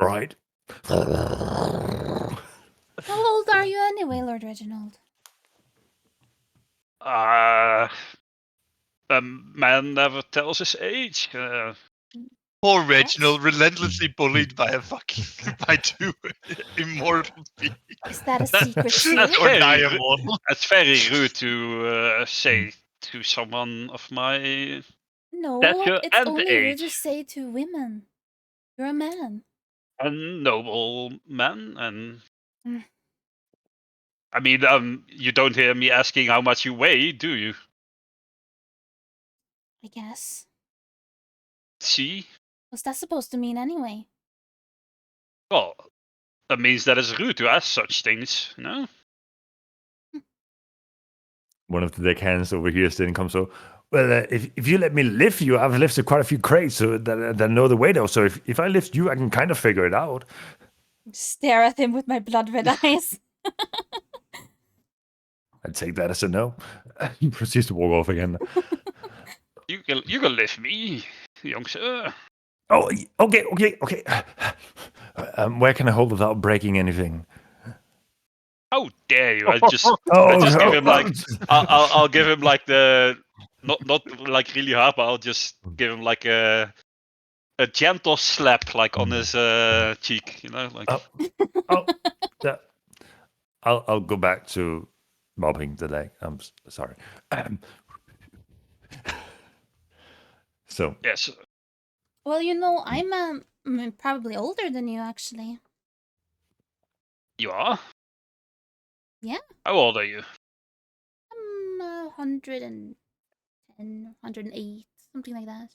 Right. How old are you anyway, Lord Reginald? A man never tells his age. Poor Reginald, relentlessly bullied by by two immortal beings. Is that a secret too? That's Or very die rude. immortal. That's very rude to say to someone of my No, stature it's and only rude to age. say to women. You're a man. A noble man, and Mm. I mean, you don't hear me asking how much you weigh, do you? I guess. See? What's that supposed to mean anyway? Well, that means that it's rude to ask such things, you know? One of the deckhands over here still comes so. Well, if you let me lift you, I've lifted quite a few crates so that I know the way though. So if I lift you, I can kind of figure it out. Stare at him with my blood red eyes. I'd take that as a no. He proceeds to walk off again. You can lift me, young sir. Oh, okay. Where can I hold without breaking anything? How dare you? I just give him like I'll give him like the not like really hard, but I'll just give him like a gentle slap like on his cheek, you know, like Yeah. I'll go back to mopping the leg. I'm sorry. So yes. Well, you know, I'm probably older than you, actually. You are? Yeah. How old are you? I'm 110, 108, something like that.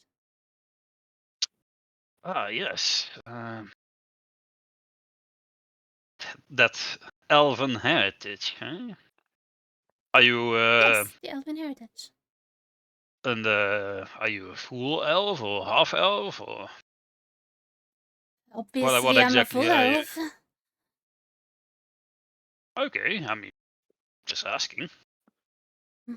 Ah, yes. That elven heritage, huh? Are you Yes, the elven heritage. and are you a full elf or half elf or Obviously, what I'm a exactly full are you? elf. Okay, I mean, just asking. Hmm.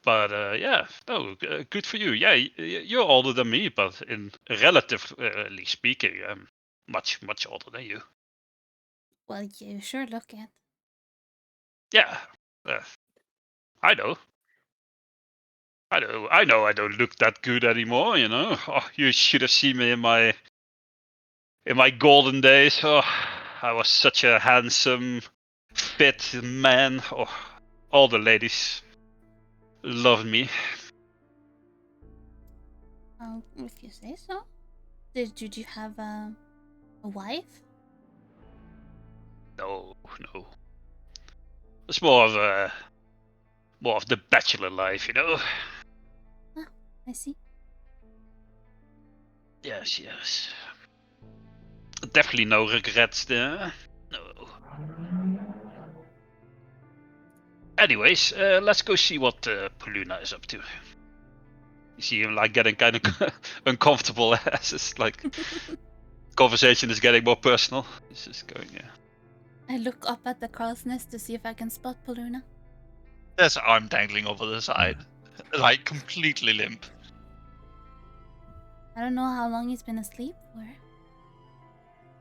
But yeah, no, good for you. Yeah, you're older than me, but in relatively speaking, I'm much older than you. Well, you sure look it. Yeah, I know. I know. I don't look that good anymore. You know. Oh, you should have seen me in my golden days. Oh, I was such a handsome, fit man. Oh, all the ladies loved me. If you say so. Did you have a wife? No. It's more of the bachelor life, you know. Ah, I see. Yes. Definitely no regrets there. No. Anyways, let's go see what Poluna is up to. You see him like getting kind of uncomfortable as it's like conversation is getting more personal. He's just going, yeah. I look up at the crow's nest to see if I can spot Poluna. There's an arm dangling over the side, like completely limp. I don't know how long he's been asleep for.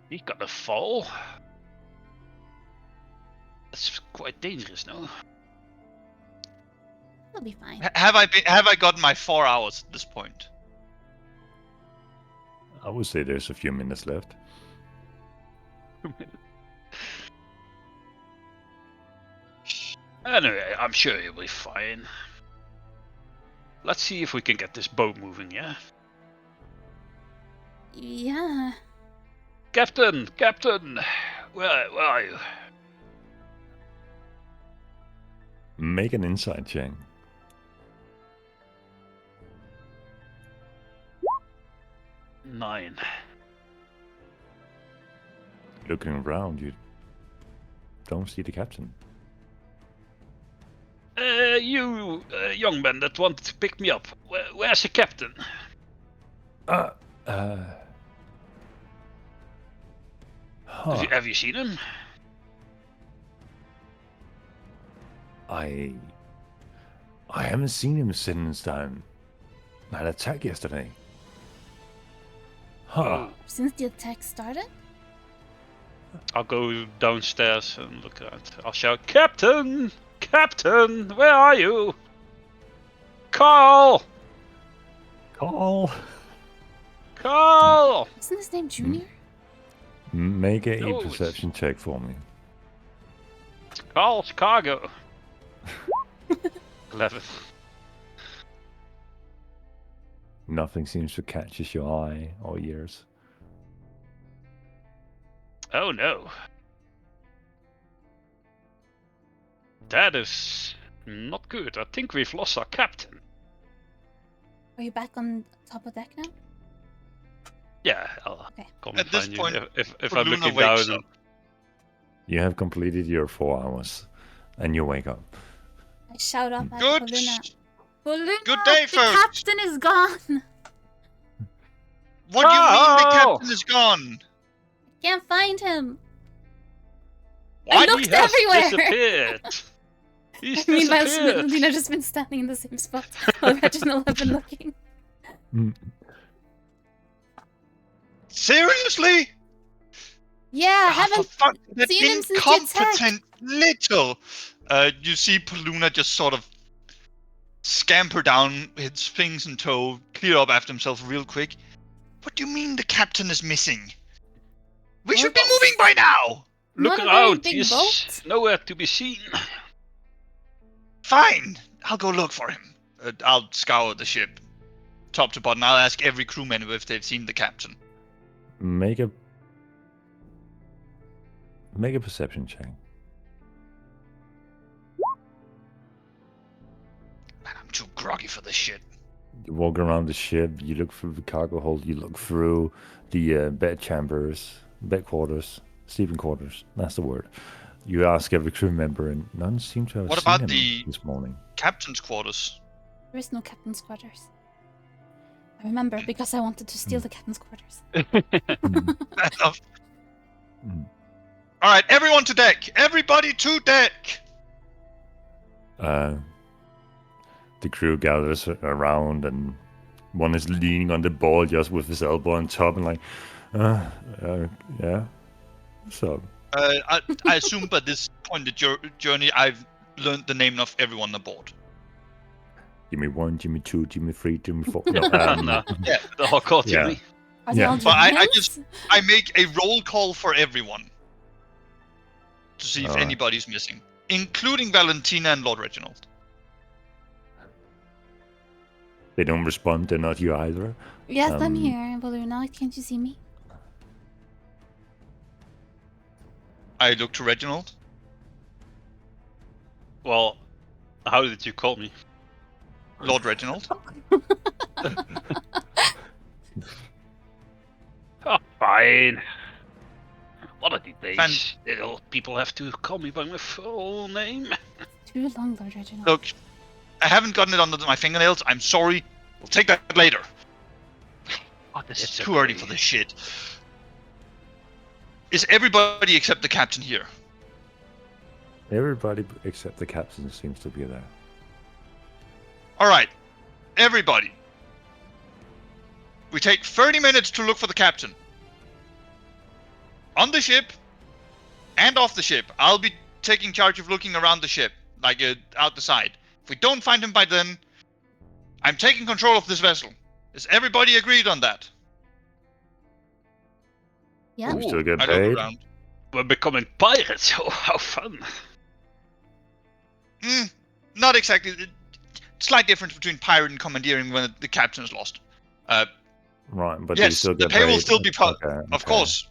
He got a fall. That's quite dangerous, no? He'll be fine. Have I gotten my 4 hours at this point? I would say there's a few minutes left. Anyway, I'm sure he'll be fine. Let's see if we can get this boat moving, yeah? Yeah. Captain, Captain, where are you? Make an insight check. Nine. Looking around, you don't see the captain. You young man that wanted to pick me up. Where's the captain? Huh. Have you seen him? I haven't seen him since that attack yesterday. Huh. Since the attack started? I'll go downstairs and look around. I'll shout, Captain! Captain! Where are you? Carl! Call. Carl! Isn't his name Junior? Make a No, it's- perception check for me. Carl Chicago. 11. Nothing seems to catch your eye or ears. Oh no. That is not good. I think we've lost our captain. Are you back on top of deck now? Yeah, I'll Okay. come At and this find point, you if I'm Luna looking wakes down. up. You have completed your 4 hours, and you wake up. I shout up at Good. Paulina. Paulina, Good day, the folks. captain is gone. What do you mean the Carl! captain is gone? Can't find him. What? I looked He has everywhere. disappeared. He's Meanwhile, disappeared. Luna just been standing in the same spot while Reginald have been looking. Seriously? Yeah, I Ah, haven't for fuck, that seen him since the attack. incompetent little. You see Paluna just sort of scamper down, his things in tow, clear up after himself real quick. What do you mean the captain is missing? We should be What? moving by now! Look Not a very around. big He's boat. nowhere to be seen. Fine, I'll go look for him. I'll scour the ship, top to bottom. I'll ask every crew member if they've seen the captain. Make a perception check. Man, I'm too groggy for this shit. You walk around the ship. You look through the cargo hold. You look through the bed chambers, bed quarters, sleeping quarters. That's the word. You ask every crew member, and none seem to have What seen about him the- this morning. Captain's quarters. There is no captain's quarters. I remember because I wanted to steal the captain's quarters. Enough. Mm. All right, everyone to deck. Everybody to deck. The crew gathers around, and one is leaning on the ball just with his elbow on top, and like, yeah. So I assume by this point in the journey, I've learned the name of everyone aboard. Jimmy 1, Jimmy 2, Jimmy 3, Jimmy 4. No, No. Yeah. The whole call to Yeah. me. Are they Yeah. all But I Germans? just- I make a roll call for everyone to see if Alright. anybody's missing, including Valentina and Lord Reginald. They don't respond. They're not you either. Yes, I'm Um, here, Baluna. Can't you see me? I look to Reginald. Well, how did you call me? Lord Reginald. Oh, fine. One of these days, Fan- people have to call me by my full name. Too long, Lord Reginald. Look, I haven't gotten it under my fingernails. I'm sorry. We'll take that later. Oh, this is It's too early okay. for this shit. Is everybody except the captain here? Everybody except the captain seems to be there. All right, everybody. We take 30 minutes to look for the captain. On the ship and off the ship. I'll be taking charge of looking around the ship, like out the side. If we don't find him by then, I'm taking control of this vessel. Is everybody agreed on that? Yeah. We still get I paid. look around. We're becoming pirates. Oh, how fun. Not exactly. Slight difference between pirate and commandeering when the captain is lost. Right, but they Yes, still the get pay will paid. still be part. Okay, Of okay. course,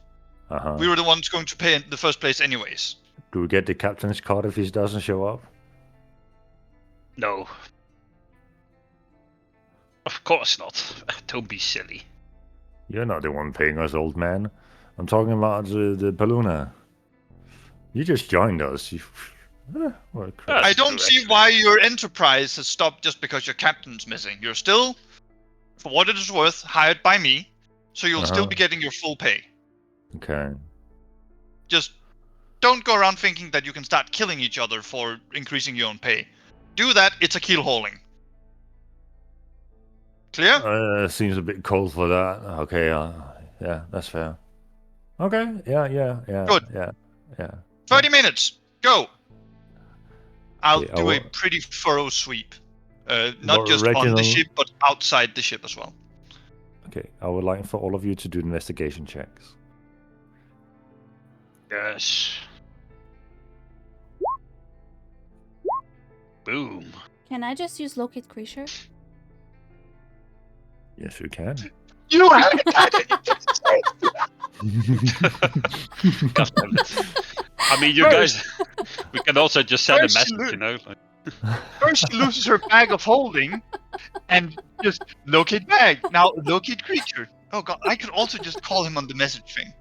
Uh-huh. we were the ones going to pay in the first place, anyways. Do we get the captain's cut if he doesn't show up? No. Of course not. Don't be silly. You're not the one paying us, old man. I'm talking about the Paluna. You just joined us. What crap. I That's don't see correct. why your enterprise has stopped just because your captain's missing. You're still, for what it is worth, hired by me, so you'll still be getting your full pay. Okay. Just don't go around thinking that you can start killing each other for increasing your own pay. Do that, it's a keel hauling. Clear? Seems a bit cold for that. Okay, yeah, that's fair. Okay, yeah. Good. Yeah. 30 minutes. Go. I'll Okay, do a pretty thorough sweep. Not Lord just on the Reginald. ship, but outside the ship as well. Okay, I would like for all of you to do investigation checks. Yes. Boom. Can I just use locate creature? Yes, you can. You haven't had any. God damn it. I mean, you guys, we can also just send a First message, you know? Like, First she loses her bag of holding, and just locate bag. Now locate creature. Oh god, I could also just call him on the message thing.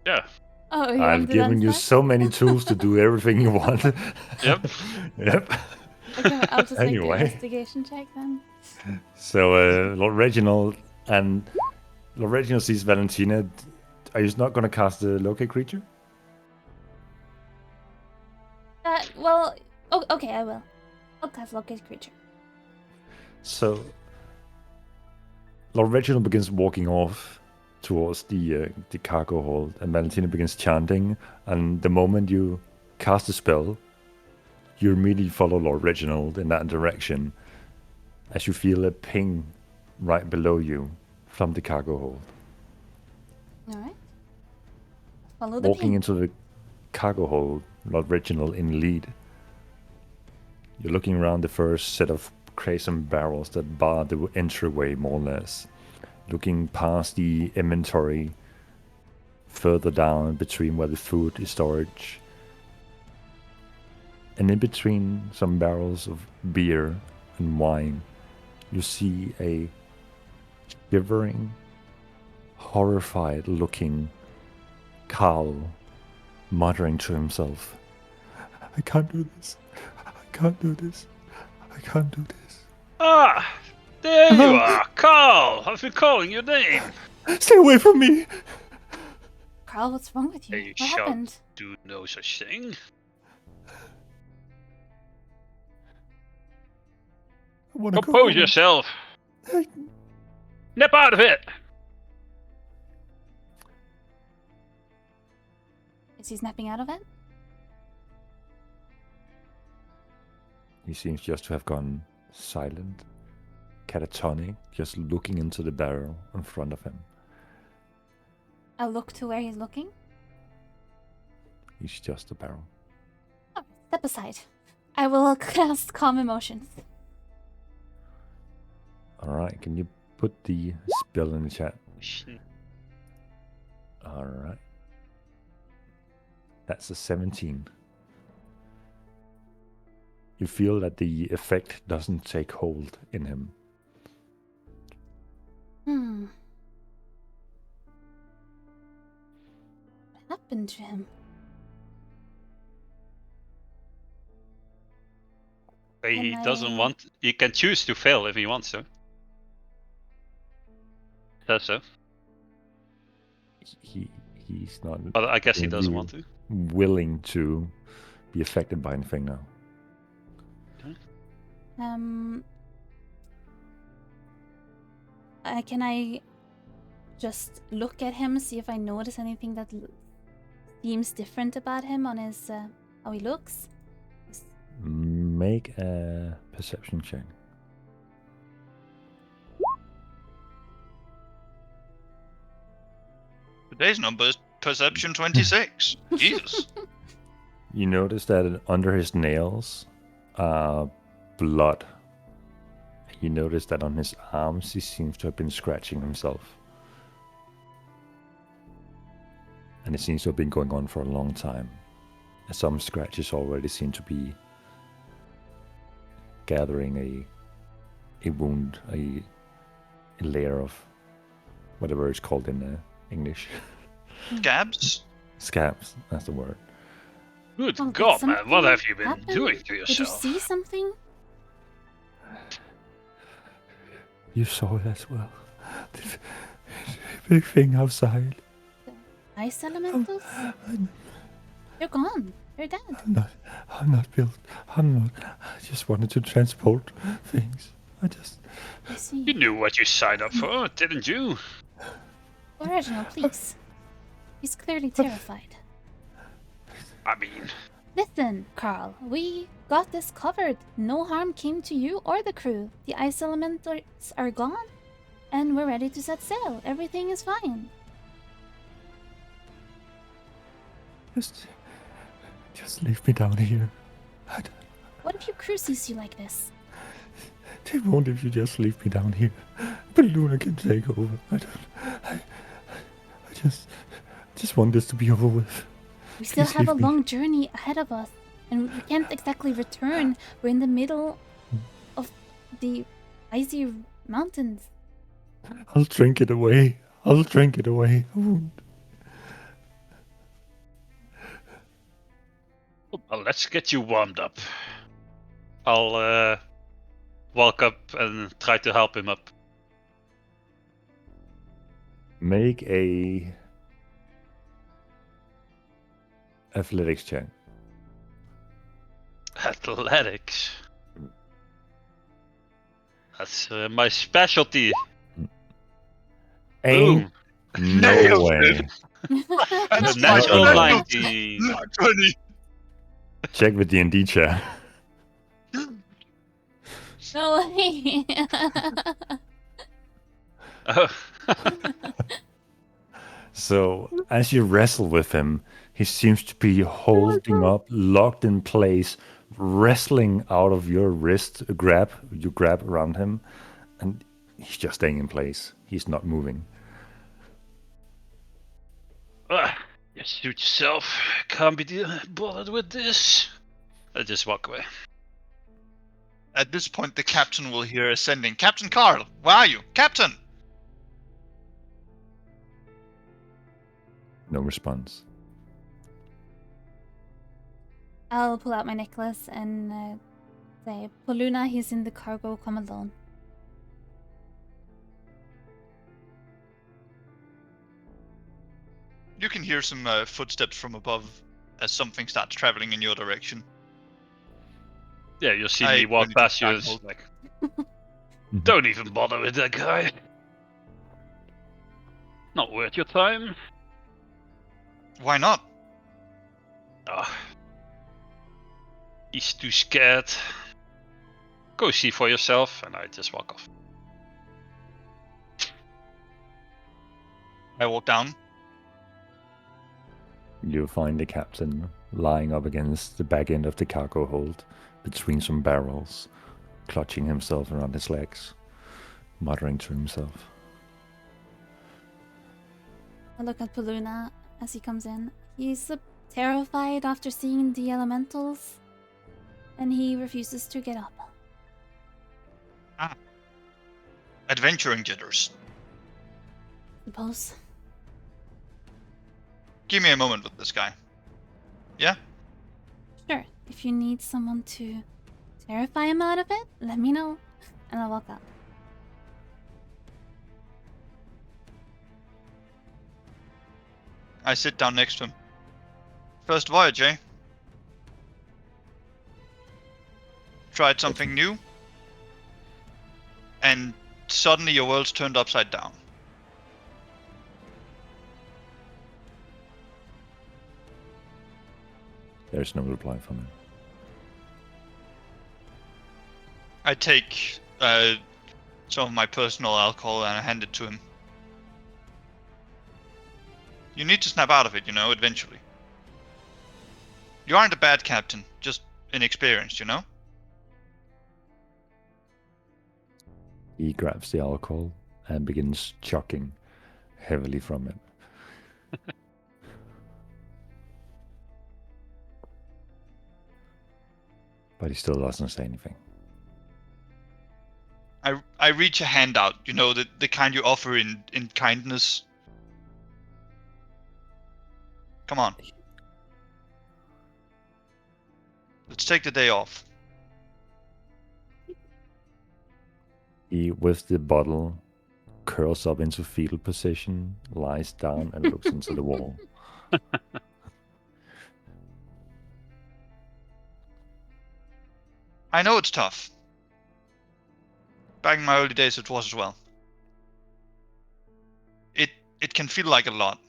yeah. Oh, you want I've to do that given you instead? so many tools to do everything you want. Yep. Yep. Okay, I'll just make the Anyway. investigation check then. So, Lord Reginald sees Valentina. Are you not going to cast the locate creature? Well, oh, okay, I will. I'll cast locate creature. So, Lord Reginald begins walking off towards the cargo hold, and Valentina begins chanting. And the moment you cast a spell, you immediately follow Lord Reginald in that direction, as you feel a ping right below you from the cargo hold. All right. Follow the Walking ping. into the cargo hold, Lord Reginald in lead. You're looking around the first set of crates and barrels that bar the entryway, more or less. Looking past the inventory further down between where the food is stored. And in between some barrels of beer and wine, you see a shivering, horrified looking Carl muttering to himself, I can't do this. I can't do this. I can't do this. Ah! There you are! Carl! I've been calling your name! Stay away from me! Carl, what's wrong with you? Hey, What shut happened? Do no such thing. I want to go Compose home. yourself! Nip out of it! Is he snapping out of it? He seems just to have gone silent, catatonic, just looking into the barrel in front of him. I'll look to where he's looking. He's just a barrel. Oh, step aside. I will cast calm emotions. Alright, can you put the spell in the chat? Shit. Alright. That's a 17. You feel that the effect doesn't take hold in him. What happened to him? He Can doesn't I- want. He can choose to fail if he wants to. Says so. He's not But I guess he Yeah, doesn't you- want to. willing to be affected by anything now. Can I just look at him, see if I notice anything that seems different about him on his how he looks? Make a perception check. Today's number is perception 26. Jesus. You notice that under his nails are blood. You notice that on his arms he seems to have been scratching himself. and it seems to have been going on for a long time. Some scratches already seem to be gathering a wound, a layer of whatever it's called in English. Scabs? Scabs, that's the word. Good Oh, did God, man, what something have you been happen? doing to Did you yourself? see something? You saw it as well. The big thing outside. Ice elementals? They're gone. They're dead. I'm not built. I'm not. I just wanted to transport things. I see. You knew what you signed up for, didn't you? Reginald, please. He's clearly terrified. I mean, Listen, Carl, we got this covered. No harm came to you or the crew. The ice elementals are gone, and we're ready to set sail. Everything is fine. Just leave me down here. What if your crew sees you like this? They won't if you just leave me down here. But Luna can take over. I just want this to be over with. We still Please have a leave me. long journey ahead of us, and we can't exactly return. We're in the middle of the icy mountains. I'll drink it away. I won't. well, let's get you warmed up. I'll walk up and try to help him up. Make a athletics check. Athletics. That's my specialty. Ain't Boom. no way. That's A natural my 19. 20. Check with D&D chat. No way. Oh. So, as you wrestle with him, he seems to be holding up, locked in place, wrestling out of your wrist grab. You grab around him, and he's just staying in place. He's not moving. You suit yourself. Can't be bothered with this. I just walk away. At this point, the captain will hear ascending. Captain Carl, where are you? Captain! No response. I'll pull out my necklace and say, Poluna, he's in the cargo, come alone. You can hear some footsteps from above as something starts traveling in your direction. Yeah, you'll see I me walk really past you. don't It's hold- like, don't even bother with that guy. Not worth your time. Why not? Ah, he's too scared. Go see for yourself, and I just walk off. I walk down. You find the captain lying up against the back end of the cargo hold, between some barrels, clutching himself around his legs, muttering to himself. I look at Poluna as he comes in. He's terrified after seeing the elementals, and he refuses to get up. Adventuring jitters. Suppose. Give me a moment with this guy. Yeah? Sure, if you need someone to terrify him out of it, let me know, and I'll walk up. I sit down next to him. First voyage, eh? Tried something new, and suddenly your world's turned upside down. There's no reply from him. I take some of my personal alcohol and I hand it to him. You need to snap out of it, you know, eventually. You aren't a bad captain, just inexperienced, you know? He grabs the alcohol and begins chugging heavily from it. But he still doesn't say anything. I reach a hand out, you know, the kind you offer in kindness. Come on. Let's take the day off. He, with the bottle, curls up into fetal position, lies down, and looks into the wall. I know it's tough. Back in my early days, it was as well. It can feel like a lot.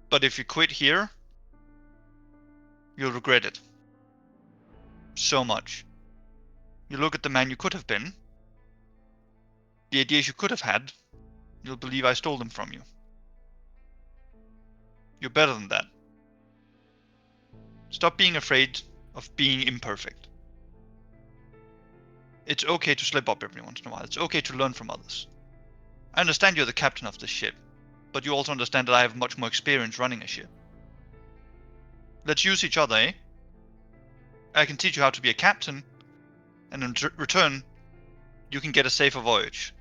But if you quit here, you'll regret it. So much. You look at the man you could have been, the ideas you could have had, you'll believe I stole them from you. You're better than that. Stop being afraid of being imperfect. It's okay to slip up every once in a while. It's okay to learn from others. I understand you're the captain of this ship, but you also understand that I have much more experience running a ship. Let's use each other, eh? I can teach you how to be a captain, and in return, you can get a safer voyage.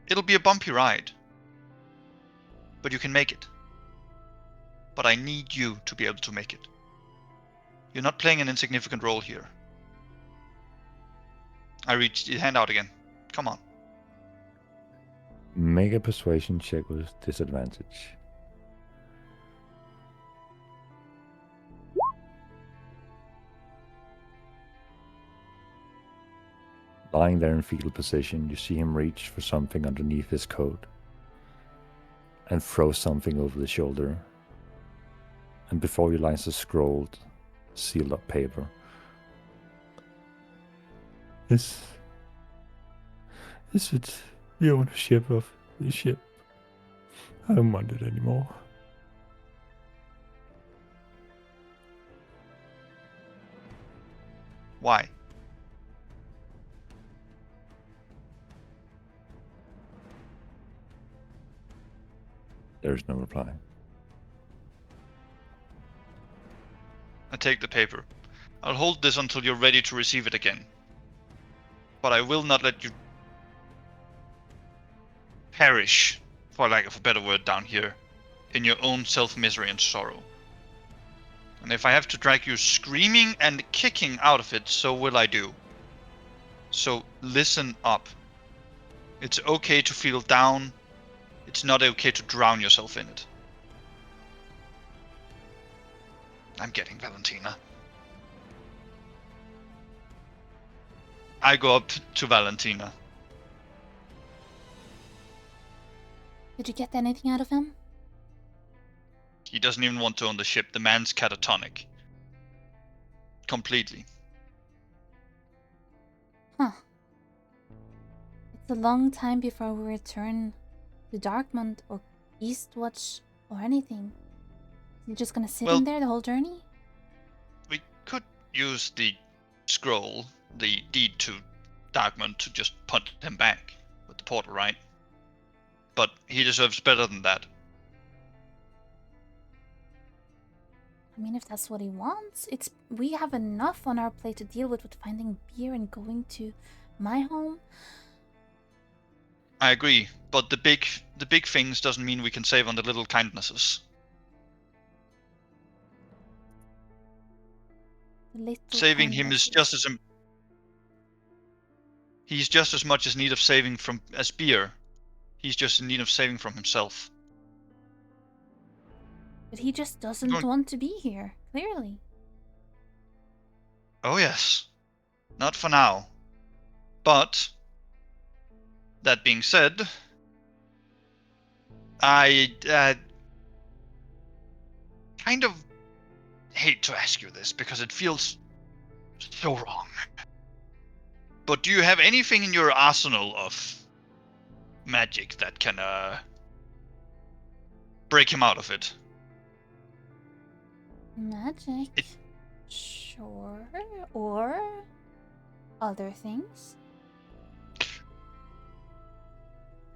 It'll be a bumpy ride, but you can make it. But I need you to be able to make it. You're not playing an insignificant role here. I reach the hand out again. Come on. Make a persuasion check with disadvantage. Lying there in fetal position, you see him reach for something underneath his coat and throw something over the shoulder. And before you lies a scrolled, sealed up paper. This would the ownership of the ship. I don't want it anymore. Why? There is no reply. I take the paper. I'll hold this until you're ready to receive it again. But I will not let you perish, for lack of a better word, down here, in your own self-misery and sorrow. And if I have to drag you screaming and kicking out of it, so will I do. So listen up. It's okay to feel down. It's not okay to drown yourself in it. I'm getting Valentina. I go up to Valentina. Did you get anything out of him? He doesn't even want to own the ship. The man's catatonic. Completely. Huh. It's a long time before we return to Darkmont or Eastwatch or anything. You're just gonna sit in there the whole journey? We could use the scroll, the deed to Darkmont, to just punt him back with the portal, right? But he deserves better than that. I mean, if that's what he wants, we have enough on our plate to deal with finding beer and going to my home. I agree, but the big things doesn't mean we can save on the little kindnesses. Saving him is just as he's just as much in need of saving from as beer. He's just in need of saving from himself. But he just doesn't want to be here, clearly. Oh yes. Not for now. But that being said, I kind of hate to ask you this because it feels so wrong. But do you have anything in your arsenal of magic that can break him out of it? Magic? Sure. Or other things?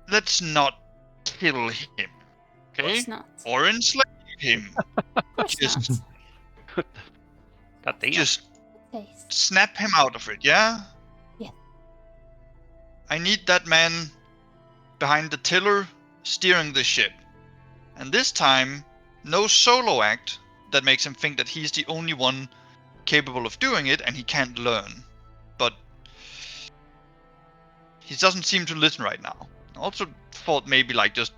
Let's not kill him, okay? Of course not. Or enslave him. Of course not. God damn. Just Taste. snap him out of it, yeah? Yeah. I need that man behind the tiller steering the ship. And this time, no solo act that makes him think that he's the only one capable of doing it and he can't learn. But he doesn't seem to listen right now. I also thought maybe like just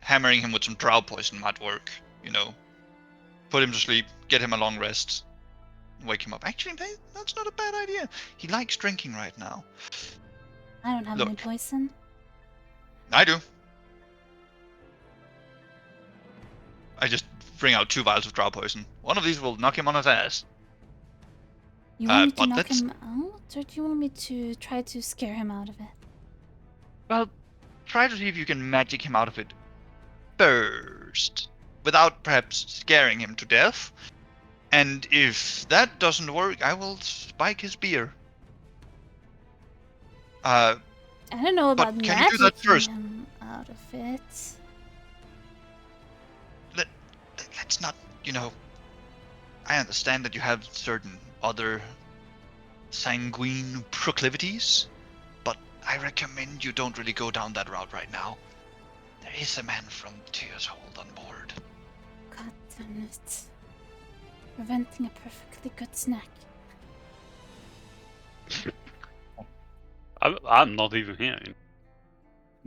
hammering him with some drow poison might work, you know. Put him to sleep, get him a long rest, wake him up. Actually, that's not a bad idea. He likes drinking right now. I don't have any Look. poison. I do. I just bring out 2 vials of drow poison. One of these will knock him on his ass. You want me to but knock let's- him out, or do you want me to try to scare him out of it? Well, try to see if you can magic him out of it first, without perhaps scaring him to death. And if that doesn't work, I will spike his beer. I don't know But about can you do that magicking first? him out of it. Let's not, you know. I understand that you have certain other sanguine proclivities, but I recommend you don't really go down that route right now. There is a man from Tears Hold on board. God damn it. Preventing a perfectly good snack. I'm not even here.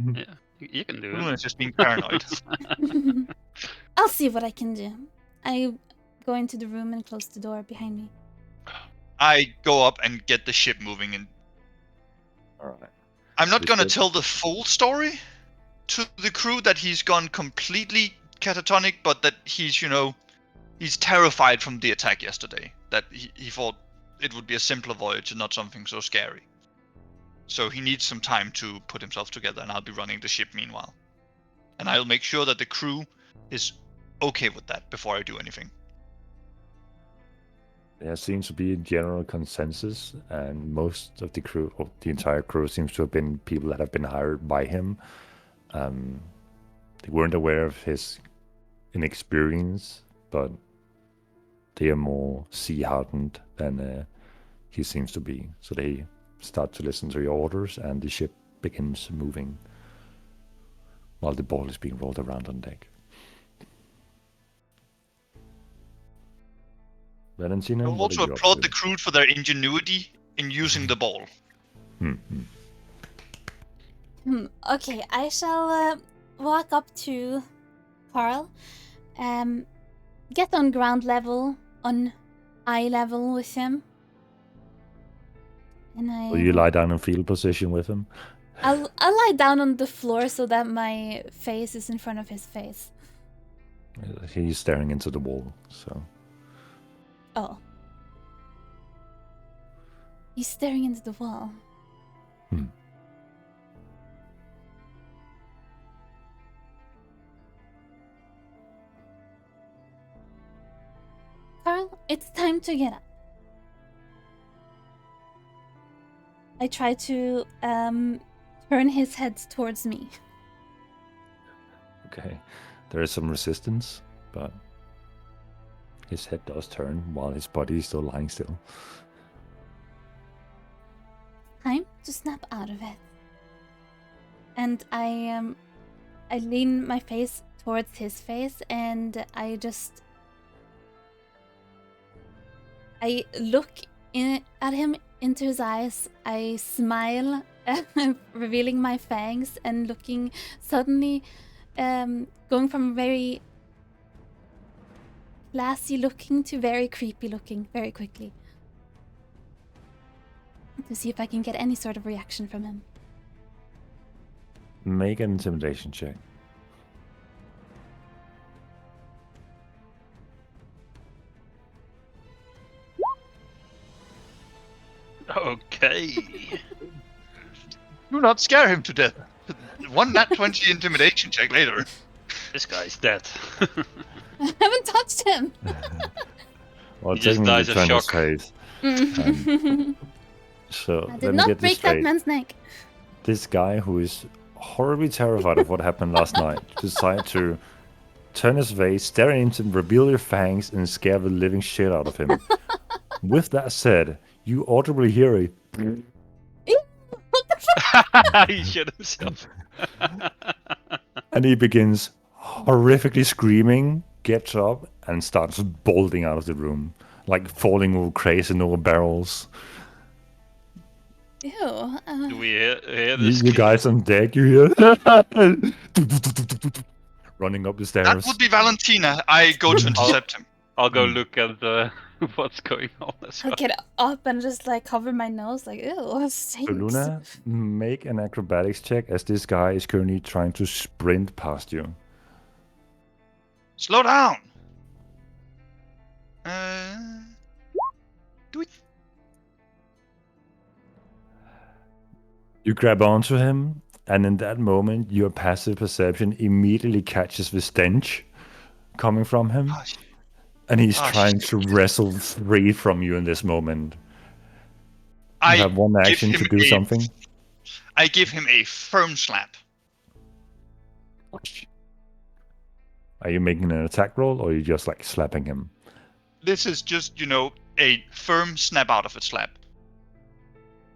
Mhm. Yeah, you can do Luna it. is just being paranoid. I'll see what I can do. I go into the room and close the door behind me. I go up and get the ship moving, and All right. I'm not Is gonna it- tell the full story to the crew that he's gone completely catatonic, but that he's, you know, he's terrified from the attack yesterday. That he thought it would be a simpler voyage and not something so scary. So he needs some time to put himself together, and I'll be running the ship meanwhile. And I'll make sure that the crew is okay with that before I do anything. There seems to be a general consensus, and most of the crew, or the entire crew, seems to have been people that have been hired by him. They weren't aware of his inexperience, but they are more sea-hardened than he seems to be. So they start to listen to your orders, and the ship begins moving while the ball is being rolled around on deck. Valentina, I'll what also are you up applaud to? the crew for their ingenuity in using the ball. Okay, I shall walk up to Carl, get on ground level, on eye level with him, and Will you lie down in field position with him? I'll lie down on the floor so that my face is in front of his face. He's staring into the wall, so Oh. He's staring into the wall. Carl, it's time to get up. I try to turn his head towards me. okay. There is some resistance, but his head does turn while his body is still lying still. Time to snap out of it. And I lean my face towards his face, and I look at him into his eyes. I smile, revealing my fangs, and looking suddenly, going from very classy looking to very creepy looking very quickly, to see if I can get any sort of reaction from him. Make an intimidation check. Okay. Do not scare him to death. One nat 20 intimidation check later. This guy's dead. I haven't touched him. Well, He just taking dies the of turn shock. face. So I let did me not get this break that straight. man's neck. This guy who is horribly terrified of what happened last night decided to turn his face, stare into him, reveal your fangs, and scare the living shit out of him. With that said, you audibly hear a He shit himself. and he begins horrifically screaming, gets up, and starts bolting out of the room, like falling over crates and over barrels. Ew. Do we hear You, this? you guys on deck, you hear running up the That stairs. would be Valentina. I go to intercept him. I'll go look at what's going on as I'll well. get up and just like cover my nose, like, ew, So stinks. Luna, make an acrobatics check as this guy is currently trying to sprint past you. Slow down. Do it. You grab onto him, and in that moment, your passive perception immediately catches the stench coming from him, Oh, shit. and he's Oh, trying shit. to wrestle free from you in this moment. You I have one give action to him do a- something. I give him a firm slap. Are you making an attack roll, or are you just like slapping him? This is just, a firm snap out of a slap.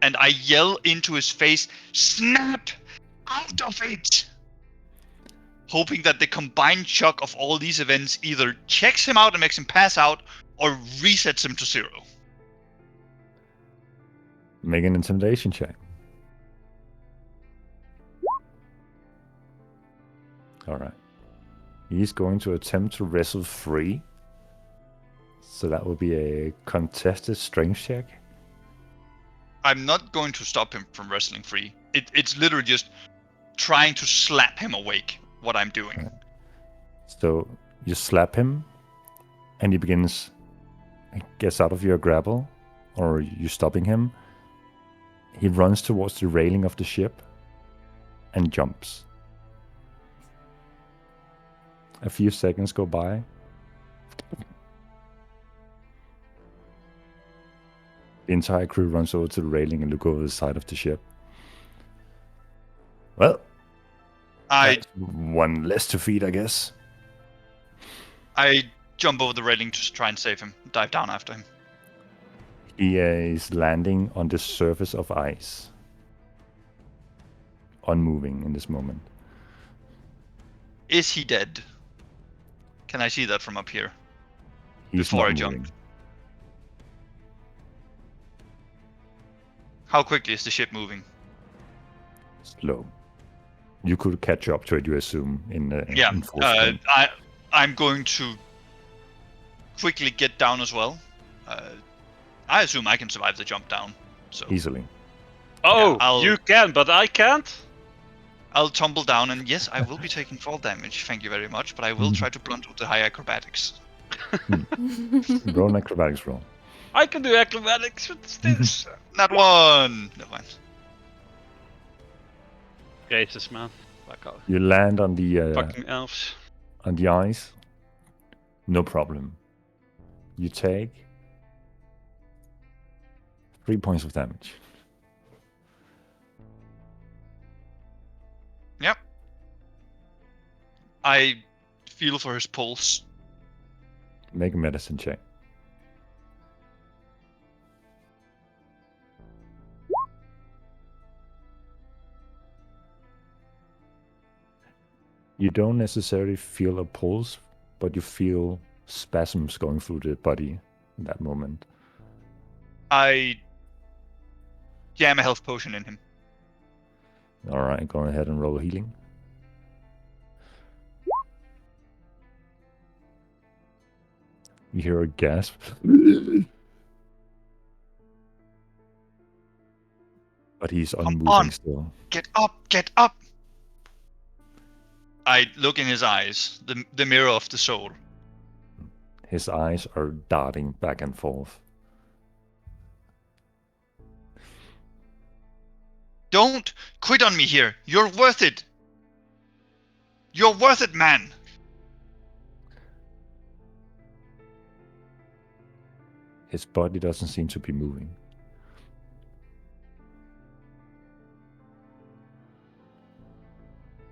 And I yell into his face, "Snap out of it!" Hoping that the combined shock of all these events either checks him out and makes him pass out, or resets him to 0. Make an intimidation check. All right. He's going to attempt to wrestle free. So that will be a contested strength check. I'm not going to stop him from wrestling free. It's literally just trying to slap him awake, what I'm doing. So you slap him, and he gets out of your grapple, or you stopping him. He runs towards the railing of the ship and jumps. A few seconds go by. The entire crew runs over to the railing and look over the side of the ship. Well, I that's one less to feed, I guess. I jump over the railing to try and save him, dive down after him. He is landing on the surface of ice. Unmoving in this moment. Is he dead? Can I see that from up here? He's Before not I jump. moving. How quickly is the ship moving? Slow. You could catch up to it, you assume, in Yeah, in full sprint. I'm going to quickly get down as well. I assume I can survive the jump down. So Easily. Oh, I'll- you can, but I can't? I'll tumble down, and yes, I will be taking fall damage. Thank you very much, but I will try to blunt with the high acrobatics. Roll an acrobatics roll. I can do acrobatics with this. Not one. Never mind. Jesus, man. Fuck off. You land on the Fucking elves. on the ice. No problem. You take 3 points of damage. Yep. I feel for his pulse. Make a medicine check. You don't necessarily feel a pulse, but you feel spasms going through the body in that moment. I jam a health potion in him. All right, go ahead and roll healing. You hear a gasp. But he's unmoving on. still. Get up! Get up! I look in his eyes, the mirror of the soul. His eyes are darting back and forth. Don't quit on me here. You're worth it. You're worth it, man. His body doesn't seem to be moving.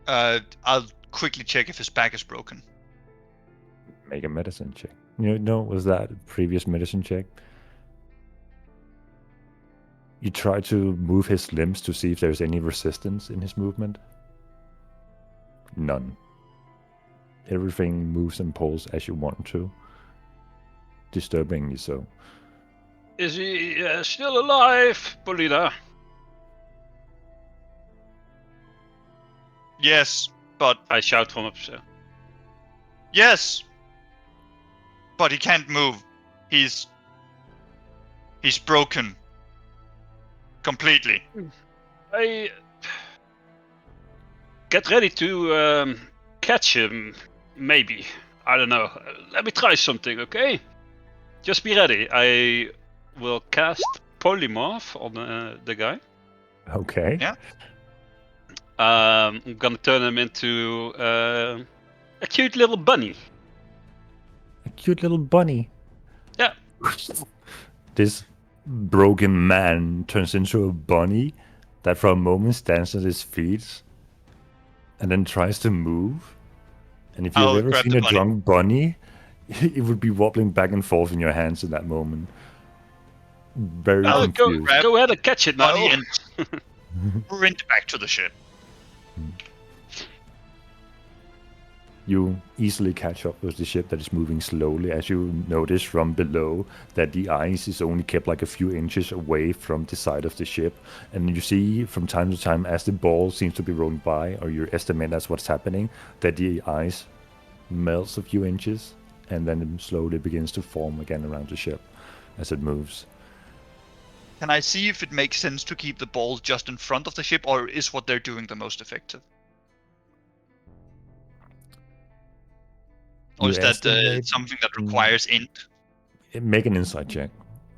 I'll quickly check if his back is broken. Make a medicine check. You know, was that a previous medicine check? You try to move his limbs to see if there's any resistance in his movement. None. Everything moves and pulls as you want to. Disturbingly so. Is he still alive, Polina? Yes, but I shout from upstairs. yes, but he can't move. He's broken completely. I get ready to catch him. Maybe. I don't know. Let me try something, okay? Just be ready. I will cast Polymorph on the guy. Okay. Yeah. I'm gonna turn him into a cute little bunny. A cute little bunny. Yeah. This broken man turns into a bunny that for a moment stands at his feet and then tries to move. And if you've I'll ever grab seen the a bunny. drunk bunny, it would be wobbling back and forth in your hands at that moment. Very I'll confused. Go ahead and catch it now. Bunny and sprint back to the ship. You easily catch up with the ship that is moving slowly as you notice from below that the ice is only kept like a few inches away from the side of the ship. And you see from time to time as the ball seems to be rolling by, or you estimate that's what's happening, that the ice melts a few inches and then it slowly begins to form again around the ship as it moves. Can I see if it makes sense to keep the ball just in front of the ship, or is what they're doing the most effective? Or You is that estimate- something that requires int? Make an insight check,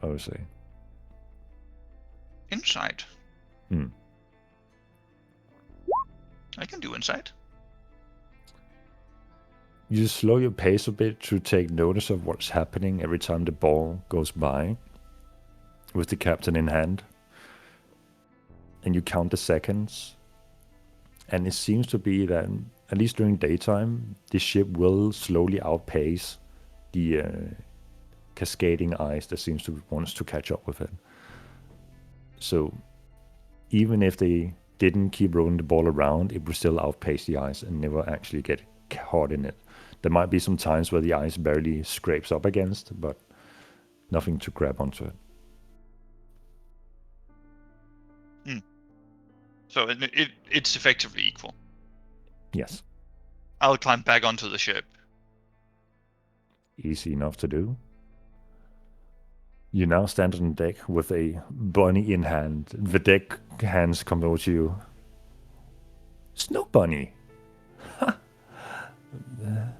I would say. Insight. Hmm. I can do insight. You slow your pace a bit to take notice of what's happening every time the ball goes by with the captain in hand. And you count the seconds. And it seems to be that, at least during daytime, the ship will slowly outpace the cascading ice that seems to wants to catch up with it. So even if they didn't keep rolling the ball around, it would still outpace the ice and never actually get caught in it. There might be some times where the ice barely scrapes up against, but nothing to grab onto it. So it's effectively equal. Yes, I'll climb back onto the ship. easy enough to do. You now stand on deck with a bunny in hand. The deck hands come over to you. Snow Bunny.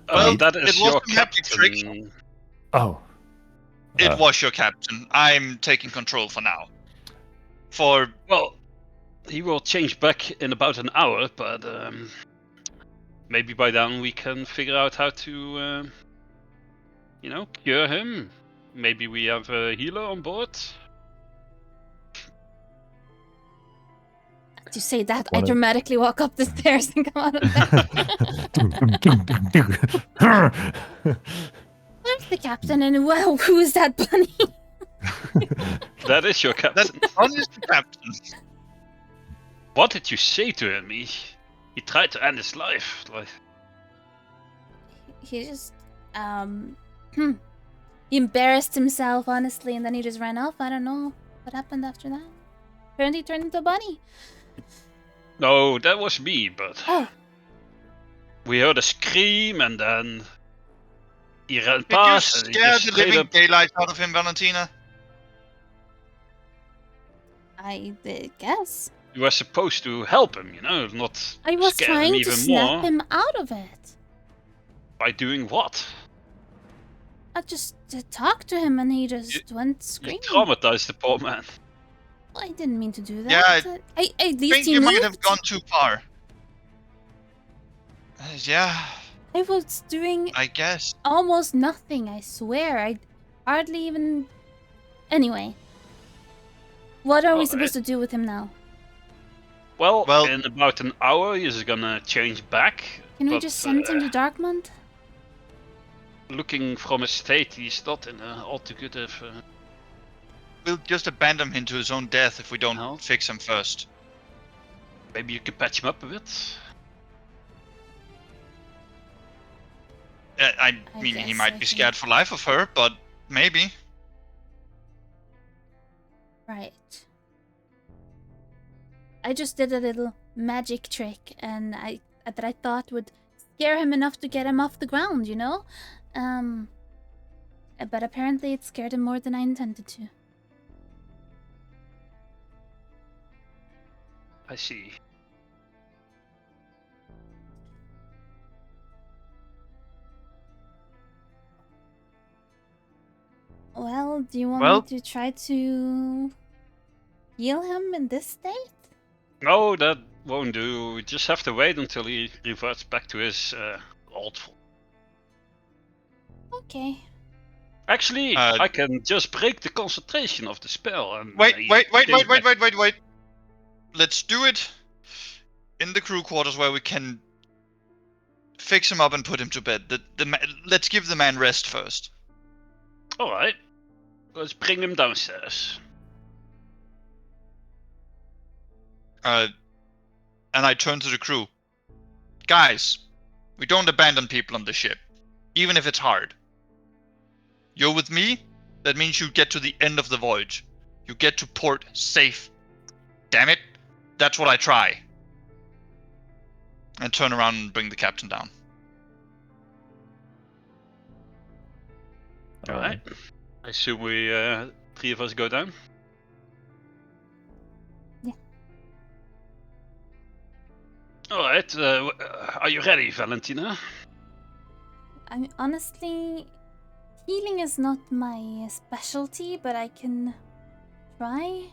Well, that is it was your a magic trick. captain. Oh. It was your captain. I'm taking control for now. Well, he will change back in about an hour, but maybe by then we can figure out how to, cure him. Maybe we have a healer on board. To say that, I Wanna- dramatically walk up the stairs and come out of there. Where's the captain and wow, who is that bunny? That is your That captain. one is the captain. What did you say to him? He tried to end his life. Like, He just, he embarrassed himself, honestly, and then he just ran off. I don't know what happened after that. Apparently turned into a bunny. no, that was me, but Oh, we heard a scream and then he ran Did you past and he scare just the straight living up. daylight out of him, Valentina? I guess. You were supposed to help him, not I was scare him trying even to snap more. him out of it. By doing what? I just talked to him and he just went You screaming. traumatized the poor man. I didn't mean to do that. Yeah, I at I least think he you moved. might have gone too far. Yeah, I was doing I guess. almost nothing, I swear. I hardly even... Anyway. What are we Alright. supposed to do with him now? Well, Well- in about an hour he's gonna change back. Can we but, just send him to Darkmount? Looking from his state, he's not in a altogether We'll just abandon him to his own death if we don't No. fix him first. Maybe you can patch him up a bit. I I mean, he guess might I be can- scared for life of her, but maybe. Right. I just did a little magic trick, and that I thought would scare him enough to get him off the ground, you know? But apparently it scared him more than I intended to. I see. Well, do you want Well- me to try to heal him in this state? No, that won't do. We just have to wait until he reverts back to his old form. Okay. Actually, I can just break the concentration of the spell. And Wait. he stays back. Let's do it in the crew quarters where we can fix him up and put him to bed. Let's give the man rest first. All right, let's bring him downstairs. And I turn to the crew. Guys, we don't abandon people on the ship, even if it's hard. You're with me? That means you get to the end of the voyage. You get to port safe. Damn it, that's what I try. And turn around and bring the captain down. All right. I assume we three of us go down. Yeah. All right. Are you ready, Valentina? I mean, honestly, healing is not my specialty, but I can try.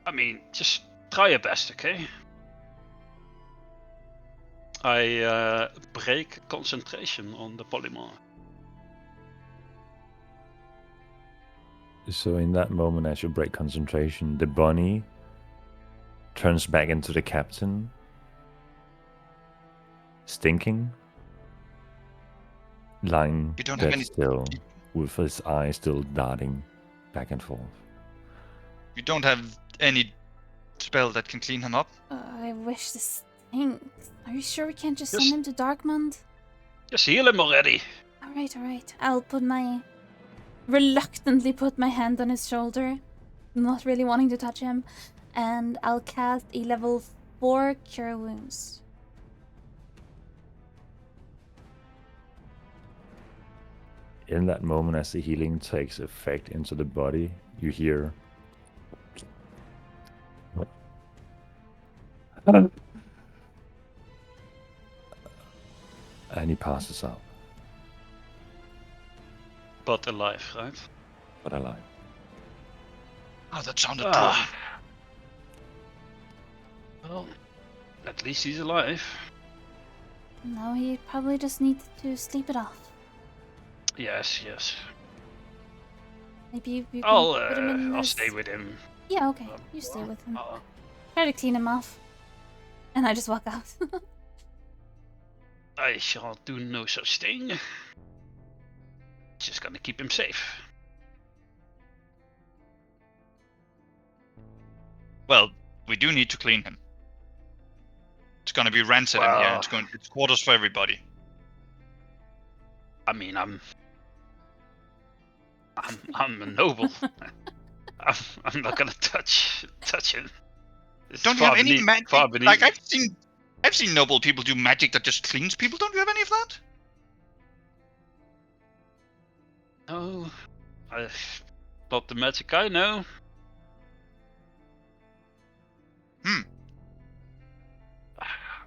I mean, just try your best, okay? I break concentration on the polymorph. So in that moment, as you break concentration, the bunny turns back into the captain, stinking, lying You don't have dead any- still, with his eyes still darting back and forth. You don't have any spell that can clean him up? I wish this stinks. Are you sure we can't just Yes. send him to Darkmond? Just heal him already. Alright. I'll reluctantly put my hand on his shoulder, not really wanting to touch him, and I'll cast a level 4 Cure Wounds. In that moment, as the healing takes effect into the body, you hear and he passes out, But alive, right? but alive. Oh, that sounded Ah. Well, at least he's alive. Now he probably just needs to sleep it off. Yes. Maybe you can I'll put him in I'll this... stay with him. Yeah, okay. You stay with him. Uh, Try to clean him off. And I just walk out. I shall do no such thing. Just gonna keep him safe. Well, we do need to clean him. It's gonna be rancid in here. It's quarters for everybody. I mean, I'm a noble. I'm not gonna touch him. It's Don't you have far any beneath- magic? far beneath Like me. I've seen noble people do magic that just cleans people. Don't you have any of that? No, not the magic I know.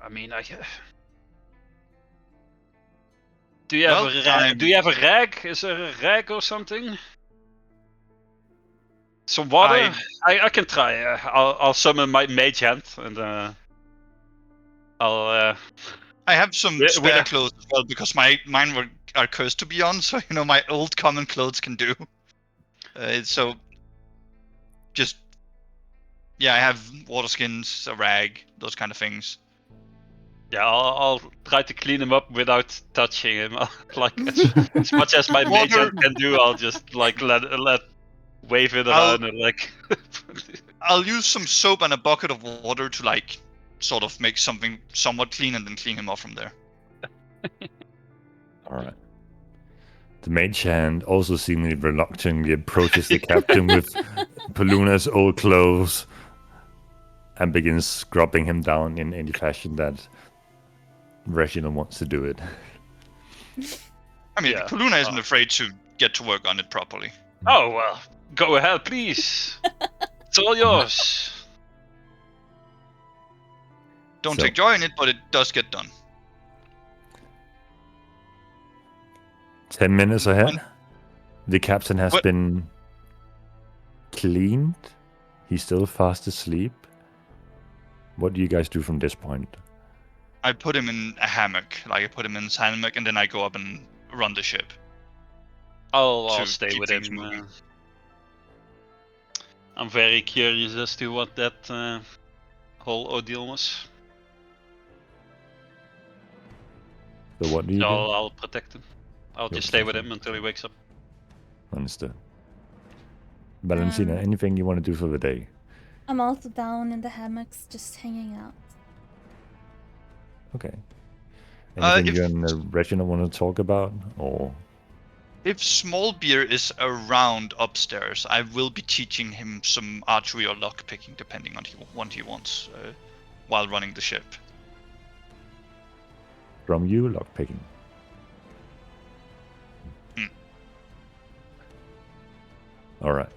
I mean, do you have Well, a rag? Do you have a rag? Is there a rag or something? Some water? I can try. I'll summon my mage hand and I'll. I have some Yeah, spare with a- clothes as well because mine are cursed to be on, so my old common clothes can do. So just I have water skins, a rag, those kind of things. Yeah, I'll try to clean him up without touching him. Like as much as my mage Water. hand can do, I'll just like let wave it around and like. I'll use some soap and a bucket of water to like sort of make something somewhat clean and then clean him off from there. All right. The mage hand, also seemingly reluctantly, approaches the captain with Paluna's old clothes and begins scrubbing him down in any fashion that Reginald wants to do it. I mean, Yeah. Paluna isn't afraid to get to work on it properly. Oh well, go ahead, please. It's all yours. Don't So- take joy in it, but it does get done. 10 minutes ahead. The captain has What- been cleaned. He's still fast asleep. What do you guys do from this point? I put him in a hammock, like I put him in his hammock, and then I go up and run the ship. I'll To stay keep with things him. moving. I'm very curious as to what that whole ordeal was. So what do you So do? I'll protect him. I'll You'll just stay with protect him until he wakes up. Understood. Valentina, anything you want to do for the day? I'm also down in the hammocks, just hanging out. Okay. Anything if- you and Reginald want to talk about? Or If Small Beer is around upstairs, I will be teaching him some archery or lock picking, depending on what he wants, while running the ship. from you, lockpicking? All right.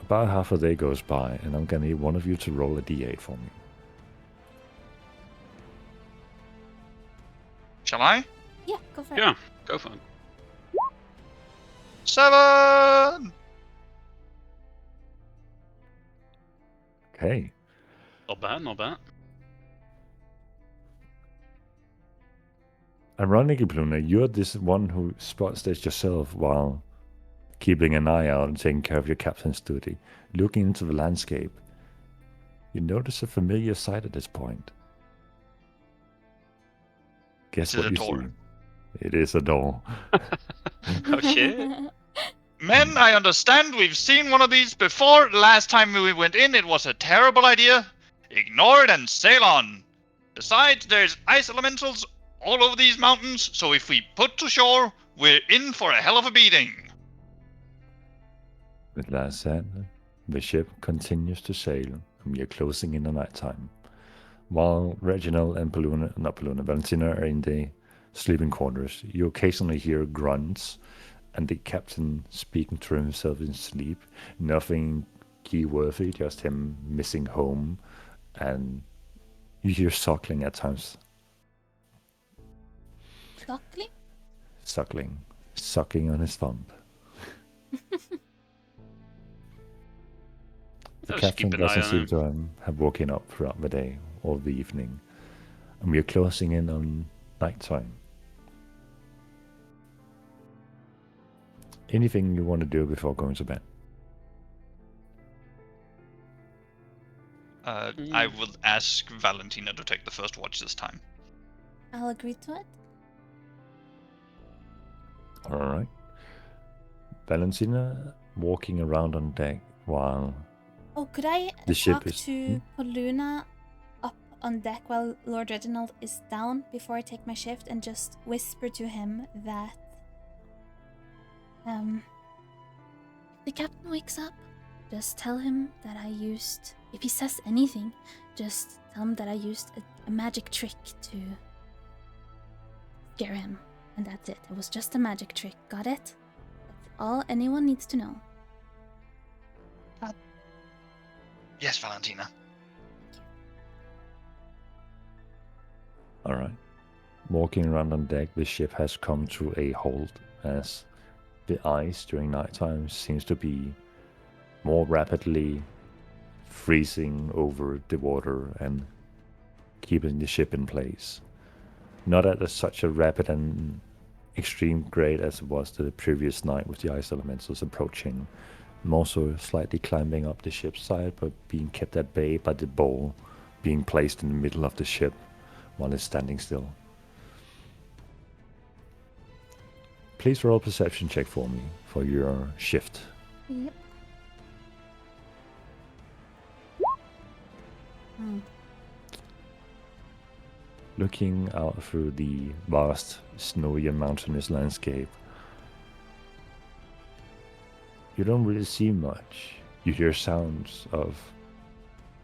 About half a day goes by, and I'm gonna need one of you to roll a d8 for me. Shall I? Yeah, go for it. Yeah, go for it. 7! Okay. Not bad, not bad. Ironically, Pluna, you're this one who spots this yourself while keeping an eye out and taking care of your captain's duty. Looking into the landscape, you notice a familiar sight at this point. Guess Is it what a you door? see? It is a door. Oh shit. Men, I understand we've seen one of these before. Last time we went in, it was a terrible idea. Ignore it and sail on. Besides, there's ice elementals all over these mountains, so if we put to shore, we're in for a hell of a beating. With that said, the ship continues to sail, and we are closing in on night time. While Reginald and Valentina are in the sleeping quarters, you occasionally hear grunts and the captain speaking to himself in sleep. Nothing key-worthy, just him missing home, and you hear suckling at times. Suckling? Sucking on his thumb. The Just captain keep an eye doesn't on seem him. to have woken up throughout the day or the evening, and we are closing in on nighttime. Anything you want to do before going to bed? I will ask Valentina to take the first watch this time. I'll agree to it. All right. Valentina walking around on deck while Oh, could I The ship talk is- to Poluna up on deck while Lord Reginald is down before I take my shift and just whisper to him that if the captain wakes up, just tell him that I used, if he says anything, just tell him that I used a magic trick to scare him. And that's it. It was just a magic trick. Got it? That's all anyone needs to know. Yes, Valentina. All right. Walking around on deck, the ship has come to a halt as the ice during nighttime seems to be more rapidly freezing over the water and keeping the ship in place. Not at such a rapid and extreme grade as it was the previous night with the ice elementals approaching. More so slightly climbing up the ship's side, but being kept at bay by the bowl being placed in the middle of the ship while it's standing still. Please roll a perception check for me for your shift. Yep. Looking out through the vast, snowy and mountainous landscape, you don't really see much. You hear sounds of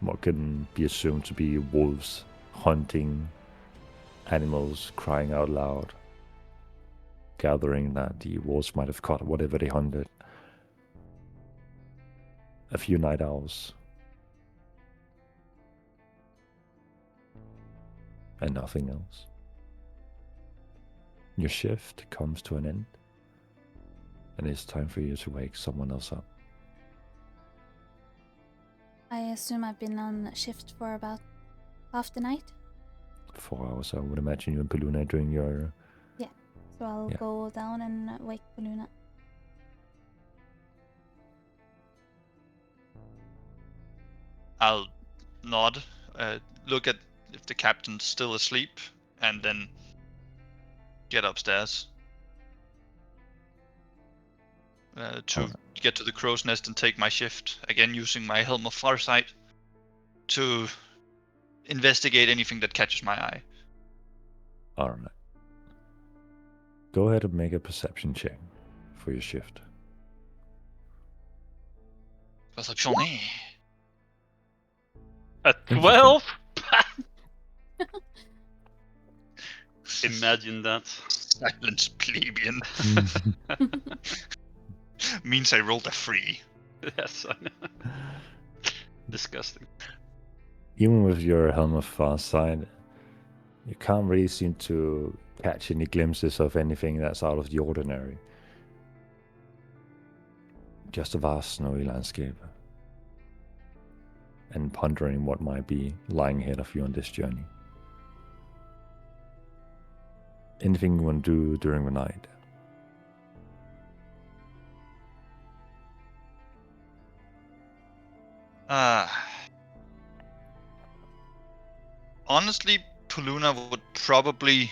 what can be assumed to be wolves hunting, animals crying out loud, gathering that the wolves might have caught whatever they hunted. A few night owls. And nothing else. Your shift comes to an end, and it's time for you to wake someone else up. I assume I've been on shift for about half the night. 4 hours, I would imagine you and Paluna doing your... So I'll Yeah. go down and wake Paluna. I'll nod, look at if the captain's still asleep, and then get upstairs to Okay. get to the crow's nest and take my shift. Again, using my Helm of Farsight to investigate anything that catches my eye. Alright. Go ahead and make a perception check for your shift. Perception. At Interesting. 12? Imagine that. Silence, plebeian. Means I rolled a 3. Yes, I know. Disgusting. Even with your Helm of Farsight, you can't really seem to catch any glimpses of anything that's out of the ordinary. Just a vast snowy landscape. And pondering what might be lying ahead of you on this journey. Anything you want to do during the night? Honestly, Paluna would probably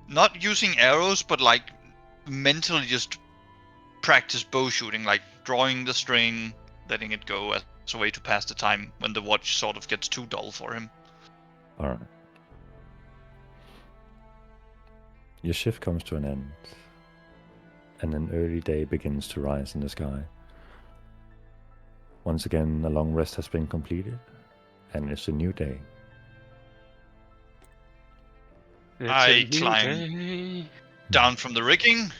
not using arrows, but like mentally just practice bow shooting, like drawing the string, letting it go as a way to pass the time when the watch sort of gets too dull for him. Alright. Your shift comes to an end, and an early day begins to rise in the sky. Once again, a long rest has been completed, and it's a new day. I climb down from the rigging.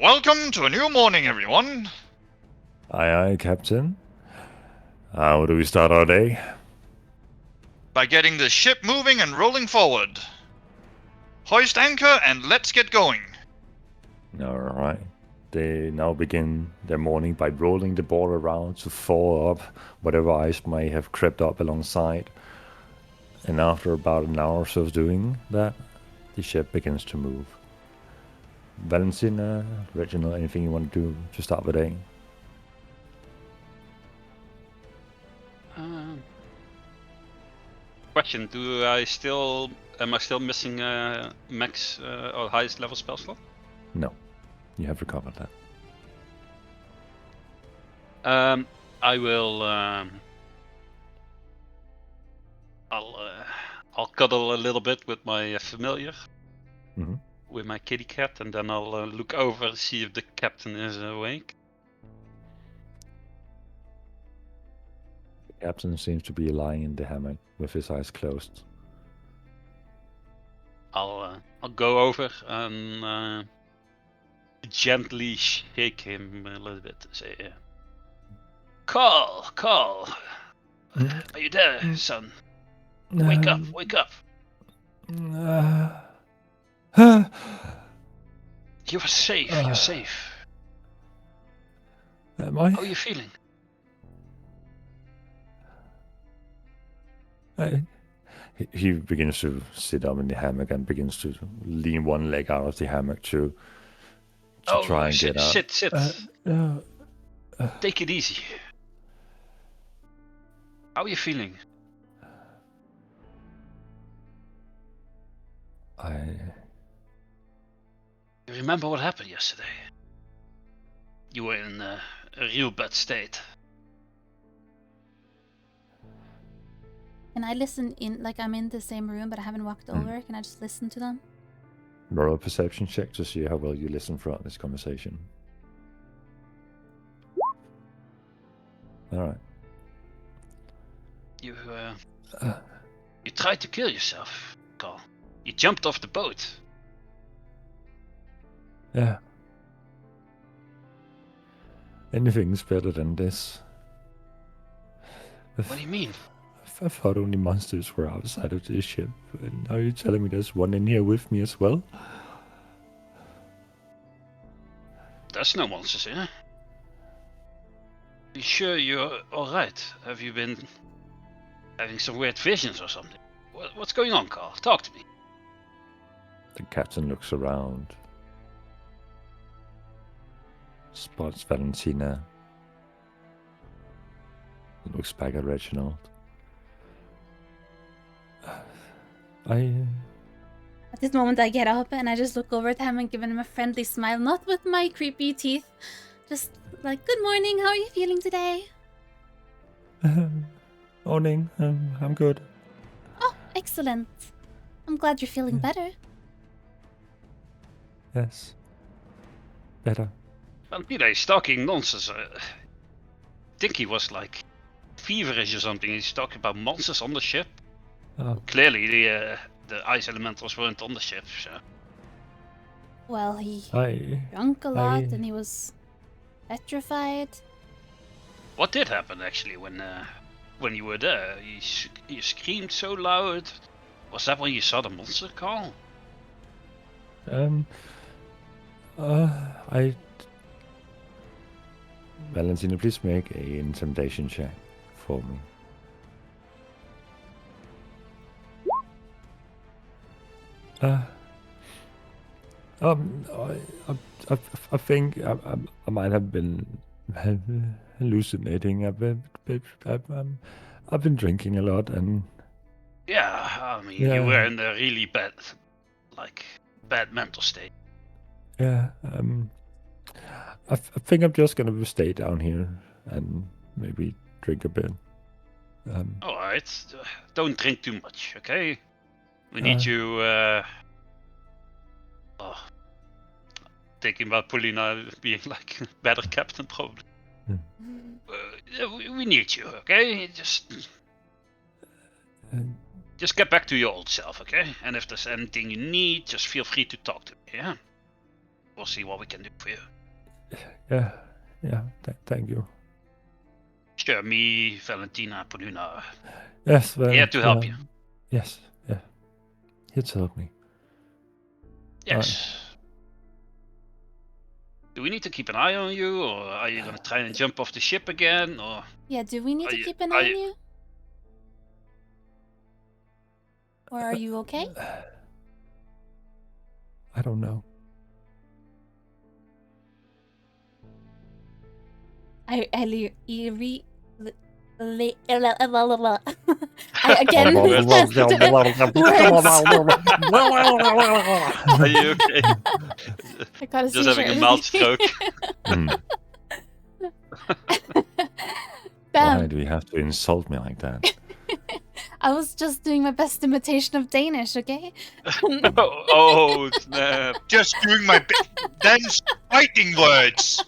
Welcome to a new morning, everyone. Aye, aye, Captain. How do we start our day? By getting the ship moving and rolling forward. Hoist anchor and let's get going. Alright. They now begin their morning by rolling the board around to thaw up whatever ice may have crept up alongside. And after about an hour or so of doing that, the ship begins to move. Valentina, Reginald, anything you want to do to start the day? Question: am I still missing max or highest level spell slot? No. You have recovered that. I will. I'll cuddle a little bit with my familiar, Mhm. with my kitty cat, and then I'll look over and see if the captain is awake. The captain seems to be lying in the hammock with his eyes closed. I'll go over and gently shake him a little bit and say, Carl, are you there, son? Wake up, wake up. You are safe, you're safe. Am I? How are you feeling? He begins to sit up in the hammock and begins to lean one leg out of the hammock to try and get out. Sit. Take it easy. How are you feeling? You remember what happened yesterday? You were in a real bad state. Can I listen in, like I'm in the same room but I haven't walked over? Can I just listen to them? Roll a perception check to see how well you listen throughout this conversation. All right. You tried to kill yourself, Carl. You jumped off the boat. Yeah. Anything's better than this. What do you mean? I thought only monsters were outside of this ship, and now you're telling me there's one in here with me as well? There's no monsters here. You sure you're alright? Have you been having some weird visions or something? What's going on, Carl? Talk to me. The captain looks around. Spots Valentina. Looks back at Reginald. At this moment, I get up and I just look over at him and give him a friendly smile, not with my creepy teeth. Just like, good morning, how are you feeling today? Morning, I'm good. Oh, excellent. I'm glad you're feeling better. Yes. Better. Valentina is talking nonsense. I think he was like feverish or something. He's talking about monsters on the ship. Oh, Clearly, the ice elementals weren't on the ship, so. Well, he I drank a lot and he was petrified. What did happen actually when you were there? You screamed so loud. Was that when you saw the monster, Carl? Valentina, please make a intimidation check for me. I think I might have been hallucinating. I've been drinking a lot, and Yeah, I mean, Yeah. you were in a really bad mental state. yeah, I think I'm just gonna stay down here and maybe drink a bit. Alright, don't drink too much, okay? We need you, thinking about Paulina being like better captain, probably. We need you, okay? Just get back to your old self, okay? And if there's anything you need, just feel free to talk to me, yeah? We'll see what we can do for you. Yeah. Thank you. Sure, me, Valentina, Paulina, Yes, well, here to help you. Yes, yeah. Here to help me. Yes. Do we need to keep an eye on you, or are you gonna try and jump off the ship again, or? Yeah, do we need Are to you- keep an are eye on you- you? Or are you okay? I don't know. I again Are you okay? I got a Just having a mild stroke. Bam. Why do you have to insult me like that? I was just doing my best imitation of Danish, okay? Oh snap! Just doing my dense fighting words.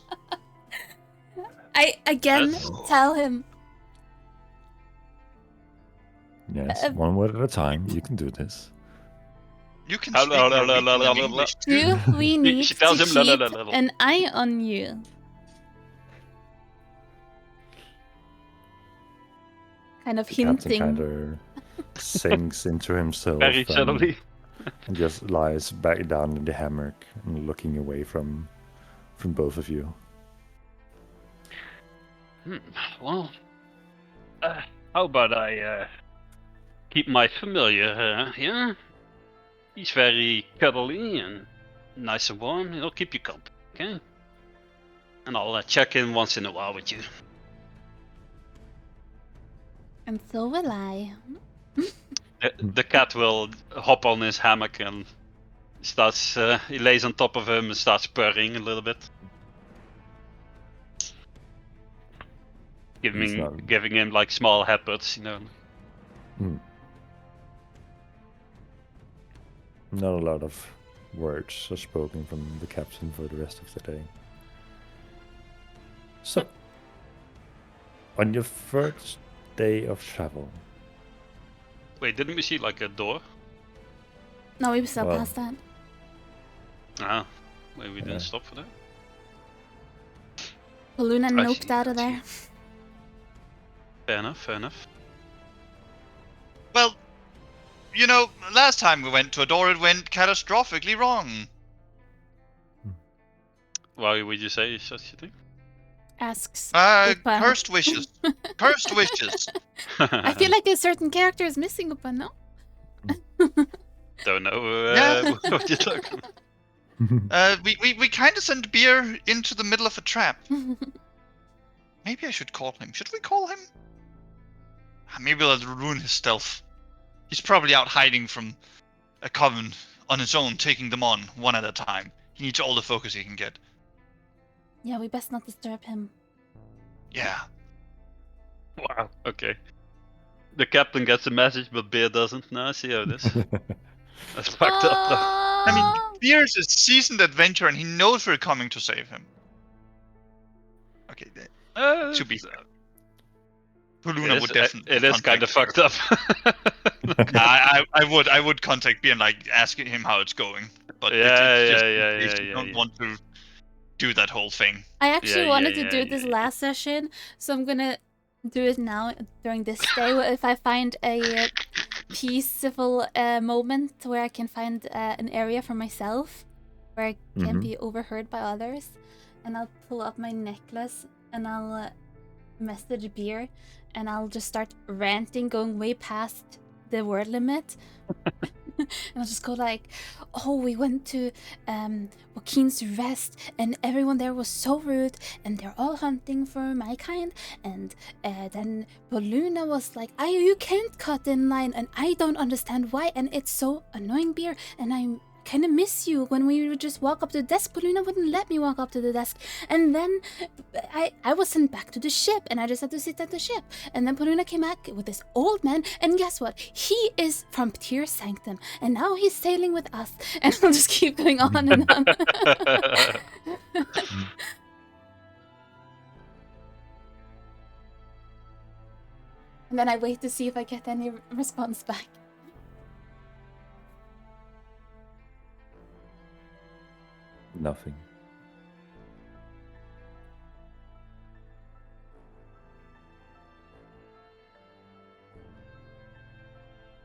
I again That's- tell him. Yes, one word at a time. You can do this. You can Hello, speak hello, hello, Norwegian hello, and hello. English too. Do we need She to tells him, keep "La, la, la, la." an eye on you? Kind of The captain hinting. kind of sinks into himself Very subtly. and just lies back down in the hammock and looking away from both of you. Well, how about I keep my familiar here? He's very cuddly and nice and warm. He'll keep you company, okay? And I'll check in once in a while with you. And so will I. The cat will hop on his hammock and starts. He lays on top of him and starts purring a little bit, giving him like small headbutts, you know. Not a lot of words are spoken from the captain for the rest of the day. So, on your first day of travel, Wait, didn't we see like a door? No, we still Well. past that. Ah, maybe we didn't stop for that. Luna I noped see, out of I see. there. Fair enough, fair enough. Well, you know, last time we went to a door, it went catastrophically wrong. Why would you say such a thing? Asks. Upa. Cursed wishes. Cursed wishes. I feel like a certain character is missing Upa, no? Don't know Yeah. what you're talking about. We kind of sent Beer into the middle of a trap. Maybe I should call him. Should we call him? Maybe that'll ruin his stealth. He's probably out hiding from a coven on his own, taking them on one at a time. He needs all the focus he can get. Yeah, we best not disturb him. Yeah. Wow, okay. The captain gets a message, but Beer doesn't. No, I see how it is. That's fucked up, though. I mean, Beer's a seasoned adventurer and he knows we're coming to save him. Okay, to be fair. Luna would definitely It is kind of contact fucked up. I would contact Beer and like ask him how it's going. But it's just in case you don't want to do that whole thing. I actually Yeah, wanted yeah, to do yeah, it this yeah. last session, so I'm gonna do it now during this day. If I find a peaceful moment where I can find an area for myself where I can't be overheard by others, and I'll pull up my necklace and I'll message Beer and I'll just start ranting, going way past the word limit. And I'll just go like, oh, we went to Joaquin's Rest and everyone there was so rude and they're all hunting for my kind, and then Poluna was like, you can't cut in line and I don't understand why, and it's so annoying, Beer, and I kind of miss you when we would just walk up to the desk. Poluna wouldn't let me walk up to the desk, and then I was sent back to the ship and I just had to sit at the ship, and then Poluna came back with this old man, and guess what, he is from Tyr Sanctum and now he's sailing with us, and I'll just keep going on and on. And then I wait to see if I get any response back. Nothing.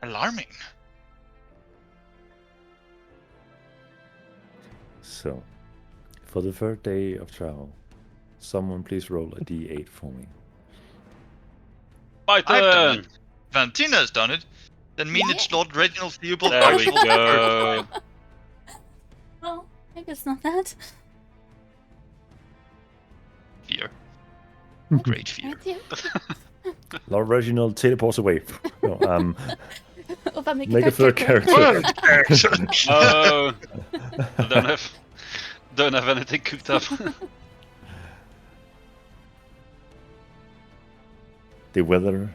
Alarming. So, for the third day of travel, someone please roll a d8 for me. My I've done turn! it. Vantina's done it. Then mean it's Lord Reginald Theobald. There we go. Well, maybe it's not that. Fear. Great fear. Right here. Lord Reginald teleports away. No, Upa, make make a third character. Oh, I don't have anything cooked up. The weather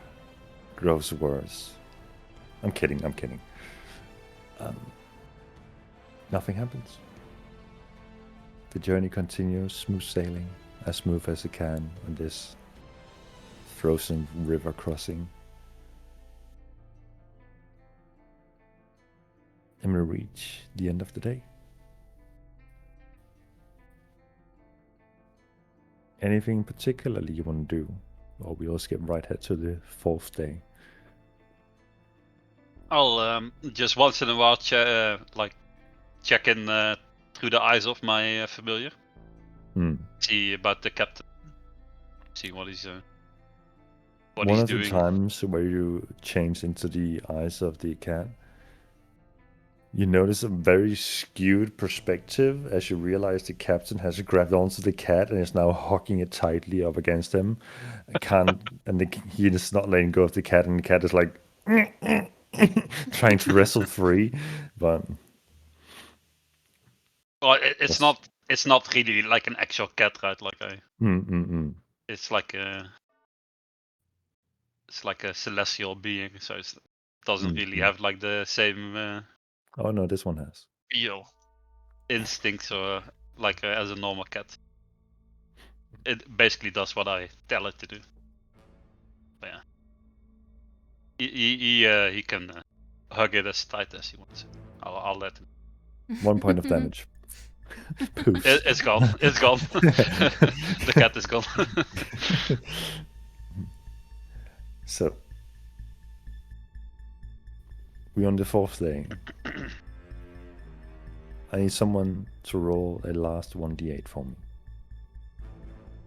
grows worse. I'm kidding. Nothing happens. The journey continues, smooth sailing, as smooth as it can on this frozen river crossing. And we reach the end of the day. Anything particularly you want to do? Or we'll skip right ahead to the fourth day. I'll just once in a while check in through the eyes of my familiar. See about the captain. See what he's doing. One of the times where you change into the eyes of the cat, You notice a very skewed perspective as you realize the captain has grabbed onto the cat and is now hugging it tightly up against him. He is not letting go of the cat, and the cat is like trying to wrestle free. But Well, it's Yes. not really like an actual cat, right? Like it's like a celestial being, so it doesn't really have like the same Oh no, this one has. Feel. instincts or like as a normal cat. It basically does what I tell it to do. But yeah, he can hug it as tight as he wants. I'll let him. 1 point of damage. Poof. It's gone. It's gone. The cat is gone. So we're on the 4th day. I need someone to roll a last 1d8 for me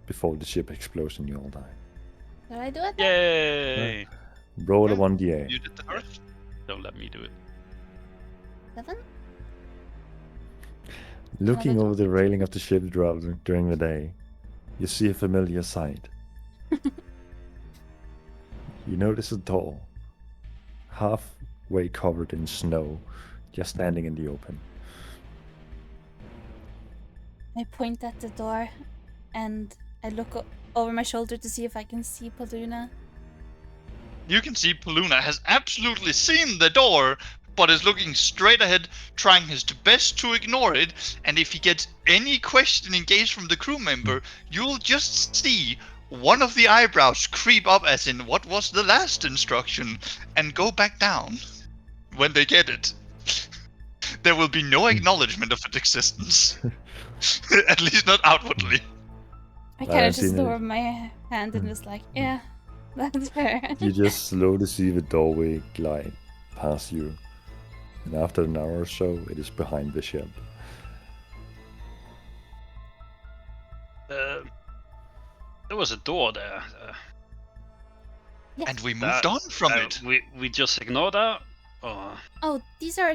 before the ship explodes and you all die. Did I do it? then? Yay! Roll a Yeah. 1d8. You did the first. Don't let me do it. 7? Looking Another over the railing of the ship during the day, you see a familiar sight. You notice a doll, halfway covered in snow, just standing in the open. I point at the door and I look over my shoulder to see if I can see Paluna. You can see Paluna has absolutely seen the door, but is looking straight ahead, trying his best to ignore it. And if he gets any question engaged from the crew member, you'll just see one of the eyebrows creep up, as in, what was the last instruction, and go back down when they get it. There will be no acknowledgement of its existence. At least not outwardly. I kind of seen just it. lowered my hand and was like, yeah, that's fair. You just slowly see the doorway glide past you, and after an hour or so, it is behind the ship. There was a door there. And we That- moved on from it. We just ignore that. Or Oh, these are.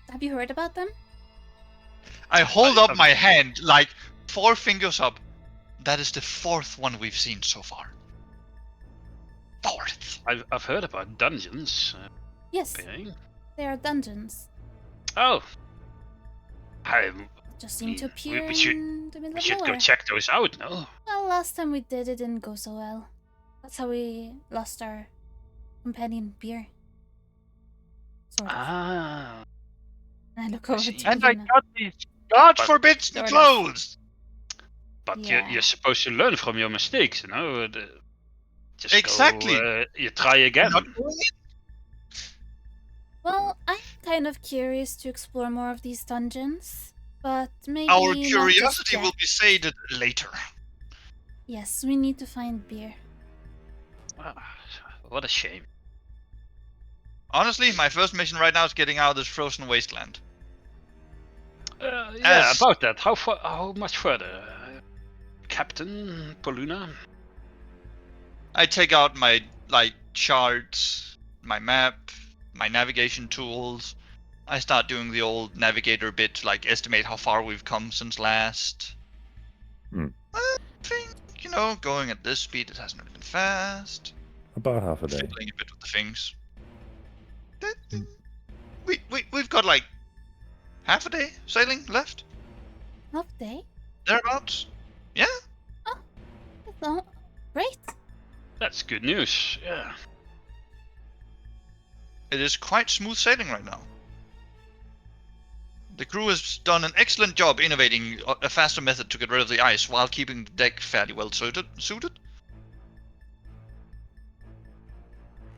Have you heard about them? I hold up I've- my hand, like 4 fingers up. That is the 4th one we've seen so far. 4th. I've heard about dungeons. Yes, Being. they are dungeons. Oh. Just seem to We- appear we should- in the middle We of should nowhere. go check those out, no? Well, last time we did, it didn't go so well. That's how we lost our companion Beer. Sort of. Ah. And I look over see. to And I Paluna. got these God But- forbids Fair enough. clothes. But Yeah. you're supposed to learn from your mistakes, you know? Just Exactly. Go, you try again. Not doing it. Well, I'm kind of curious to explore more of these dungeons, but maybe Our not just curiosity will yet. be sated later. Yes, we need to find Beer. Ah, what a shame. Honestly, my first mission right now is getting out of this frozen wasteland. Yeah, As- about that. How much further? Captain Paluna? I take out my charts, my map, my navigation tools. I start doing the old navigator bit, like estimate how far we've come since last. Hmm. I think, going at this speed, it hasn't been fast. About half a day. Fiddling a bit with the things. We've got like half a day sailing left, Half day? thereabouts. Yeah. That's all. Great. That's good news. Yeah. It is quite smooth sailing right now. The crew has done an excellent job innovating a faster method to get rid of the ice while keeping the deck fairly well suited.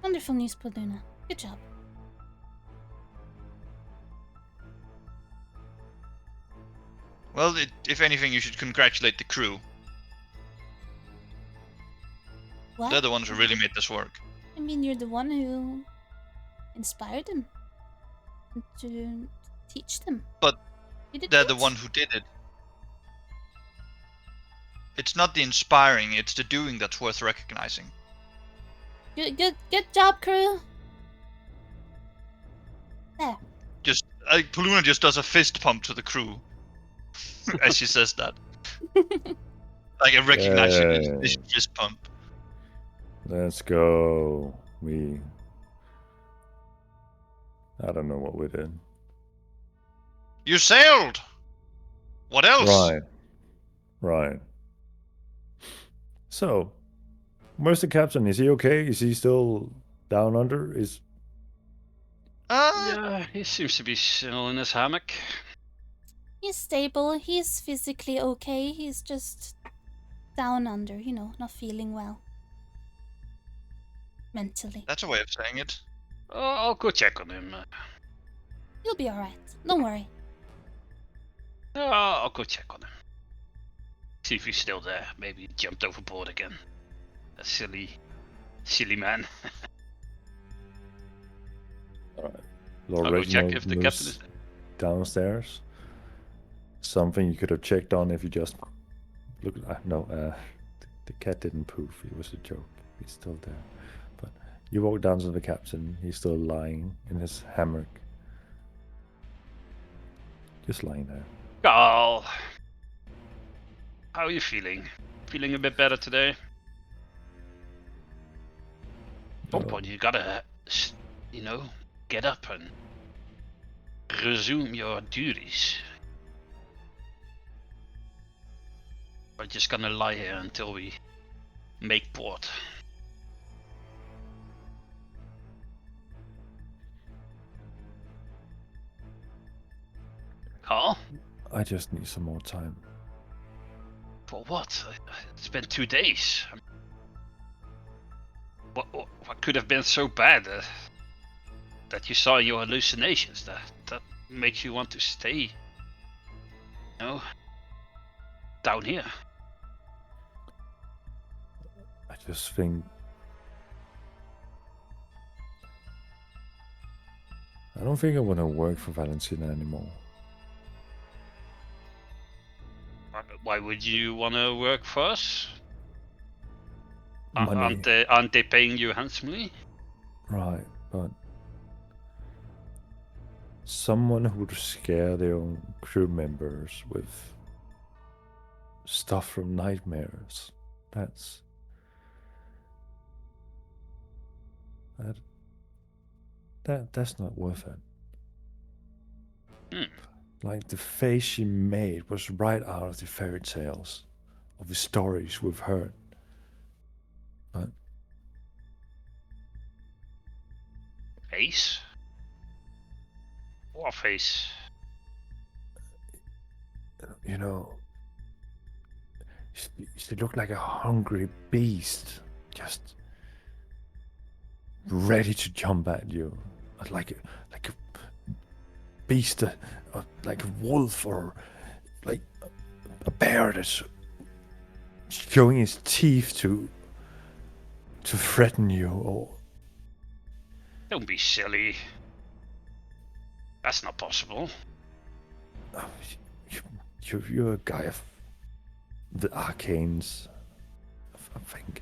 Wonderful news, Paluna. Good job. Well, if anything, you should congratulate the crew. What? They're the ones who really made this work. I mean, you're the one who inspired them to teach them. But You did They're the great. one who did it. It's not the inspiring, it's the doing that's worth recognizing. Good job, crew. There. Poluna just does a fist pump to the crew as she says that. Like a recognition fist pump. Let's go. I don't know what we did. You sailed! What else? Right. So, where's the captain? Is he okay? Is he still down under? Yeah, he seems to be still in his hammock. He's stable. He's physically okay. He's just down under, not feeling well. Mentally. That's a way of saying it. I'll go check on him. He'll be alright. Don't worry. I'll go check on him. See if he's still there. Maybe he jumped overboard again. A silly man. Alright. Lord I'll go check Reginald if the moves captain is there. downstairs. Something you could have checked on if you just look. No, the cat didn't poof. It was a joke. He's still there. But you walk down to the captain. He's still lying in his hammock. Just lying there. Carl, how are you feeling? Feeling a bit better today? At one point you gotta, get up and resume your duties. We're just gonna lie here until we make port. Carl? I just need some more time. For what? It's been 2 days. What could have been so bad that you saw in your hallucinations that makes you want to stay, down here? I just think I don't think I want to work for Valentina anymore. Why would you want to work for us? Money. Aren't they paying you handsomely? Right, but someone who would scare their own crew members with stuff from nightmares. That's not worth it. Like the face she made was right out of the fairy tales, of the stories we've heard. But Face? What face? she looked like a hungry beast, just ready to jump at you, like a beast, like a wolf or like a bear that's showing his teeth to threaten you. Or Don't be silly. That's not possible. you're a guy of the arcanes, I think.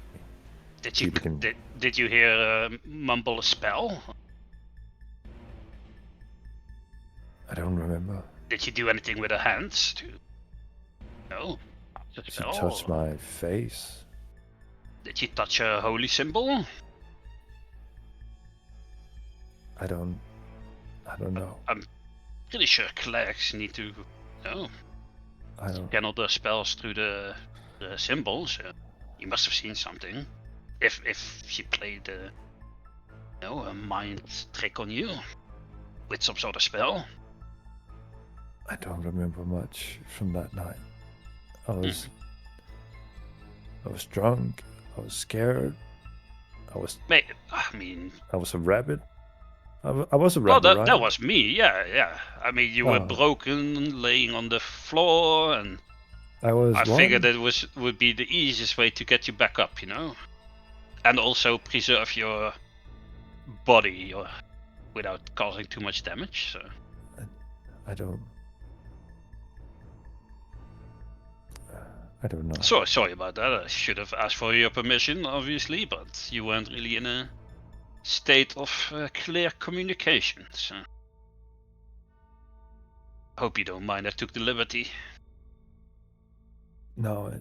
Did you hear mumble a spell? I don't remember. Did you do anything with her hands? No. She touched my face. Did you touch a holy symbol? I don't know. I'm pretty sure clerics need to, channel the spells through the symbols. You must have seen something. If she played, a mind trick on you with some sort of spell. I don't remember much from that night. I was drunk. I was scared. I was a rabbit. I was a rabbit, right? That was me. Yeah. I mean, you were broken, laying on the floor, and I figured it would be the easiest way to get you back up, and also preserve your body without causing too much damage. So I don't know. Sorry about that. I should have asked for your permission, obviously, but you weren't really in a state of clear communication. So. Hope you don't mind I took the liberty. No,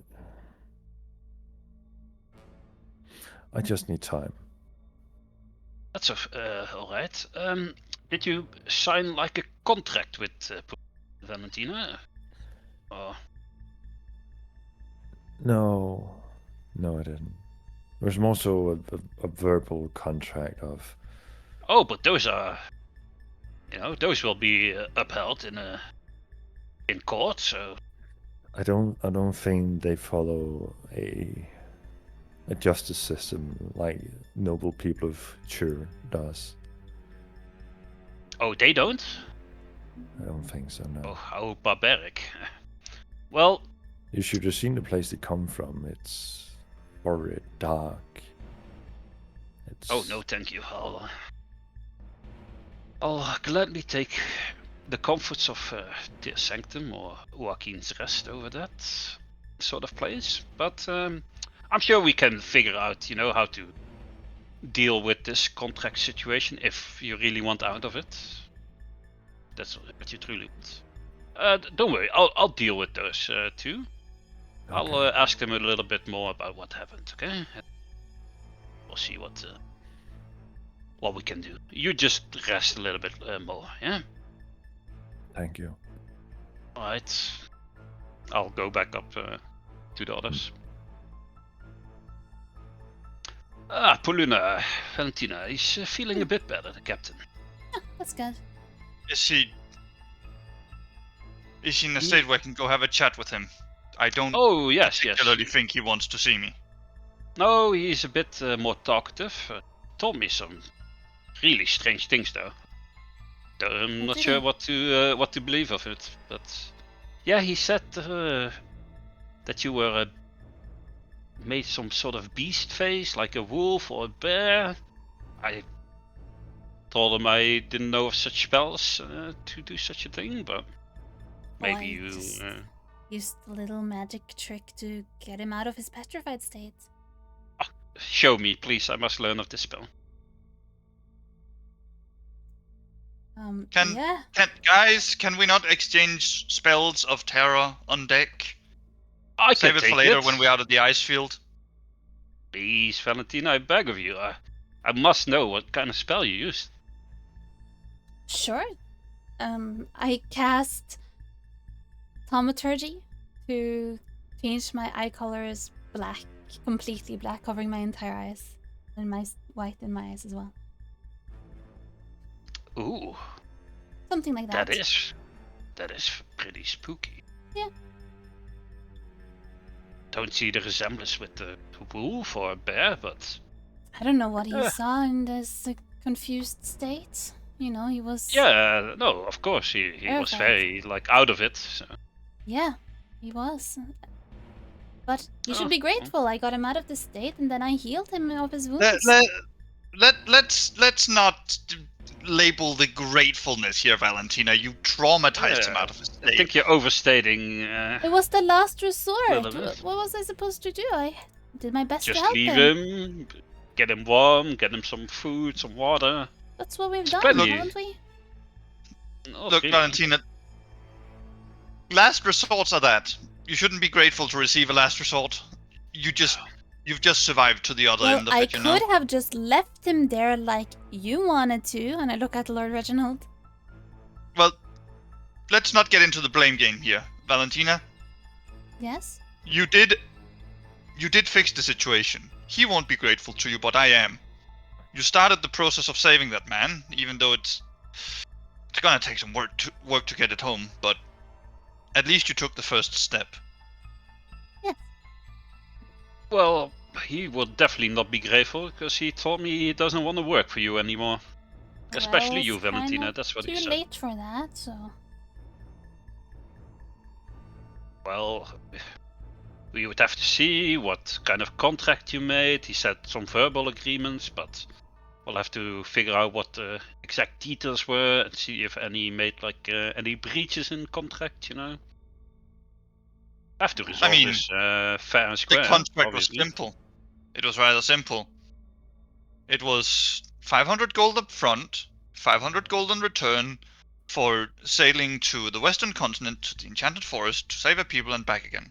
I just need time. That's all right. Did you sign like a contract with Valentina? Or No, I didn't. There's also a verbal contract of. oh, but those are, those will be upheld in court. So I don't think they follow a justice system like noble people of Chur does. oh, they don't. I don't think so. No. Oh, how barbaric. Well, You should have seen the place they come from. It's horrid, dark. It's. oh no, thank you. I'll gladly take the comforts of Dear Sanctum or Joaquin's Rest over that sort of place. But I'm sure we can figure out, how to deal with this contract situation if you really want out of it. That's what you truly want. Don't worry, I'll deal with those too. Okay. I'll ask them a little bit more about what happened, okay? We'll see what we can do. You just rest a little bit more, yeah? Thank you. Alright. I'll go back up to the others. Poluna, Valentina, he's feeling a bit better, the captain. Oh, that's good. Is he in a state where I can go have a chat with him? I don't Oh, yes. particularly think he wants to see me. No, he's a bit more talkative. Told me some really strange things, though. I'm What not did sure he? what to believe of it, but yeah, he said that you were made some sort of beast face, like a wolf or a bear. I told him I didn't know of such spells to do such a thing, but maybe I you. just used a little magic trick to get him out of his petrified state. Show me, please. I must learn of this spell. Yeah. Can we not exchange spells of terror on deck? I Save can it take for later it. when we're out of the ice field. Please, Valentina, I beg of you. I must know what kind of spell you used. Sure. I cast Thaumaturgy to change my eye colors black, completely black, covering my entire eyes, and my white in my eyes as well. Ooh, Something like that. that is pretty spooky. Yeah. Don't see the resemblance with the wolf or bear, but I don't know what he saw in this confused state. He was. yeah, no, of course he was Terrified. very out of it. So. Yeah, he was. But you should Oh, be grateful. I got him out of the state, and then I healed him of his Let, wounds. let's not label the gratefulness here, Valentina. You traumatized him Yeah, out of his I state. think you're overstating. It was the last resort. Little bit. What was I supposed to do? I did my best Just to help leave him. him, get him warm, get him some food, some water. That's what we've It's done, plenty. haven't we? Not Look, really. Valentina, last resorts are that. You shouldn't be grateful to receive a last resort. You've just survived to the other Well, end of I it, you know? could have just left him there like you wanted to, and I look at Lord Reginald. Well, let's not get into the blame game here, Valentina. Yes? You did fix the situation. He won't be grateful to you, but I am. You started the process of saving that man, even though it's gonna take some work to get it home, but at least you took the first step. Well, he will definitely not be grateful because he told me he doesn't want to work for you anymore. Especially Well, you, it's kinda Valentina. That's what he Too said. late for that, so. Well, we would have to see what kind of contract you made. He said some verbal agreements, but we'll have to figure out what the exact details were and see if any made any breaches in contract. Have to resolve mean, this fair and The square. contract was obviously. simple. It was rather simple. It was 500 gold up front, 500 gold in return, for sailing to the western continent to the Enchanted Forest to save her people and back again.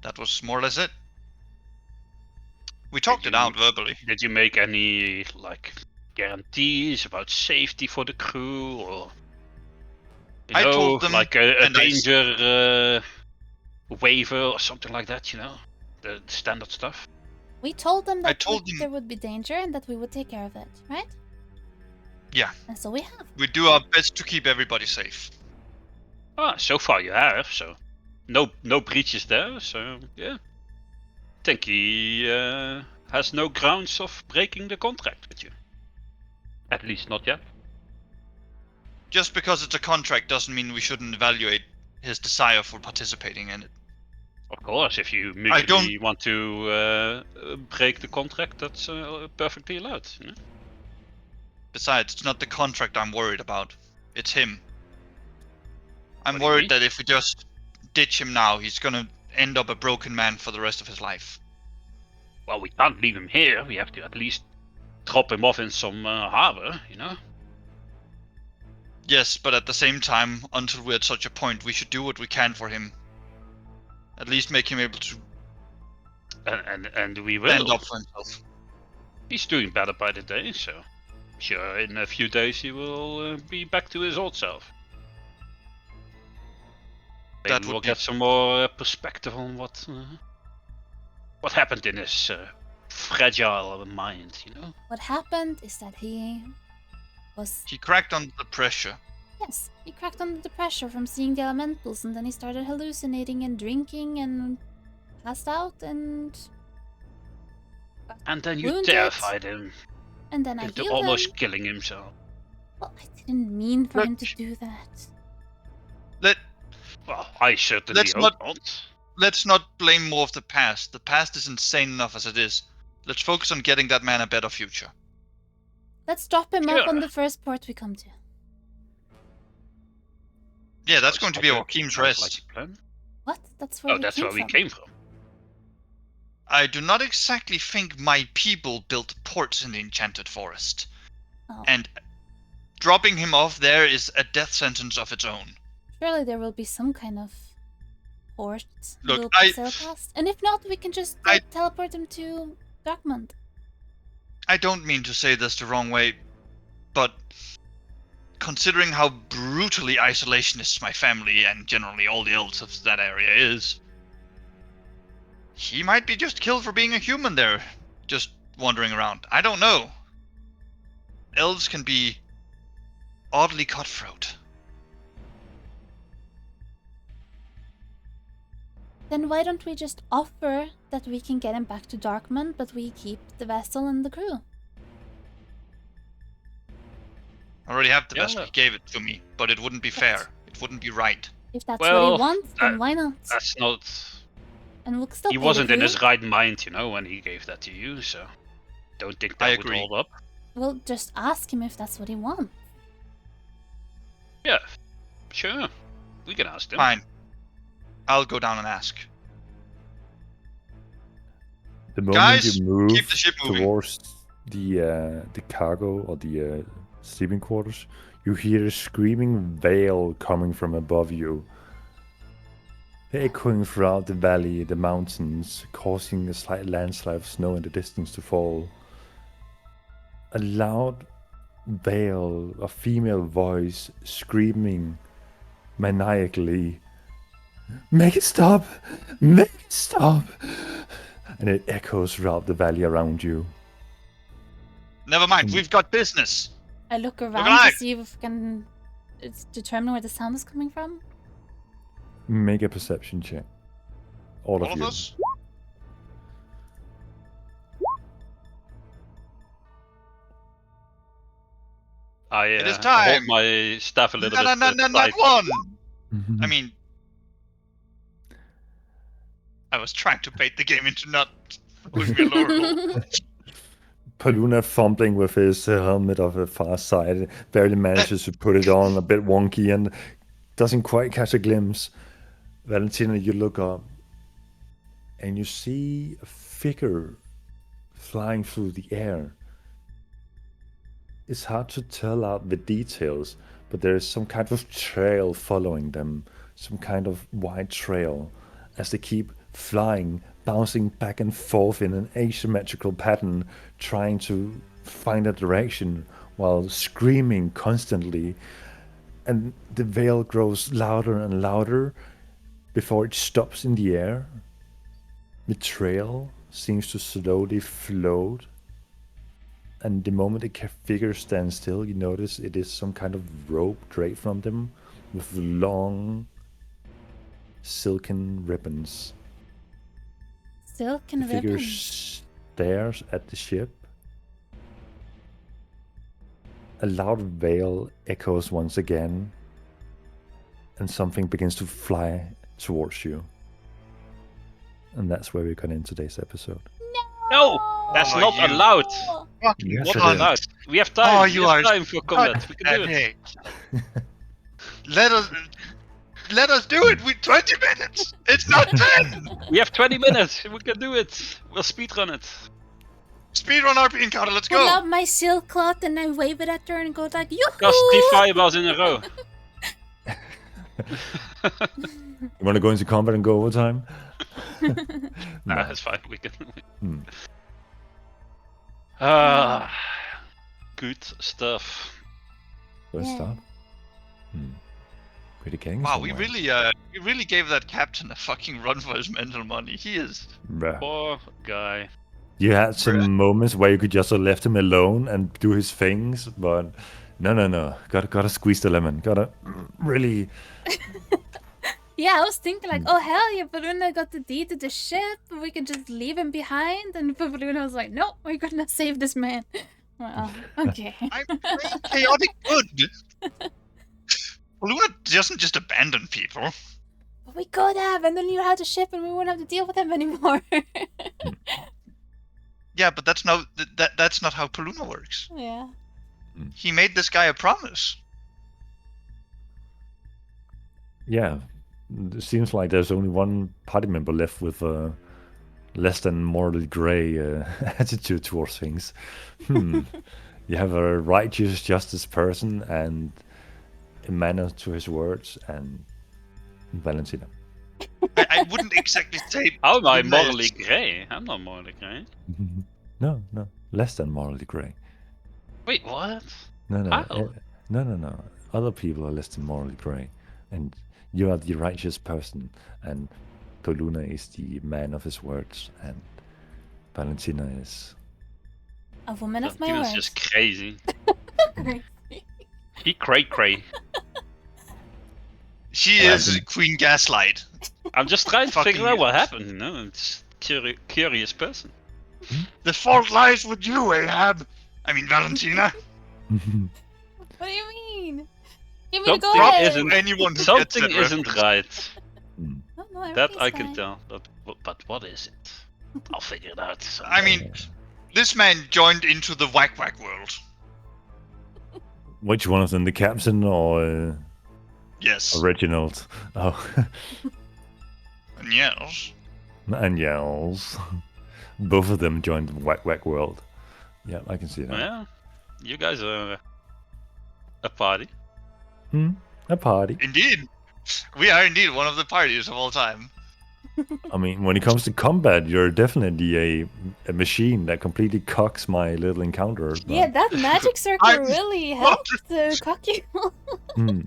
That was more or less it. We talked it out verbally. Did you make any like guarantees about safety for the crew, or I told them, like a and danger waiver or something like that? The standard stuff. We told them that told them- there would be danger and that we would take care of it, right? Yeah. And so we have. We do our best to keep everybody safe. So far you have, so no breaches there. So yeah, I think he has no grounds of breaking the contract with you. At least not yet. Just because it's a contract doesn't mean we shouldn't evaluate his desire for participating in it. Of course, if you mutually want to break the contract, that's perfectly allowed. Besides, it's not the contract I'm worried about. It's him. I'm What do you worried mean? that if we just ditch him now, he's gonna end up a broken man for the rest of his life. Well, we can't leave him here. We have to at least drop him off in some harbor, Yes, but at the same time, until we're at such a point, we should do what we can for him. At least make him able to And we will. stand up for himself. He's doing better by the day, so sure, in a few days he will be back to his old self. Maybe That would we'll be- get some more perspective on what happened in his fragile mind, What happened is that he was. He cracked under the pressure. Yes, he cracked under the pressure from seeing the elementals, and then he started hallucinating and drinking and passed out, and And then you Wounded. terrified him then I into healed almost him. killing himself. Well, I didn't mean for him to Look. do that. Well, I certainly Let's hope not. Let's not blame more of the past. The past is insane enough as it is. Let's focus on getting that man a better future. Let's drop him off on Sure. the first port we come to. Yeah, that's going to be Okay, Joachim's sounds rest. like a plan. What? That's where Oh, we that's came where we from. came from. I do not exactly think my people built ports in the Enchanted Forest. Oh. And dropping him off there is a death sentence of its own. Surely there will be some kind of port Look, we'll sail past. And if not, we can just teleport him to Darkmount. I don't mean to say this the wrong way, but considering how brutally isolationist my family and generally all the elves of that area is, he might be just killed for being a human there, just wandering around. I don't know. Elves can be oddly cutthroat. Then why don't we just offer that we can get him back to Darkmount, but we keep the vessel and the crew? I already have the Yeah. vessel. He gave it to me, but it wouldn't be fair. It wouldn't be right. If that's what Well, he wants, then why not? That's not. And we'll still He pay the wasn't in crew. his right mind, when he gave that to you. So, don't think I that would agree. hold up. We'll just ask him if that's what he wants. Yeah, sure. We can ask him. Fine. I'll go down and ask. The moment Guys, you move keep the ship moving. towards the cargo or the sleeping quarters, you hear a screaming wail coming from above you, echoing throughout the valley, the mountains, causing a slight landslide of snow in the distance to fall. A loud wail, a female voice screaming maniacally, "Make it stop! Make it stop!" And it echoes throughout the valley around you. Never mind, we've got business. I look around alive! to see if we can determine where the sound is coming from. Make a perception check. All All of of you. us? I It is hold time. my staff a little No, bit. not tight. one! Mhm. I mean, I was trying to bait the game into not putting me a lower roll. Paluna fumbling with his helmet of a far side, barely manages to put it on, a bit wonky, and doesn't quite catch a glimpse. Valentina, you look up, and you see a figure flying through the air. it's hard to tell out the details, but there is some kind of trail following them, some kind of white trail, as they keep flying, bouncing back and forth in an asymmetrical pattern, trying to find a direction while screaming constantly. And the veil grows louder and louder before it stops in the air. The trail seems to slowly float, and the moment the figure stands still, you notice it is some kind of rope draped from them with long silken ribbons. Silken The figure ribbons. stares at the ship. A loud wail echoes once again, and something begins to fly towards you. And that's where we're going to end today's episode. No, that's Oh, not you- allowed. Fucking Yes, What it not is. allowed? We have time. Oh, we you have are time for combat. We can do it. Let us do it with 20 minutes. It's not 10. We have 20 minutes. We can do it. We'll speedrun it. Speedrun RP encounter. Let's Pull go. out my silk cloth and I wave it at her and go like, Cast yoo-hoo! 3 fireballs in a row. You want to go into combat and go overtime? Nah, that's fine. We can. Hmm. Ah, good stuff. Good Yeah. start. Pretty getting Wow, we somewhere. really gave that captain a fucking run for his mental money. He is. Bruh. Poor guy. You had some moments where you could just have left him alone and do his things, but no. Gotta squeeze the lemon. Gotta really. Yeah, I was thinking like, oh hell yeah, Baluna got the deed to the ship. We can just leave him behind. And Baluna was like, no, we're gonna save this man. Well, okay. I'm playing chaotic good. Luna doesn't just abandon people. But we could have, and then you had the ship, and we wouldn't have to deal with him anymore. Yeah, but that's not how Paluna works. Yeah. He made this guy a promise. Yeah, it seems like there's only one party member left with a less than morally grey attitude towards things. You have a righteous justice person and a manner to his words, and Valentina. I wouldn't exactly say. How am I Paluna morally is- grey? I'm not morally grey. No, less than morally grey. Wait, what? No, How? No. Other people are less than morally grey, and you are the righteous person, and Poluna is the man of his words, and Valentina is. A woman of my Valentina's words. just crazy. He cray. She is Queen Gaslight. I'm just trying to Fucking figure out what yes. happened, you know? I'm just curious person. The fault lies with you, Ahab. I mean, Valentina. What do you mean? Give me the go Something ahead. isn't- Anyone who Something gets that isn't reference. right. Oh, no, That I everything's can fine. tell. But what is it? I'll figure it out. someday. I mean, this man joined into the whack world. Which one of them, the captain or Yes. Reginald? Oh, And yes. and Yells. Both of them joined the whack world. Yeah, I can see that. Yeah, you guys are a party. A party. Indeed. We are indeed one of the parties of all time. I mean, when it comes to combat, you're definitely a machine that completely cocks my little encounter. But, Yeah, that magic circle I'm- really helped cock you. Hmm.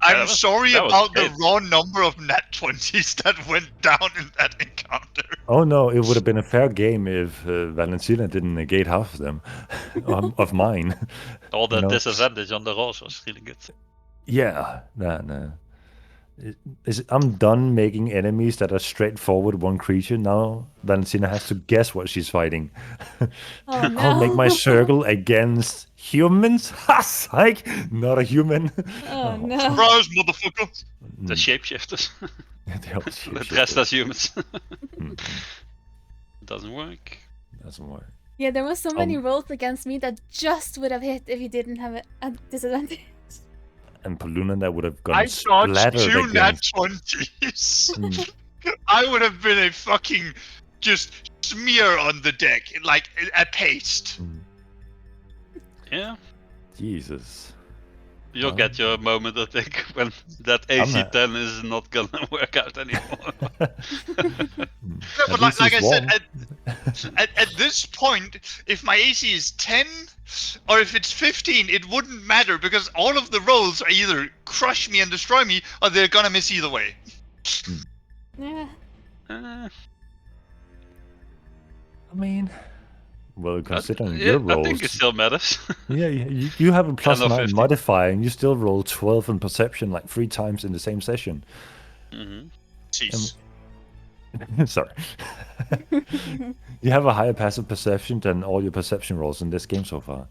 I'm that was- sorry that was about great. the raw number of nat 20s that went down in that encounter. Oh no, it would have been a fair game if Valentina didn't negate half of them of mine. All the You know? disadvantage on the rolls was really good. Yeah, no. I'm done making enemies that are straightforward one creature. Now Valentina has to guess what she's fighting. Oh no. I'll make my circle against humans. Ha! Psych! Not a human. Oh no. Surprise, motherfucker! The shapeshifters. The old shit Dressed shit. as humans. Mm, It doesn't work. Doesn't work. Yeah, there was so many rolls against me that just would have hit if you didn't have a disadvantage. And Paluna that would have I gotten dodged splattered 2 nat against. 20s. Mm. I would have been a fucking just smear on the deck, like a paste. Mm. Yeah. Jesus. You'll Oh. get your moment, I think, when that AC10 is not gonna work out anymore. No, At but least like he's I said, warm. at this point, if my AC is 10 or if it's 15, it wouldn't matter because all of the rolls are either crush me and destroy me or they're gonna miss either way. Yeah. Uh, I mean, well, considering yeah, your I think it rolls, still matters. yeah, you have a plus 10 or 9 15. modifier, and you still roll 12 in perception like 3 times in the same session. Hmm. Jeez. Sorry. You have a higher passive perception than all your perception rolls in this game so far.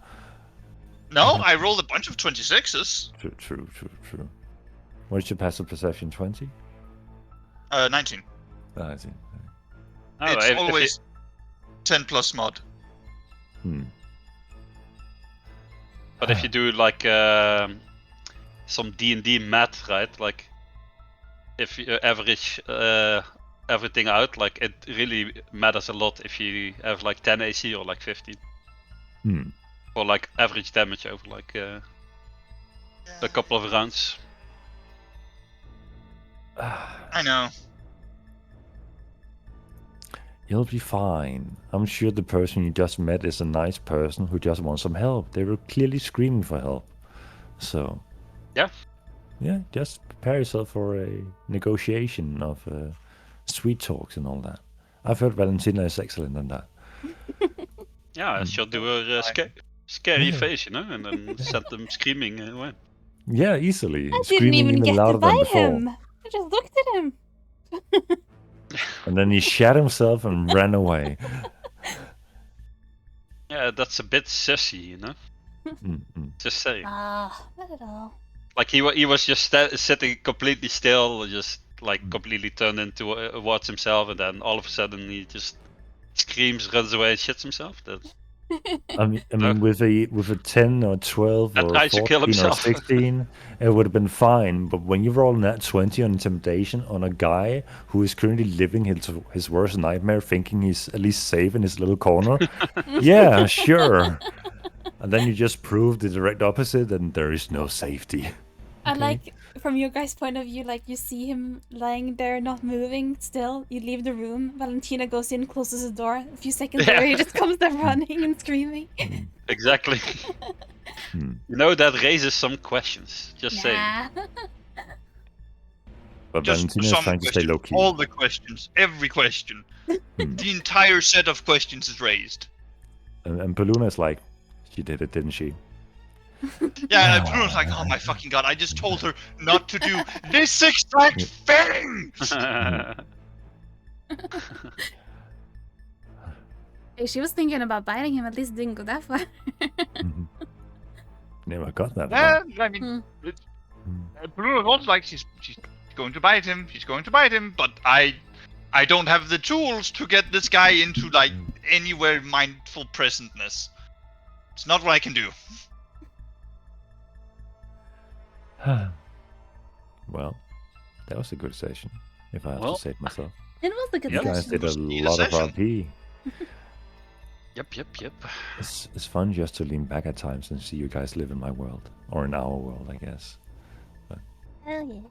No, I rolled a bunch of 26s. True. What's your passive perception? 20? 19. I see. Oh, It's if you- always 10 plus mod. But if you do like some D&D math, right? Like if you average everything out, like it really matters a lot if you have like 10 AC or like 15, or like average damage over like a couple of rounds. I know. You'll be fine. I'm sure the person you just met is a nice person who just wants some help. They were clearly screaming for help. So, Yeah. Yeah, just prepare yourself for a negotiation of sweet talks and all that. I've heard Valentina is excellent on that. Yeah, she'll do a scary Yeah. face, you know, and then send them screaming away. Yeah, easily. I didn't Screaming even get to louder than bite before. him. I just looked at him. And then he shat himself and ran away. Yeah, that's a bit sissy, you know. Just saying. Ah, not at all. Like he was just sitting completely still, just like completely turned into towards himself, and then all of a sudden he just screams, runs away, and shits himself. That's... I mean, with a 10 or 12 And or tries to kill 14 or himself. 16, it would have been fine. But when you roll that 20 on intimidation on a guy who is currently living his worst nightmare, thinking he's at least safe in his little corner, yeah, sure. And then you just prove the direct opposite, and there is no safety. I like, from your guys' point of view, like you see him lying there, not moving still. You leave the room. Valentina goes in, closes the door. A few seconds later, he just comes there running and screaming. Exactly. You know, that raises some questions. Just saying. Nah. But Just Valentina is some trying to stay questions. low key. All the questions. Every question. The entire set of questions is raised. And Paluna is like, she did it, didn't she? Yeah, and Bruno's like, oh my fucking god, I just told her not to do this exact thing! Hey, she was thinking about biting him. At least it didn't go that far. Never got that. Yeah, far. I mean, Bruno's also like, she's going to bite him, but I don't have the tools to get this guy into, like, anywhere mindful presentness. It's not what I can do. Well, that was a good session, if I have Well, to say it myself. It was a good You guys session. did a Need a lot of session. RP. Yep. It's fun just to lean back at times and see you guys live in my world. Or in our world, I guess. Hell yeah.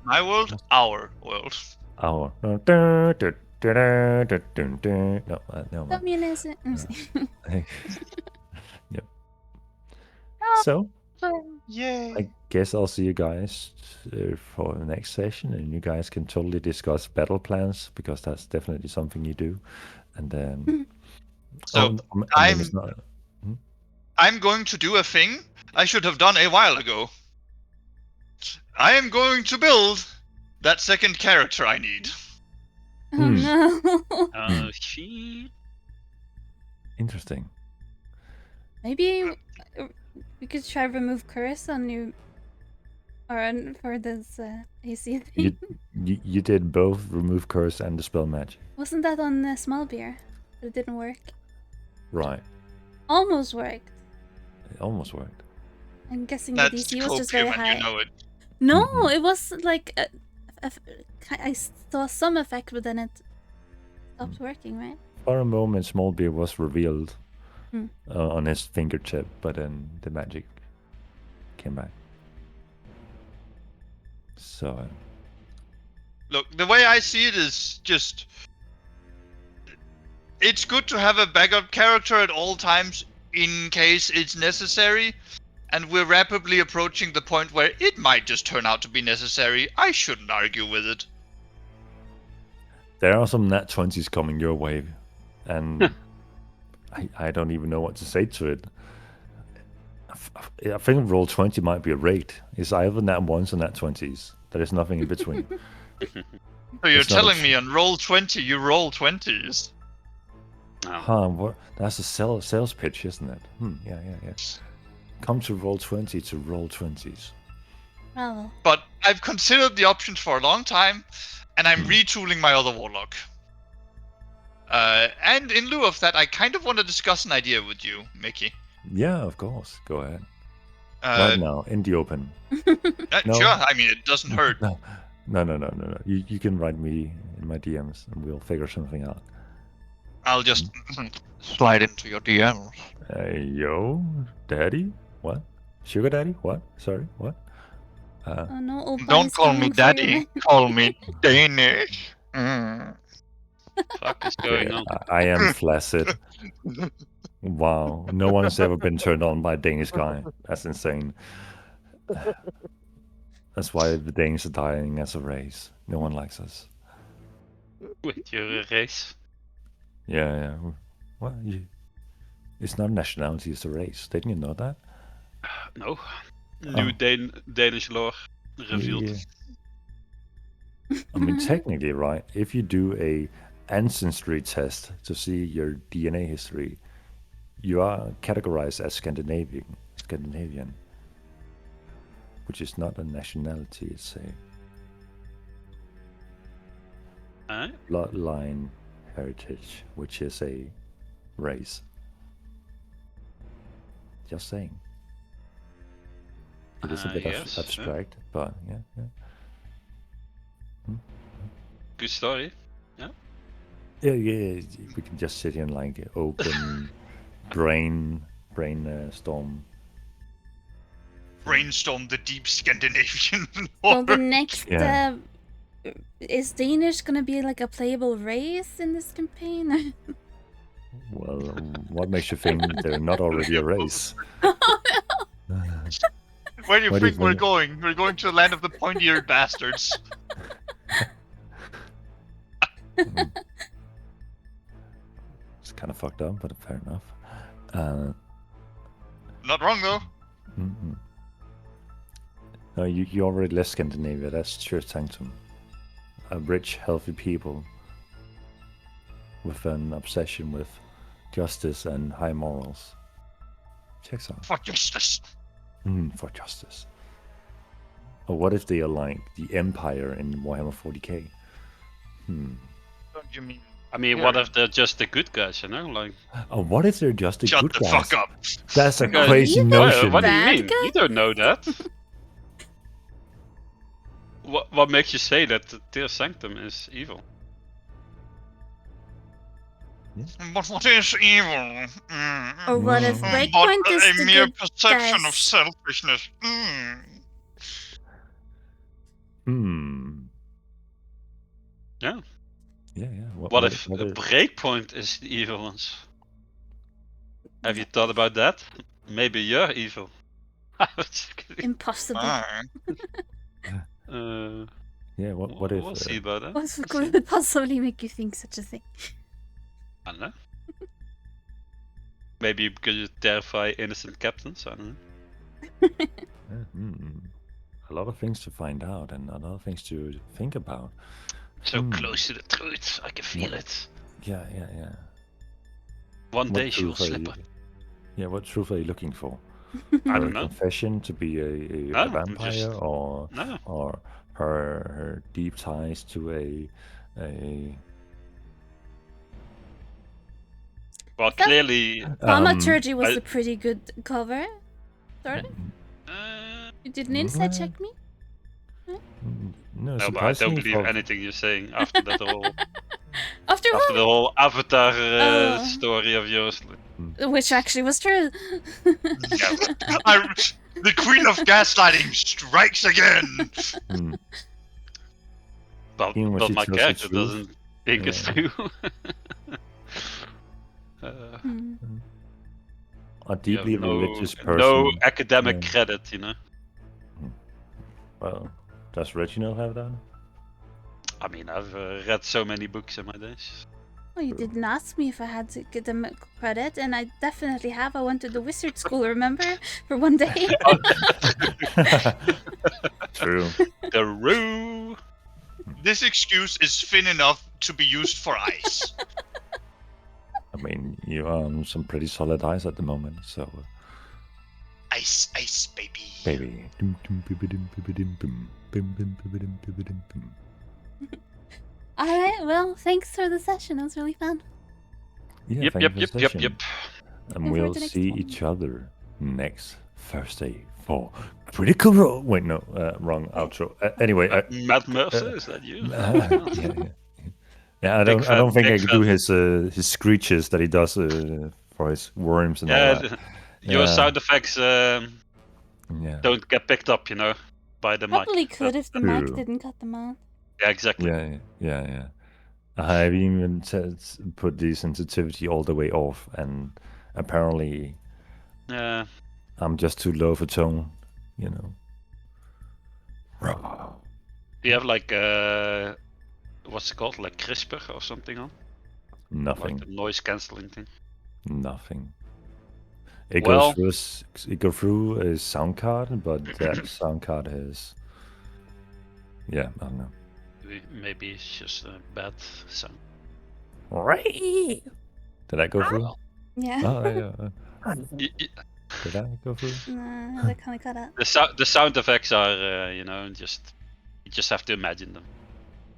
My world, our world. Our. No, no. Communism. Yep. So, Yay. I guess I'll see you guys for the next session, and you guys can totally discuss battle plans, because that's definitely something you do. And then... So, I'm going to do a thing I should have done a while ago. I am going to build that second character I need. Oh no. She... Interesting. Maybe we could try remove curse on you, or for this AC thing. You did both remove curse and the spell magic. Wasn't that on small beer? But it didn't work. Right. Almost worked. It almost worked. I'm guessing the That's DC was just very copium high. and you know it. No, it was like I saw some effect, but then it stopped working, right? For a moment, small beer was revealed on his fingertip, but then the magic came back. So Look, the way I see it is just... It's good to have a backup character at all times in case it's necessary. And we're rapidly approaching the point where it might just turn out to be necessary. I shouldn't argue with it. there are some nat 20s coming your way, and I don't even know what to say to it. I think roll 20 might be a rate. It's either nat 1s or nat 20s. There is nothing in between. So you're It's not a telling me on roll 20 you roll 20s? No. That's a sales pitch, isn't it? Yeah. Come to roll 20 to roll 20s. Bravo. But I've considered the options for a long time, and I'm retooling my other warlock. And in lieu of that, I kind of want to discuss an idea with you, Mickey. Yeah, of course. Go ahead. Right now, in the open. No. Sure, I mean, it doesn't hurt. No. You can write me in my DMs, and we'll figure something out. I'll just slide into your DMs. Yo, daddy? What? Sugar daddy? What? Sorry, what? Oh no, Opa Don't is call me coming for you. daddy, call me Danish. Mm. Fuck is going on? I am flaccid. Wow, no one's ever been turned on by a Danish guy. That's insane. That's why the Danes are dying as a race. No one likes us. With your race. Yeah. Well, it's not a nationality, it's a race. Didn't you know that? No. New Danish law revealed. Yeah. I mean, technically, right? If you do a ancestry test to see your DNA history, you are categorized as Scandinavian, which is not a nationality. It's a bloodline heritage, which is a race. Just saying. It is a bit Yes, abstract, but yeah. Good story. Yeah. We can just sit here and like open brainstorm. Brainstorm the deep Scandinavian Well, the lore. next Yeah. is Danish gonna be like a playable race in this campaign? Well, what makes you think they're not already a race? Where do you What do you think we're think? going? We're going to the land of the pointy-eared bastards. It's kind of fucked up, but fair enough. Not wrong, though. No, you already left Scandinavia. That's Church Sanctum. A rich, healthy people with an obsession with justice and high morals. Checks out. For justice. For justice. Or what if they are like the Empire in Warhammer 40k? Don't you mean? I mean, Yeah. what if they're just the good guys, you know? Like, Oh, what if they're just the Shut good the guys? fuck up. That's a Because- crazy You think notion. what do you Bad mean? guy? You don't know that. What makes you say that the Tear Sanctum is evil? But what is evil? Or what if Mm. Breakpoint But is a the mere good perception of guys? selfishness. Yeah. Yeah. What if Breakpoint is the evil ones? Have you thought about that? Maybe you're evil. I was just kidding. Impossible. Yeah, what if We'll see about that. What could possibly make you think such a thing? I don't know. Maybe because you terrify innocent captains. I don't know. a lot of things to find out and a lot of things to think about. So close to the truth, I can feel it. Yeah. One What day she will truth are slip you- up. Yeah, what truth are you looking for? I Her don't know. confession to be a No, vampire, just- or No. her deep ties to a Well, That- clearly. Thaumaturgy was I- a pretty good cover. Sort of. You did an insight check me? No, No, but I don't surprisingly believe for- anything you're saying after that whole After after the whole Avatar Oh. story of yours. Which actually was true. Yeah, but The queen of gaslighting strikes again. Hmm. But Even when she my tells the character truth. doesn't think it's Yeah. true. Hmm. A You have deeply religious person. no academic Yeah. credit, you know. Well, does Reginald have that? I mean, I've read so many books in my days. Well, you didn't ask me if I had academic credit, and I definitely have. I went to the wizard school, remember? For one day. True. The Roo. This excuse is thin enough to be used for ice. I mean, you are on some pretty solid ice at the moment, so Ice, ice, baby. baby. Alright, well, thanks for the session. It was really fun. Yeah, Yep, thank yep, you for yep, the yep, session. yep. And Looking forward we'll to next see one. each other next Thursday for Critical Role. Wait, no, wrong outro. Anyway, Matt Mercer, is that you? yeah. I Big don't fan, think I big can do fan. his screeches that he does for his worms and all Yeah, that. your Yeah. sound effects Yeah, don't get picked up, you know, by the mic. Probably could if the mic true. didn't cut them out. Yeah, exactly. yeah. I've even put the sensitivity all the way off, and apparently Yeah. I'm just too low for tone, you know. Do you have like what's it called, like CRISPR or something on? Nothing. Like the noise cancelling thing. Nothing. It Well- goes through a sound card, but that sound card has. Yeah, I don't know. Maybe it's just a bad sound. Right. Did that go through? Yeah. Oh, yeah. Y- y- Did that go through? Nah, that kind of cut out. The sound effects are you know, just you just have to imagine them.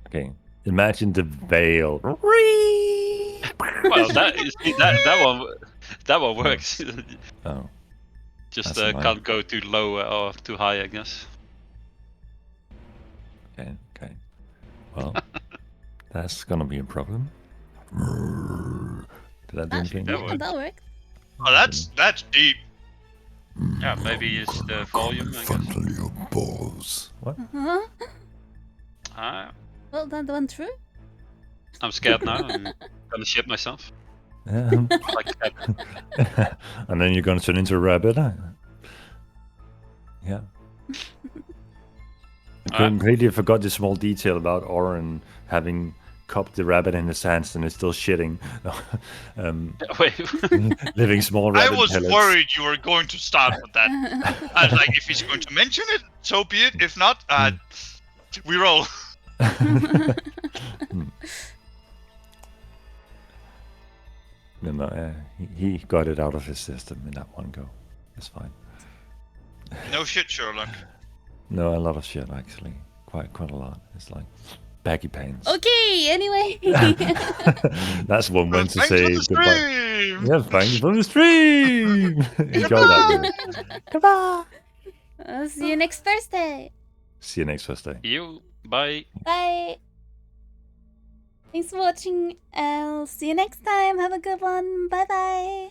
Okay. Imagine the veil. Well, that one works. Oh, Just That's annoying. can't go too low or too high, I guess. okay. Well, that's gonna be a problem. Did that do anything? that Yeah, worked. that worked. Oh, that's deep. Yeah, maybe it's the volume, I guess. Fondle your balls. What? Huh? Ah, Well, that went through. I'm scared now. I'm gonna shit myself. Um, Like that. and then you're gonna turn into a rabbit. Yeah. I completely forgot the small detail about Oren having cupped the rabbit in his hands and is still shitting. Wait. Living small I rabbit was pellets. worried you were going to start with that. I was like, if he's going to mention it, so be it. If not, we roll. No, he got it out of his system in that one go. It's fine. No shit, Sherlock. No, a lot of shit actually. Quite a lot. It's like baggy pants. Okay, anyway. That's one way to Thanks say for the goodbye. stream. Yeah, thank you for the stream. Enjoy that. One. Goodbye. I'll see you next Thursday. See you next Thursday. You. Bye. Bye. Thanks for watching. I'll see you next time. Have a good one. Bye bye.